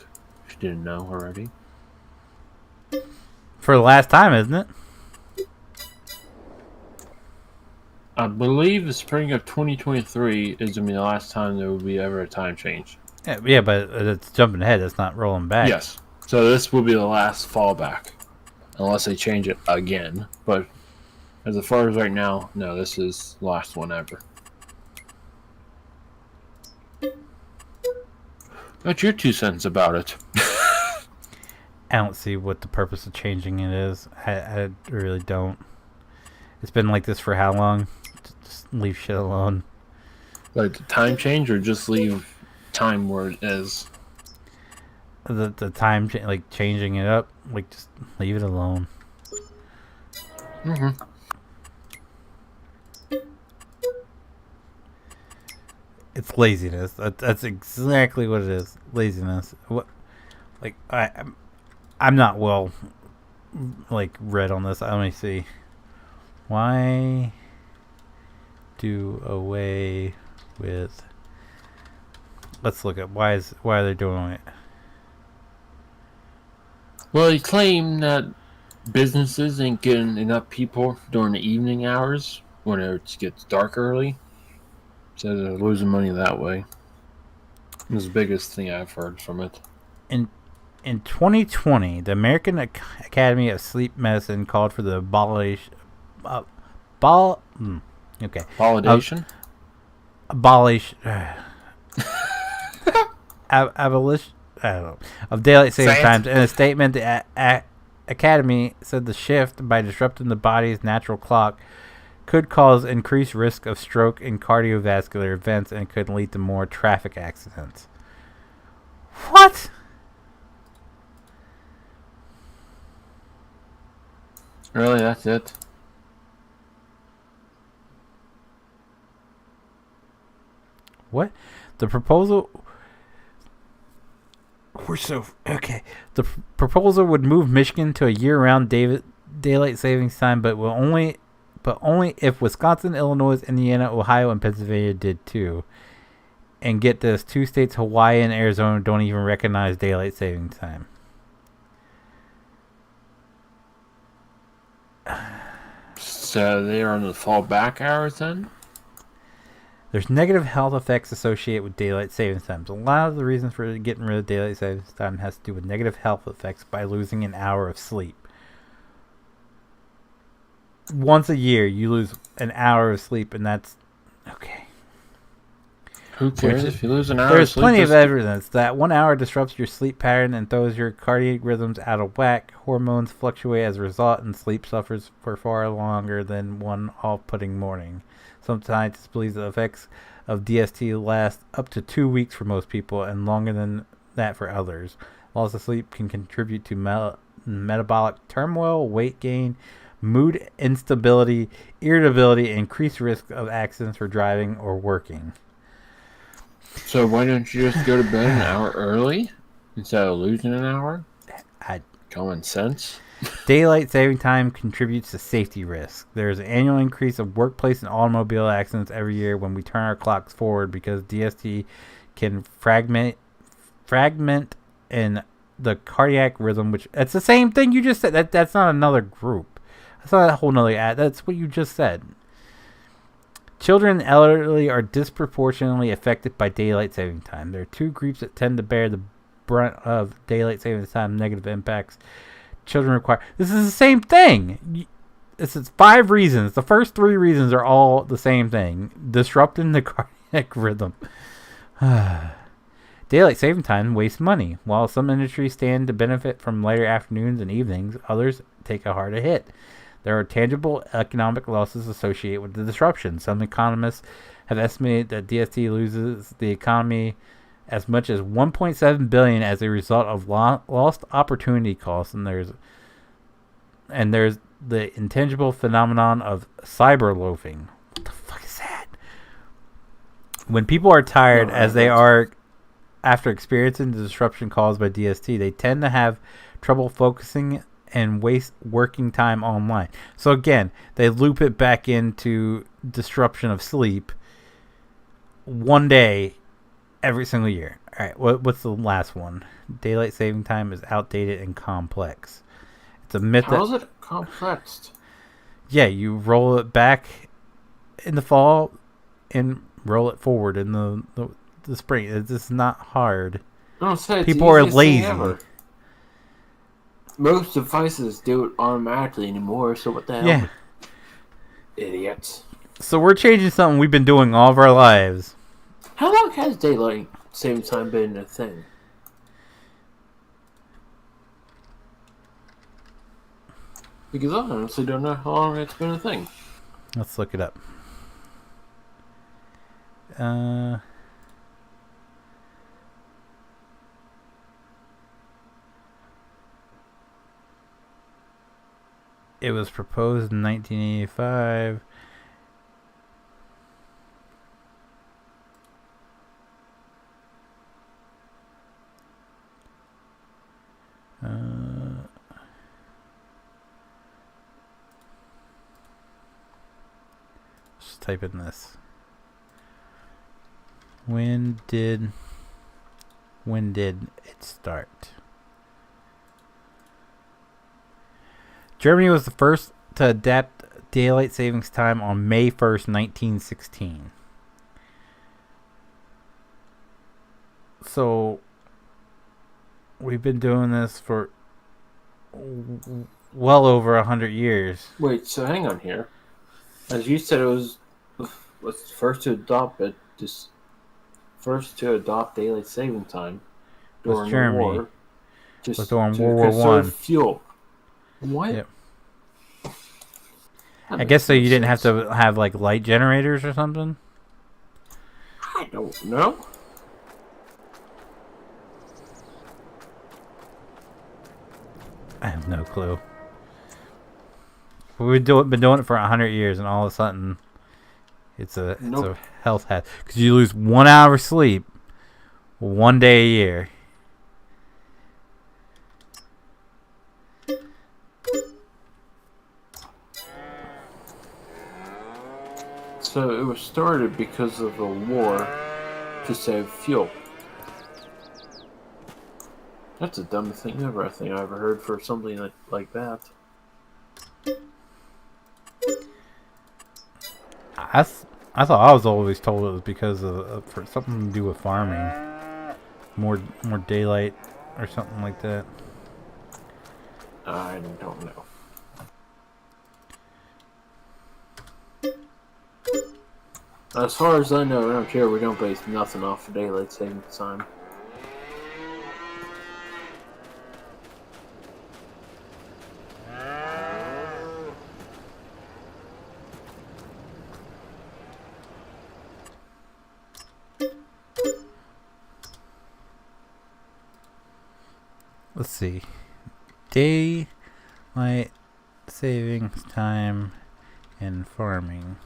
C: If you didn't know already.
A: For the last time, isn't it?
C: I believe the spring of 2023 is going to be the last time there will be ever a time change.
A: Yeah, but it's jumping ahead. It's not rolling back.
C: Yes. So this will be the last fallback. Unless they change it again. But as far as right now, no, this is the last one ever. What's your 2 cents about it?
A: I don't see what the purpose of changing it is. I really don't. It's been like this for how long? Just leave shit alone.
C: Like time change or just leave time where it is?
A: the time like changing it up. Like just leave it alone.
C: Mm-hmm.
A: It's laziness. That's exactly what it is. Laziness. What? Like I'm not well like read on this. Let me see. Why do away with? Let's look at why are they doing it?
C: Well, he claimed that businesses ain't getting enough people during the evening hours when it gets dark early. So they're losing money that way. It's the biggest thing I've heard from it.
A: In 2020, the American Academy of Sleep Medicine called for the abolition. Okay.
C: Validation?
A: Abolish. Abolition. I don't know. Of daylight saving times. In a statement, the Academy said the shift, by disrupting the body's natural clock, could cause increased risk of stroke and cardiovascular events and could lead to more traffic accidents. What?
C: Really, that's it?
A: What? The proposal... We're so... Okay. The proposal would move Michigan to a year-round daylight savings time, but only if Wisconsin, Illinois, Indiana, Ohio, and Pennsylvania did too. And get this, 2 states, Hawaii and Arizona, don't even recognize daylight saving time.
C: So they are on the fallback hours then?
A: There's negative health effects associated with daylight savings times. A lot of the reasons for getting rid of daylight savings time has to do with negative health effects by losing an hour of sleep. Once a year, you lose an hour of sleep, and that's... Okay.
C: Who cares if you lose an hour
A: There's
C: of sleep?
A: plenty of evidence that 1 hour disrupts your sleep pattern and throws your cardiac rhythms out of whack. Hormones fluctuate as a result, and sleep suffers for far longer than one off-putting morning. Some scientists believe the effects of DST last up to 2 weeks for most people and longer than that for others. Loss of sleep can contribute to metabolic turmoil, weight gain, mood instability, irritability, and increased risk of accidents for driving or working.
C: So why don't you just go to bed an hour early instead of losing an hour? Common sense.
A: Daylight saving time contributes to safety risks. There's an annual increase of workplace and automobile accidents every year when we turn our clocks forward because DST can fragment in the cardiac rhythm, which it's the same thing you just said. That's not another group. That's not a whole nother ad. That's what you just said. Children and elderly are disproportionately affected by daylight saving time. There are 2 groups that tend to bear the brunt of daylight saving time negative impacts. Children require... This is the same thing. This is 5 reasons. The first 3 reasons are all the same thing. Disrupting the cardiac rhythm. Daylight saving time wastes money. While some industries stand to benefit from later afternoons and evenings, others take a harder hit. There are tangible economic losses associated with the disruption. Some economists have estimated that DST loses the economy as much as $1.7 billion as a result of lost opportunity costs. And there's the intangible phenomenon of cyber loafing. What the fuck is that? When people are tired, as they are after experiencing the disruption caused by DST, they tend to have trouble focusing and waste working time online. So again, they loop it back into disruption of sleep 1 day every single year. All right, what's the last one? Daylight saving time is outdated and complex. It's a myth.
C: How is it complex?
A: Yeah, you roll it back in the fall and roll it forward in the spring. It's just not hard. People are lazy.
C: Most devices do it automatically anymore, so what the hell?
A: Yeah.
C: Idiots.
A: So we're changing something we've been doing all of our lives.
C: How long has daylight saving time been a thing? Because I honestly don't know how long it's been a thing.
A: Let's look it up. It was proposed in 1985. Just type in this. When did it start? Germany was the first to adapt daylight savings time on May 1st, 1916. So we've been doing this for well over 100 years.
C: Wait, so hang on here. As you said, it was the first to adopt it. Just first to adopt daylight saving time during
A: Was Germany.
C: the war. Just
A: Was during
C: to
A: World War
C: conserve
A: One.
C: fuel. What?
A: Yep.
C: That
A: I
C: makes
A: guess so.
C: no
A: You didn't have
C: sense.
A: to have like light generators or something.
C: I don't know.
A: I have no clue. We've been doing it for 100 years, and all of a sudden, it's a health hazard because you lose 1 hour of sleep, 1 day a year.
C: So it was started because of the war to save fuel. That's the dumbest thing ever. I think I ever heard for something like that.
A: I thought I was always told it was because of for something to do with farming, more daylight or something like that.
C: I don't know. As far as I know, around here we don't base nothing off of daylight saving time.
A: Let's see. Daylight savings time in farming.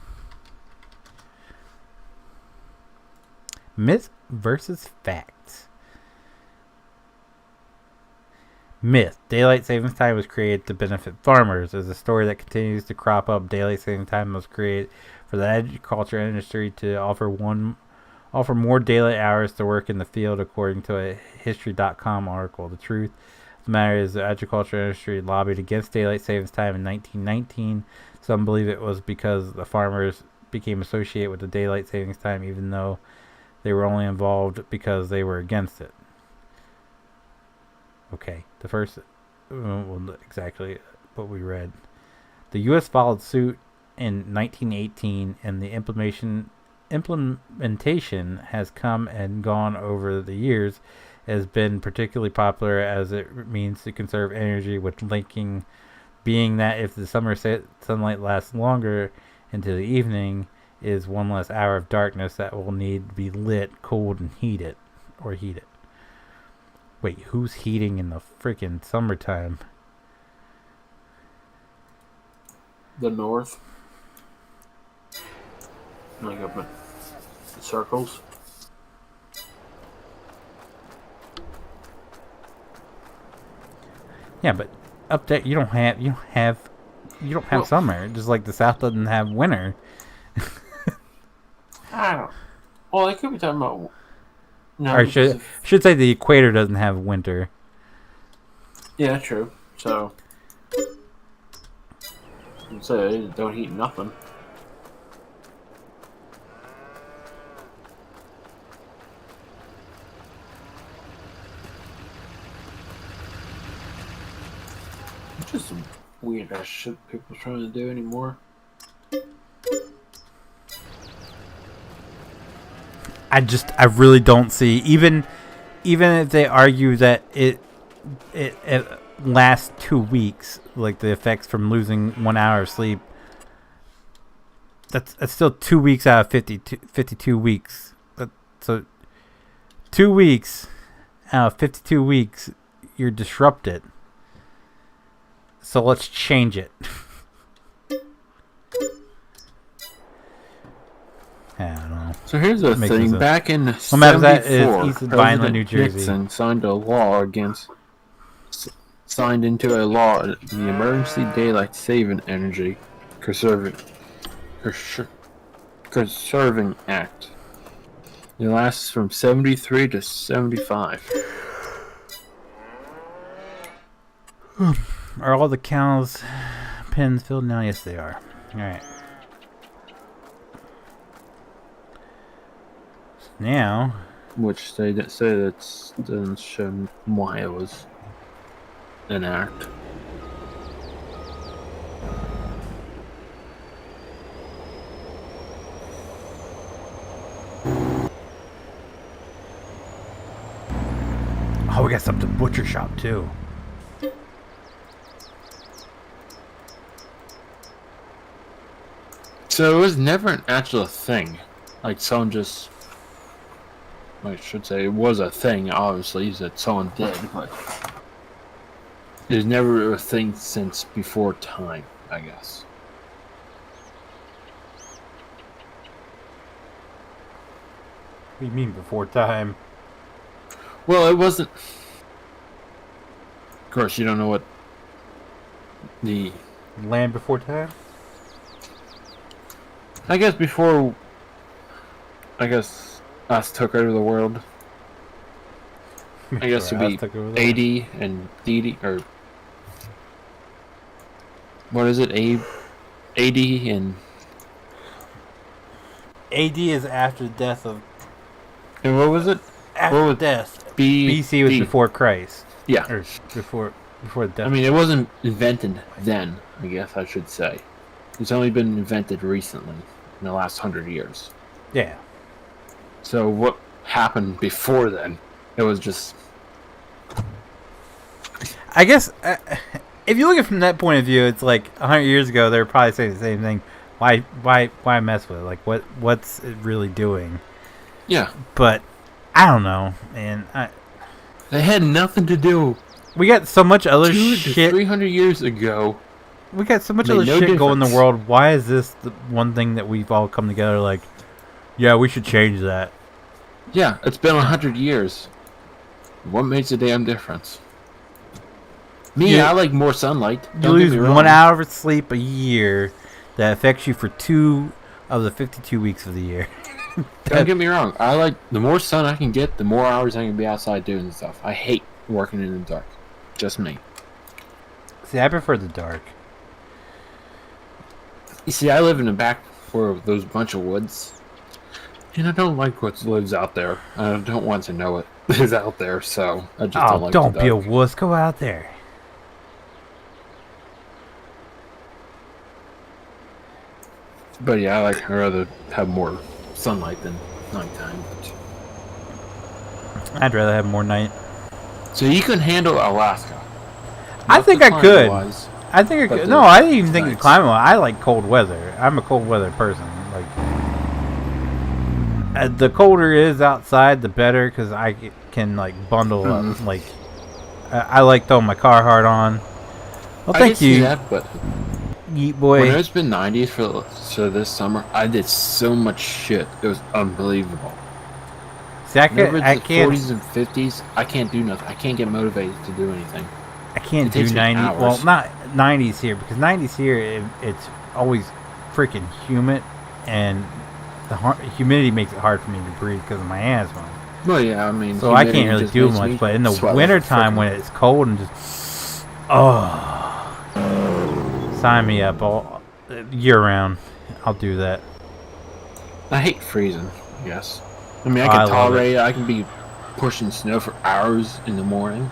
A: Myth versus facts. Myth. Daylight savings time was created to benefit farmers. Is a story that continues to crop up. Daylight savings time was created for the agriculture industry to offer more daylight hours to work in the field, according to a History.com article. The truth of the matter is the agriculture industry lobbied against daylight savings time in 1919. Some believe it was because the farmers became associated with the daylight savings time, even though they were only involved because they were against it. Okay, the first, exactly what we read. The U.S. followed suit in 1918, and the implementation has come and gone over the years. It has been particularly popular as it means to conserve energy, with linking being that if the summer sunlight lasts longer into the evening, is one less hour of darkness that will need to be lit, cooled, and heated. Wait, who's heating in the freaking summertime?
C: The north. Like up in circles.
A: Yeah, but up there you don't have
C: Well,
A: summer. Just like the South doesn't have winter.
C: I don't. Well, they could be talking about. No,
A: Or should say the equator doesn't have winter.
C: yeah, true. So, I'd say don't heat nothing. It's just some weird ass shit people trying to do anymore.
A: I really don't see, even if they argue that it lasts 2 weeks, like the effects from losing 1 hour of sleep. That's still 2 weeks out of 52 weeks. So 2 weeks out of 52 weeks, you're disrupted. So let's change it. I don't know.
C: So here's the
A: Makes no
C: thing.
A: sense.
C: Back in
A: Well, Matt, that is
C: 74,
A: east of Vineland,
C: President
A: New Jersey.
C: Nixon signed a law against signed into a law the Emergency Daylight Saving Energy Conserving Act. It lasts from 73 to 75.
A: Are all the cows' pens filled now? Yes, they are. All right. Now,
C: Which they say that doesn't show why it was an act.
A: oh, we got something butcher shop too.
C: So it was never an actual thing. Like someone just, I should say, it was a thing. Obviously, that someone did, but there's never a thing since before time, I guess.
A: What do you mean before time?
C: Well, it wasn't. Of course, you don't know what the.
A: Land before time?
C: I guess before. I guess us took over the world. I guess it'd be AD and DD, or what is it? AD and
A: AD is after the death of.
C: and what was it?
A: After
C: What was
A: death.
C: B
A: BC was
C: D.
A: before Christ.
C: Yeah.
A: Or before the death.
C: I mean, it wasn't invented then, I guess I should say. It's only been invented recently, in the last 100 years.
A: yeah.
C: So what happened before then? It was just...
A: I guess if you look at it from that point of view, it's like 100 years ago they were probably saying the same thing. Why mess with it? Like what's it really doing?
C: Yeah.
A: But I don't know, man.
C: They had nothing to do.
A: We got so much other
C: 200 to
A: shit.
C: 300 years ago.
A: We got so much
C: Made
A: other
C: no
A: shit going in the
C: difference.
A: world. Why is this the one thing that we've all come together like, yeah, we should change that?
C: Yeah, it's been 100 years. What makes a damn difference? Me,
A: Yeah.
C: I like more sunlight.
A: You
C: Don't get
A: lose
C: me wrong.
A: 1 hour of sleep a year that affects you for 2 of the 52 weeks of the year.
C: Don't get me wrong. I like the more sun I can get, the more hours I can be outside doing stuff. I hate working in the dark. Just me.
A: See, I prefer the dark.
C: You see, I live in the back for those bunch of woods, and I don't like what lives out there. I don't want to know what is out there, so I just don't
A: Oh,
C: like
A: don't
C: the
A: be a
C: dark.
A: wuss. Go out there.
C: But yeah, I'd rather have more sunlight than nighttime.
A: I'd rather have more night.
C: So you can handle Alaska.
A: I
C: Not
A: think
C: the
A: I could.
C: climate-wise,
A: I think I
C: but
A: could.
C: the
A: No, I didn't even think of
C: nights.
A: climate. I like cold weather. I'm a cold weather person. Like the colder it is outside, the better, because I can like bundle up. Like I like throwing my Carhartt on. Well,
C: I
A: thank
C: can see
A: you,
C: that, but
A: Yeet
C: when
A: boy.
C: it's been 90s for this summer, I did so much shit. It was unbelievable.
A: See, I
C: Whenever
A: can't. I
C: it's the
A: can't.
C: 40s and 50s, I can't do nothing. I can't get motivated to do anything.
A: I can't
C: It
A: do
C: takes me
A: 90.
C: hours.
A: Well, not 90s here, because 90s here it's always freaking humid, and the humidity makes it hard for me to breathe because of my asthma.
C: Well, yeah, I mean,
A: So I
C: humidity
A: can't really
C: just
A: do
C: makes me
A: much. But in the
C: sweat like
A: winter
C: a
A: time
C: frickin'-
A: when it's cold and just sign me up all year round. I'll do that.
C: I hate freezing. Yes, I mean I
A: I
C: can
A: love
C: tolerate it. I can be pushing snow for hours in the morning.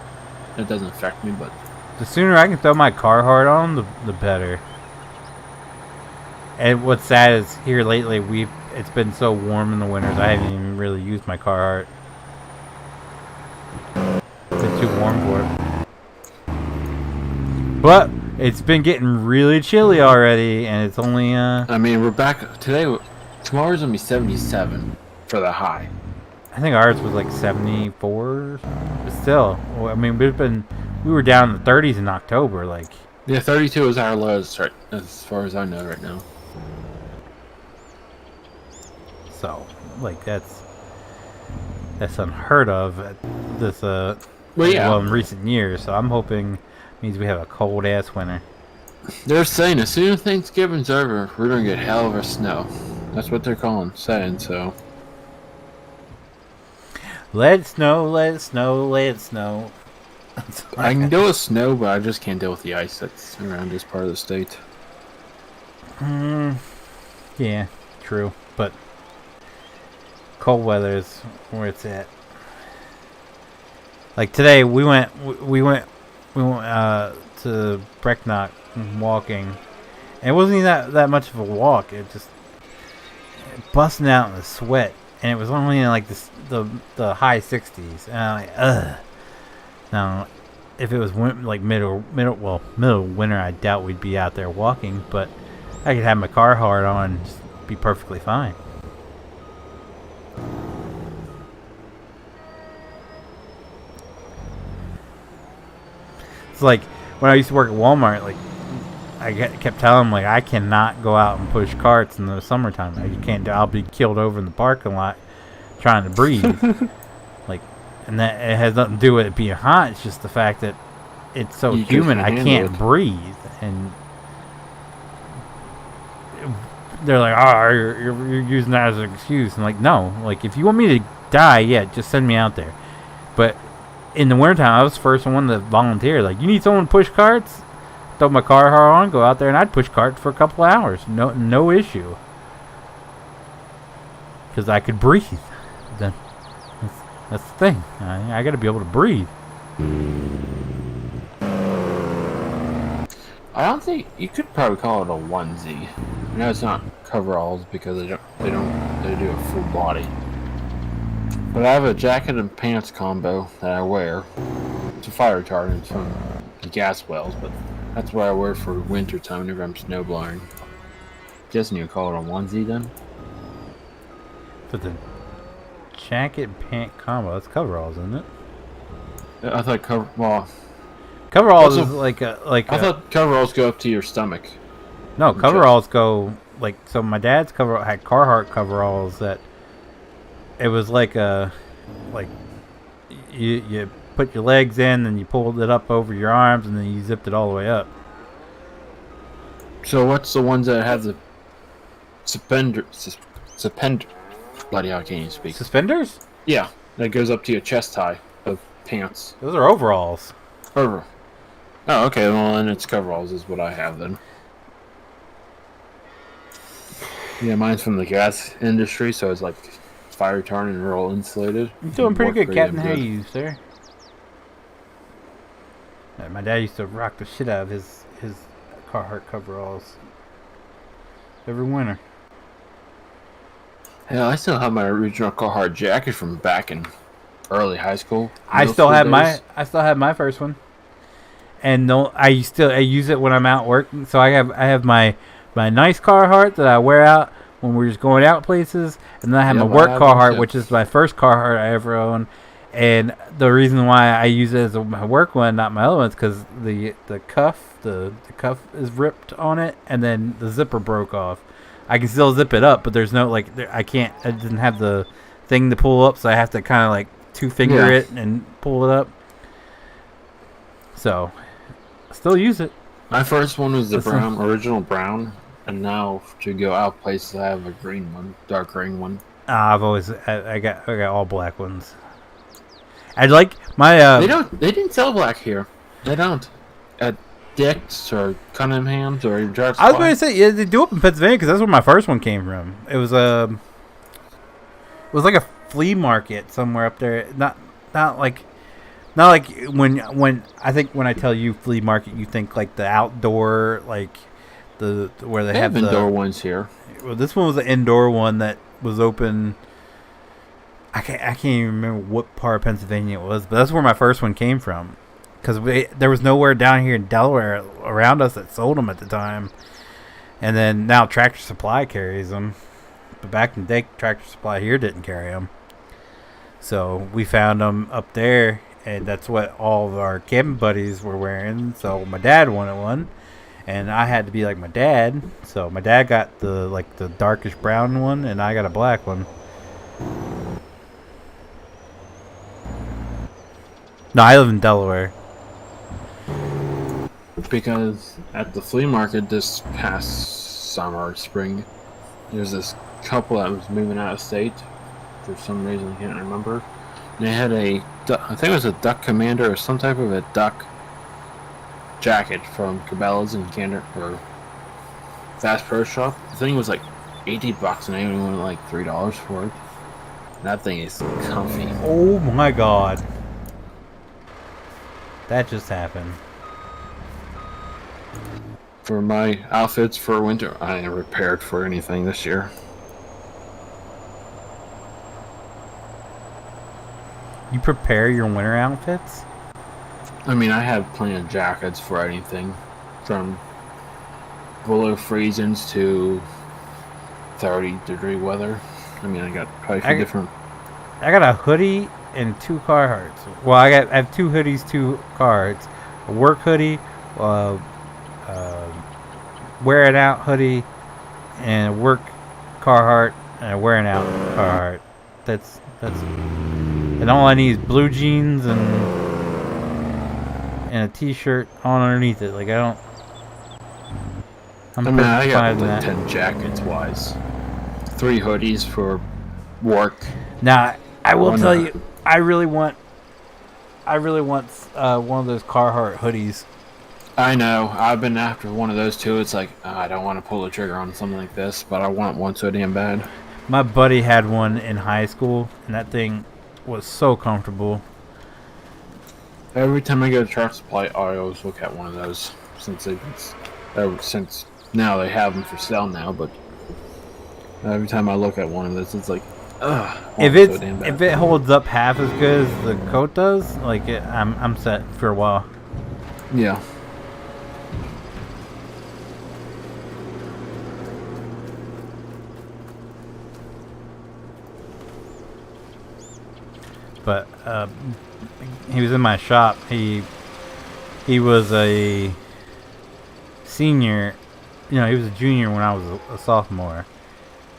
C: It doesn't affect me, but
A: The sooner I can throw my Carhartt on, the better. And what's sad is here lately it's been so warm in the winters. I haven't even really used my Carhartt. It's been too warm for it. But it's been getting really chilly already, and it's only
C: I mean we're back today. Tomorrow's gonna be 77 for the high.
A: I think ours was like 74. But still, well, I mean we were down in the 30s in October. Like,
C: Yeah, 32 is our lowest, right? As far as I know right now.
A: So, like, that's unheard of at this
C: Well, yeah.
A: in recent years. So I'm hoping means we have a cold ass winter.
C: They're saying as soon as Thanksgiving's over, we're gonna get hell of a snow. That's what they're saying. So
A: Let it snow, let it snow, let it snow.
C: I can deal with snow, but I just can't deal with the ice that's around this part of the state.
A: Yeah, true. But cold weather is where it's at. Like today, we went to Brecknock walking. And it wasn't even that much of a walk. It just busting out in the sweat, and it was only in like the high 60s. And I'm like, ugh. Now, if it was like middle winter, I doubt we'd be out there walking. But I could have my car hard on and just be perfectly fine. It's like when I used to work at Walmart, like I kept telling them, like, I cannot go out and push carts in the summertime. I can't. I'll be killed over in the parking lot trying to breathe. Like, and that it has nothing to do with it being hot. It's just the fact that it's so humid. I can't breathe, and they're like, "Oh, you're using that as an excuse." I'm like, no. Like, if you want me to die, yeah, just send me out there. But in the wintertime, I was the first one to volunteer. Like, you need someone to push carts? Throw my car on, go out there, and I'd push carts for a couple of hours. No issue. Because I could breathe. That's the thing. I got to be able to breathe.
C: I don't think you could probably call it a onesie. I know it's not coveralls because they do a full body. But I have a jacket and pants combo that I wear. It's a fire retardant from the gas wells, but that's what I wear for winter time whenever I'm snowblowing. Guess you call it a onesie then?
A: But the jacket pant combo, that's coveralls, isn't it?
C: I thought
A: coveralls is like
C: I thought coveralls go up to your stomach.
A: No, coveralls go like, so my dad's coverall had Carhartt coveralls that it was like you put your legs in and you pulled it up over your arms and then you zipped it all the way up.
C: So what's the ones that have the suspender? Bloody hell, I can't even speak.
A: Suspenders?
C: Yeah, that goes up to your chest high of pants.
A: Those are overalls.
C: Oh, okay. Well, then it's coveralls is what I have then. Yeah, mine's from the gas industry, so it's like fire retardant and real insulated.
A: You're doing pretty good, Captain. How you, sir? My dad used to rock the shit out of his Carhartt coveralls every winter.
C: Yeah, I still have my original Carhartt jacket from back in early high school.
A: I still have my first one, and I use it when I'm out working. So I have my nice Carhartt that I wear out when we're just going out places, and then I have my work Carhartt, which is my first Carhartt I ever owned. And the reason why I use it as my work one, not my other one, is because the cuff is ripped on it, and then the zipper broke off. I can still zip it up, but there's no I didn't have the thing to pull up, so I have to kind of like two-finger it and pull it up. So, still use it.
C: My first one was the original brown, and now to go out places I have a green one, dark green one.
A: I got all black ones. I'd like my
C: They didn't sell black here. They don't. At Dick's or Cunningham's or Jar Supply.
A: I was going to say, yeah, they do up in Pennsylvania because that's where my first one came from. It was like a flea market somewhere up there. Not like when I think when I tell you flea market, you think like the outdoor, like where they have
C: indoor ones here.
A: Well, this one was an indoor one that was open. I can't even remember what part of Pennsylvania it was, but that's where my first one came from. Because there was nowhere down here in Delaware around us that sold them at the time. And then now Tractor Supply carries them. But back in the day, Tractor Supply here didn't carry them. So we found them up there, and that's what all of our camping buddies were wearing. So my dad wanted one. and I had to be like my dad. So my dad got the darkish brown one, and I got a black one. No, I live in Delaware.
C: Because at the flea market this past summer or spring, there's this couple that was moving out of state for some reason, I can't remember. And they had I think it was a Duck Commander or some type of a duck jacket from Cabela's in Canada or Fast Pro Shop. The thing was like $80 and they only wanted like $3 for it. That thing is comfy.
A: Oh my god. That just happened.
C: For my outfits for winter, I ain't prepared for anything this year.
A: You prepare your winter outfits?
C: I mean, I have plenty of jackets for anything, from below freezings to 30-degree weather. I mean, I got quite a few different.
A: I got a hoodie and 2 Carhartts. Well, I have 2 hoodies, 2 Carhartts. A work hoodie, wear it out hoodie, and a work Carhartt, and a wearing out Carhartt. That's and all I need is blue jeans and a t-shirt on underneath it. Like I
C: got like 10 jackets wise, 3 hoodies for work.
A: Now I will tell you, I really want one of those Carhartt hoodies.
C: I know. I've been after one of those too. It's like I don't want to pull the trigger on something like this, but I want one so damn bad.
A: My buddy had one in high school, and that thing was so comfortable.
C: Every time I go to Tractor Supply, I always look at one of those. Since now they have them for sale now, but every time I look at one of those, it's like,
A: if it holds up half as good as the coat does, like I'm set for a while.
C: Yeah.
A: But he was in my shop. He was a senior. He was a junior when I was a sophomore,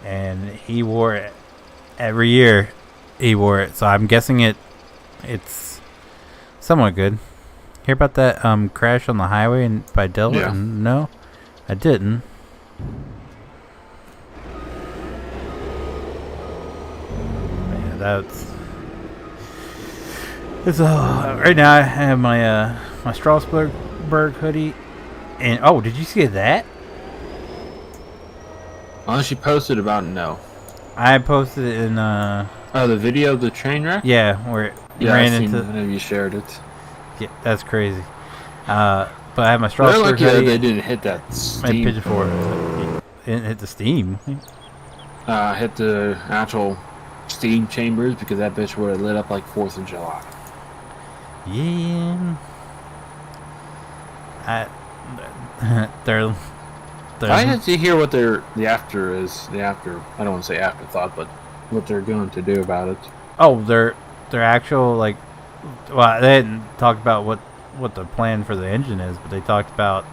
A: and he wore it every year. He wore it, so I'm guessing it's somewhat good. Hear about that crash on the highway by Delaware?
C: Yeah.
A: No, I didn't. Yeah, that's. Right now I have my my Strasbourg hoodie, and did you see that?
C: Unless you posted about it, no.
A: I posted it in
C: the video of the train wreck?
A: Yeah, where it ran into.
C: Maybe you shared it.
A: Yeah, that's crazy. But I have my Strasbourg hoodie.
C: They didn't hit that steam.
A: Pigeon for it. Didn't hit the steam.
C: Hit the actual steam chambers because that bitch would have lit up like 4th of July.
A: Yeah. I
C: had to hear what the after is. The after, I don't want to say afterthought, but what they're going to do about it.
A: Oh, their actual they didn't talk about what the plan for the engine is, but they talked about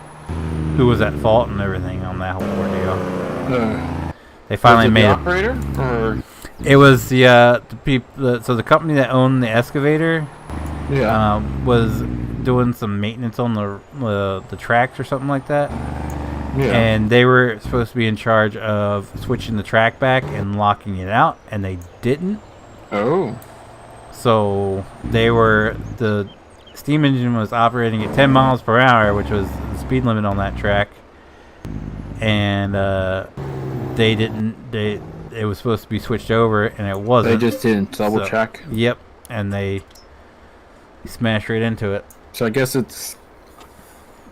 A: who was at fault and everything on that whole ordeal. They finally made
C: the operator, or
A: it was the people. So the company that owned the excavator, was doing some maintenance on the tracks or something like that.
C: Yeah.
A: And they were supposed to be in charge of switching the track back and locking it out, and they didn't.
C: Oh.
A: So the steam engine was operating at 10 miles per hour, which was the speed limit on that track. And they didn't. It was supposed to be switched over, and it wasn't.
C: They just didn't double check.
A: Yep, and they smashed right into it.
C: So I guess it's.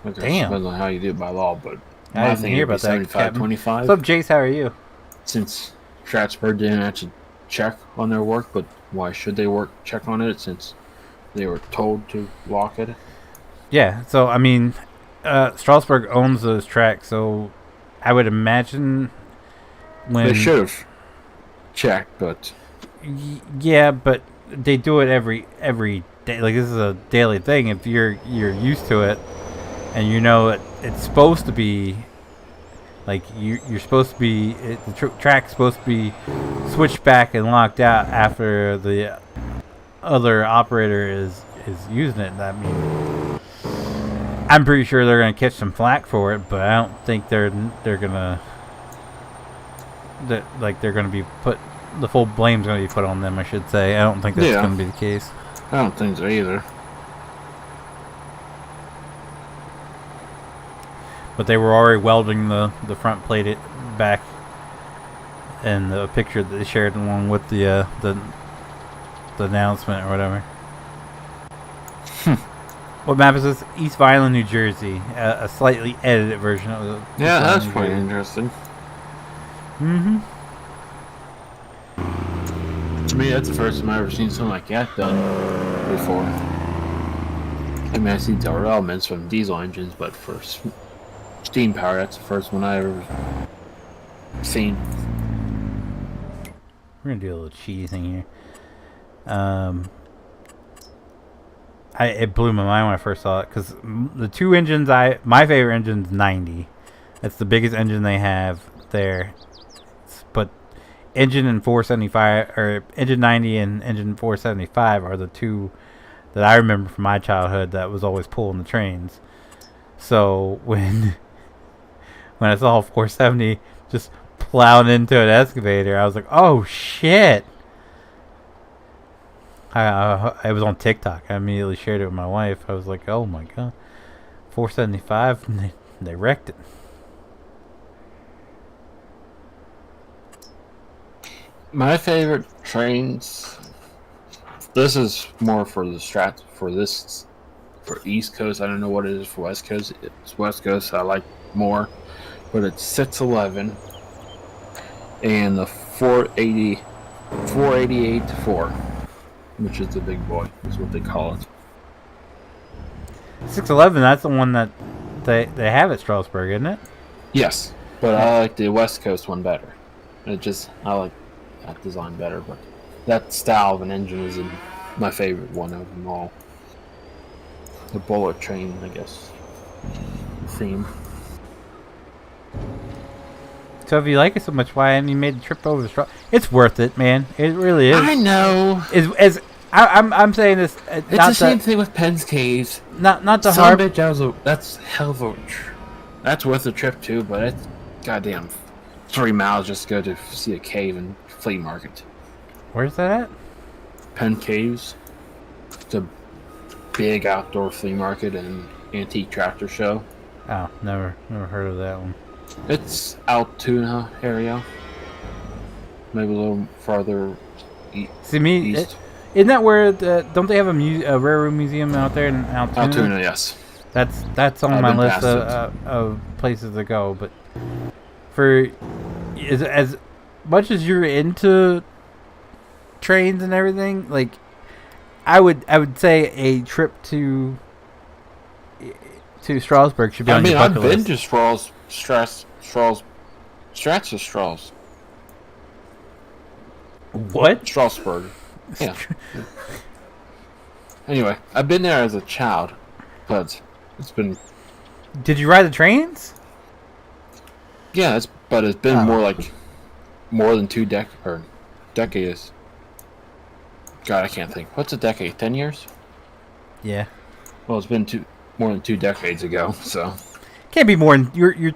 A: Damn.
C: Depends on how you do it by law, but
A: I didn't hear about that.
C: 75-25.
A: What's up, Jace? How are you?
C: Since Stratford didn't actually check on their work, but why should they check on it since they were told to lock it?
A: Yeah. So I mean, Strasbourg owns those tracks, so I would imagine when
C: they should have checked, but
A: yeah, but they do it every day. Like this is a daily thing. If you're used to it, and you know at it's supposed to be like you're supposed to be the track's supposed to be switched back and locked out after the other operator is using it. That means I'm pretty sure they're gonna catch some flack for it, but I don't think they're gonna be put. The full blame's gonna be put on them, I should say. I don't think that's gonna be the case.
C: I don't think so either.
A: But they were already welding the front plate back, and the picture that they shared along with the announcement or whatever. What map is this? East Violin, New Jersey. A slightly edited version of the.
C: Yeah, that's quite interesting.
A: Mm-hmm.
C: To me, that's the first time I've ever seen something like that done before. I mean, I see there elements from diesel engines, but for steam power, that's the first one I ever seen.
A: We're gonna do a little cheaty thing here. It blew my mind when I first saw it because the two engines my favorite engine's 90. That's the biggest engine they have there. But engine and 475 or engine 90 and engine 475 are the two that I remember from my childhood that was always pulling the trains. So when I saw 470 just plowed into an excavator, I was like, "Oh shit!" I was on TikTok. I immediately shared it with my wife. I was like, "Oh my god, 475!" And they wrecked it.
C: My favorite trains. This is more for the strat for East Coast. I don't know what it is for West Coast. It's West Coast I like more, but it's 611 and the 488-4, which is the big boy, is what they call it.
A: 611. That's the one that they have at Strasbourg, isn't it?
C: Yes, but I like the West Coast one better. I like that design better, but that style of an engine is my favorite one of them all. The bullet train, I guess, theme.
A: So if you like it so much, why haven't you made the trip over to Strasbourg? It's worth it, man. It really is.
C: I know.
A: I'm saying this.
C: It's the same thing with Penn's Caves.
A: Not the hard.
C: That's hell of a. That's worth the trip too, but it's goddamn 3 miles just to go to see a cave and flea market.
A: Where's that at?
C: Penn Caves. It's a big outdoor flea market and antique tractor show.
A: Oh, never heard of that one.
C: It's Altoona area. Maybe a little farther east.
A: Isn't that where don't they have a railroad museum out there in Altoona?
C: Altoona, yes.
A: That's on my list of places to go. But for as much as you're into trains and everything, like I would say a trip to Strasbourg should be on your bucket list.
C: I've been to Strasbourg.
A: What?
C: Strasbourg. Yeah. Anyway, I've been there as a child, but it's been.
A: Did you ride the trains?
C: Yeah, it's been more than 2 decades. God, I can't think. What's a decade? 10 years?
A: Yeah.
C: Well, it's been more than 2 decades ago, so.
A: Can't be more than you're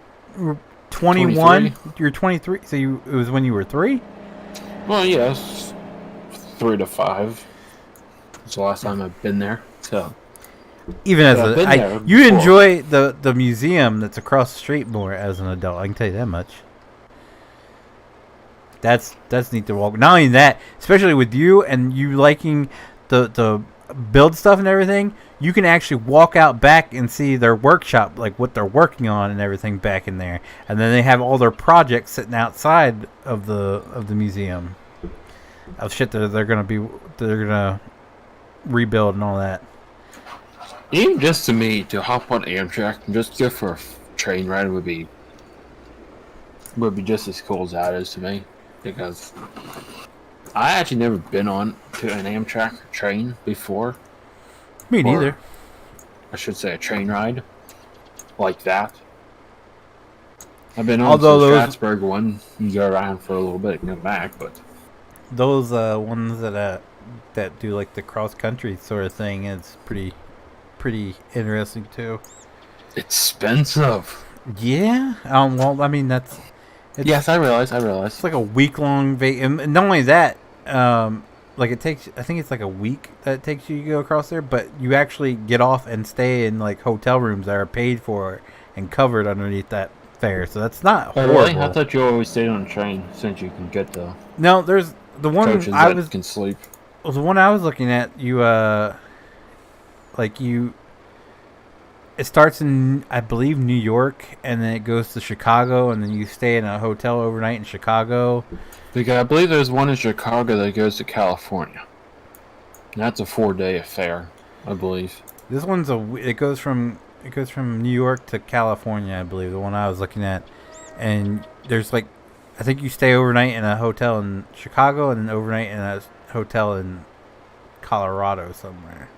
A: 21. You're 23. So it was when you were 3.
C: Well, yes, 3 to 5. It's the last time I've been there. So.
A: Even as you enjoy the museum that's across the street more as an adult. I can tell you that much. That's neat to walk. Not only that, especially with you and you liking the build stuff and everything, you can actually walk out back and see their workshop, like what they're working on and everything back in there. And then they have all their projects sitting outside of the museum of shit that they're gonna rebuild and all that.
C: Even just to me, to hop on Amtrak and just go for a train ride would be just as cool as that is to me. Because I actually never been on to an Amtrak train before.
A: Me neither.
C: I should say a train ride. like that. I've been on
A: Although
C: some
A: those
C: Strasbourg one. You go around for a little bit and come back, but
A: ones that do like the cross country sort of thing is pretty interesting too.
C: expensive.
A: Yeah. Well, I mean it's
C: Yes, I realize.
A: it's like a week long and not only that, like it takes, I think it's like a week that it takes you to go across there, but you actually get off and stay in like hotel rooms that are paid for and covered underneath that fare. So that's not
C: Oh,
A: horrible.
C: really? I thought you always stayed on a train since you can get the
A: No, there's the one
C: coaches
A: I
C: that
A: was
C: can sleep.
A: the one I was looking at. It starts in, I believe, New York, and then it goes to Chicago, and then you stay in a hotel overnight in Chicago.
C: Because I believe there's one in Chicago that goes to California. And that's a 4-day affair, I believe.
A: This one's it goes from New York to California, I believe, the one I was looking at. And there's like, I think you stay overnight in a hotel in Chicago and then overnight in a hotel in Colorado somewhere.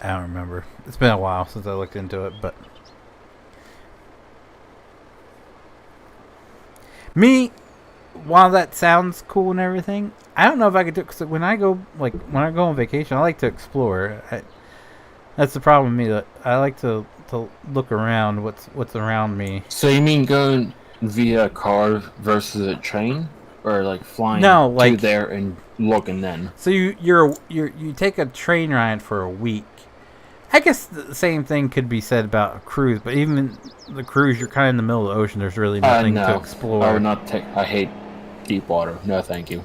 A: I don't remember. It's been a while since I looked into it, but me, while that sounds cool and everything, I don't know if I could do it, because when I go on vacation, I like to explore. That's the problem with me, that I like to look around what's around me.
C: So you mean going via car versus a train? Or like flying
A: to
C: there and looking then?
A: So you take a train ride for a week. I guess the same thing could be said about a cruise, but even the cruise, you're kind of in the middle of the ocean. There's really nothing to explore.
C: I would not take. I hate deep water. No, thank you.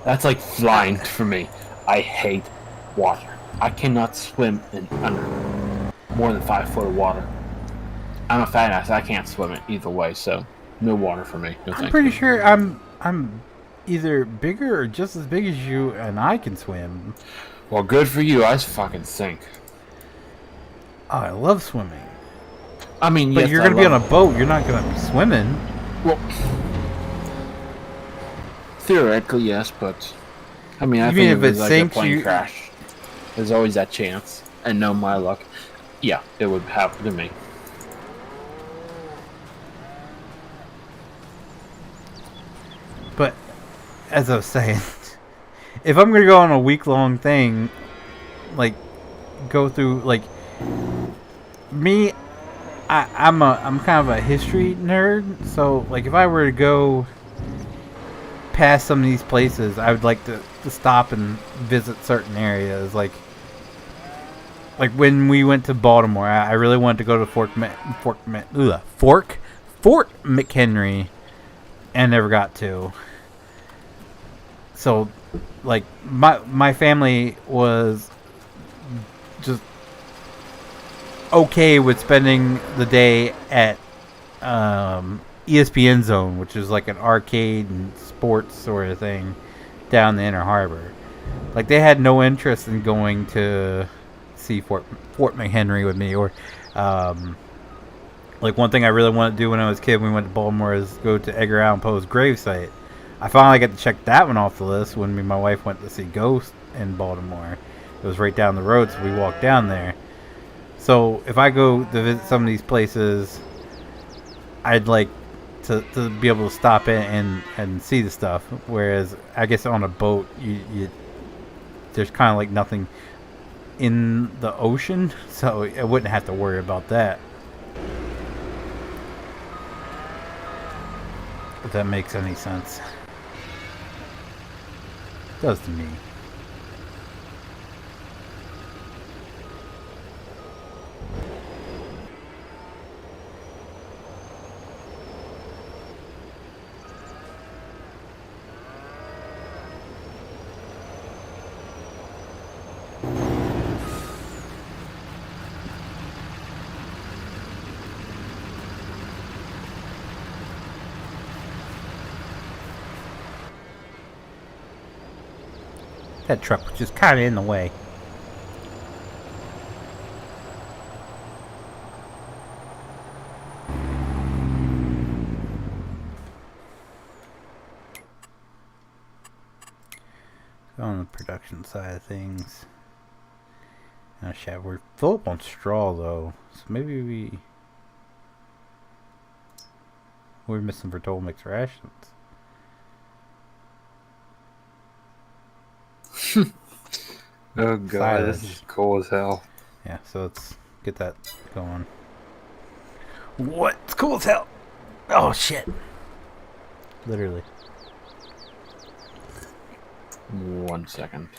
C: That's like flying for me. I hate water. I cannot swim in under more than 5 foot of water. I'm a fat ass. I can't swim it either way, so no water for me. No,
A: I'm pretty sure I'm either bigger or just as big as you, and I can swim.
C: Well, good for you. I fucking sink.
A: Oh, I love swimming.
C: I mean,
A: but
C: yes,
A: you're gonna be on a boat. You're not gonna be swimming.
C: Well, theoretically, yes, but I mean, I
A: Even
C: think
A: if
C: if it was
A: it
C: like
A: sinks,
C: a plane crash, there's always that chance. And no, my luck, yeah, it would happen to me.
A: But as I was saying, if I'm gonna go on a week-long thing, like go through like me, I'm kind of a history nerd. So like if I were to go past some of these places, I would like to stop and visit certain areas. Like when we went to Baltimore, I really wanted to go to Fort McHenry, and never got to. So, like, my family was just okay with spending the day at ESPN Zone, which is like an arcade and sports sort of thing down the Inner Harbor. Like, they had no interest in going to see Fort McHenry with me, or like one thing I really wanted to do when I was a kid when we went to Baltimore is go to Edgar Allan Poe's gravesite. I finally got to check that one off the list when me and my wife went to see Ghost in Baltimore. It was right down the road, so we walked down there. So if I go to visit some of these places, I'd like to be able to stop in and see the stuff. Whereas I guess on a boat, you there's kind of like nothing in the ocean, so I wouldn't have to worry about that. If that makes any sense. It does to me. That truck was just kind of in the way. On the production side of things. Oh shit, we're full up on straw though, so maybe we're missing for total mixed rations.
C: Oh god, this is cool as hell.
A: Yeah, so let's get that going. What? It's cool as hell! Oh shit! Literally.
C: 1 second.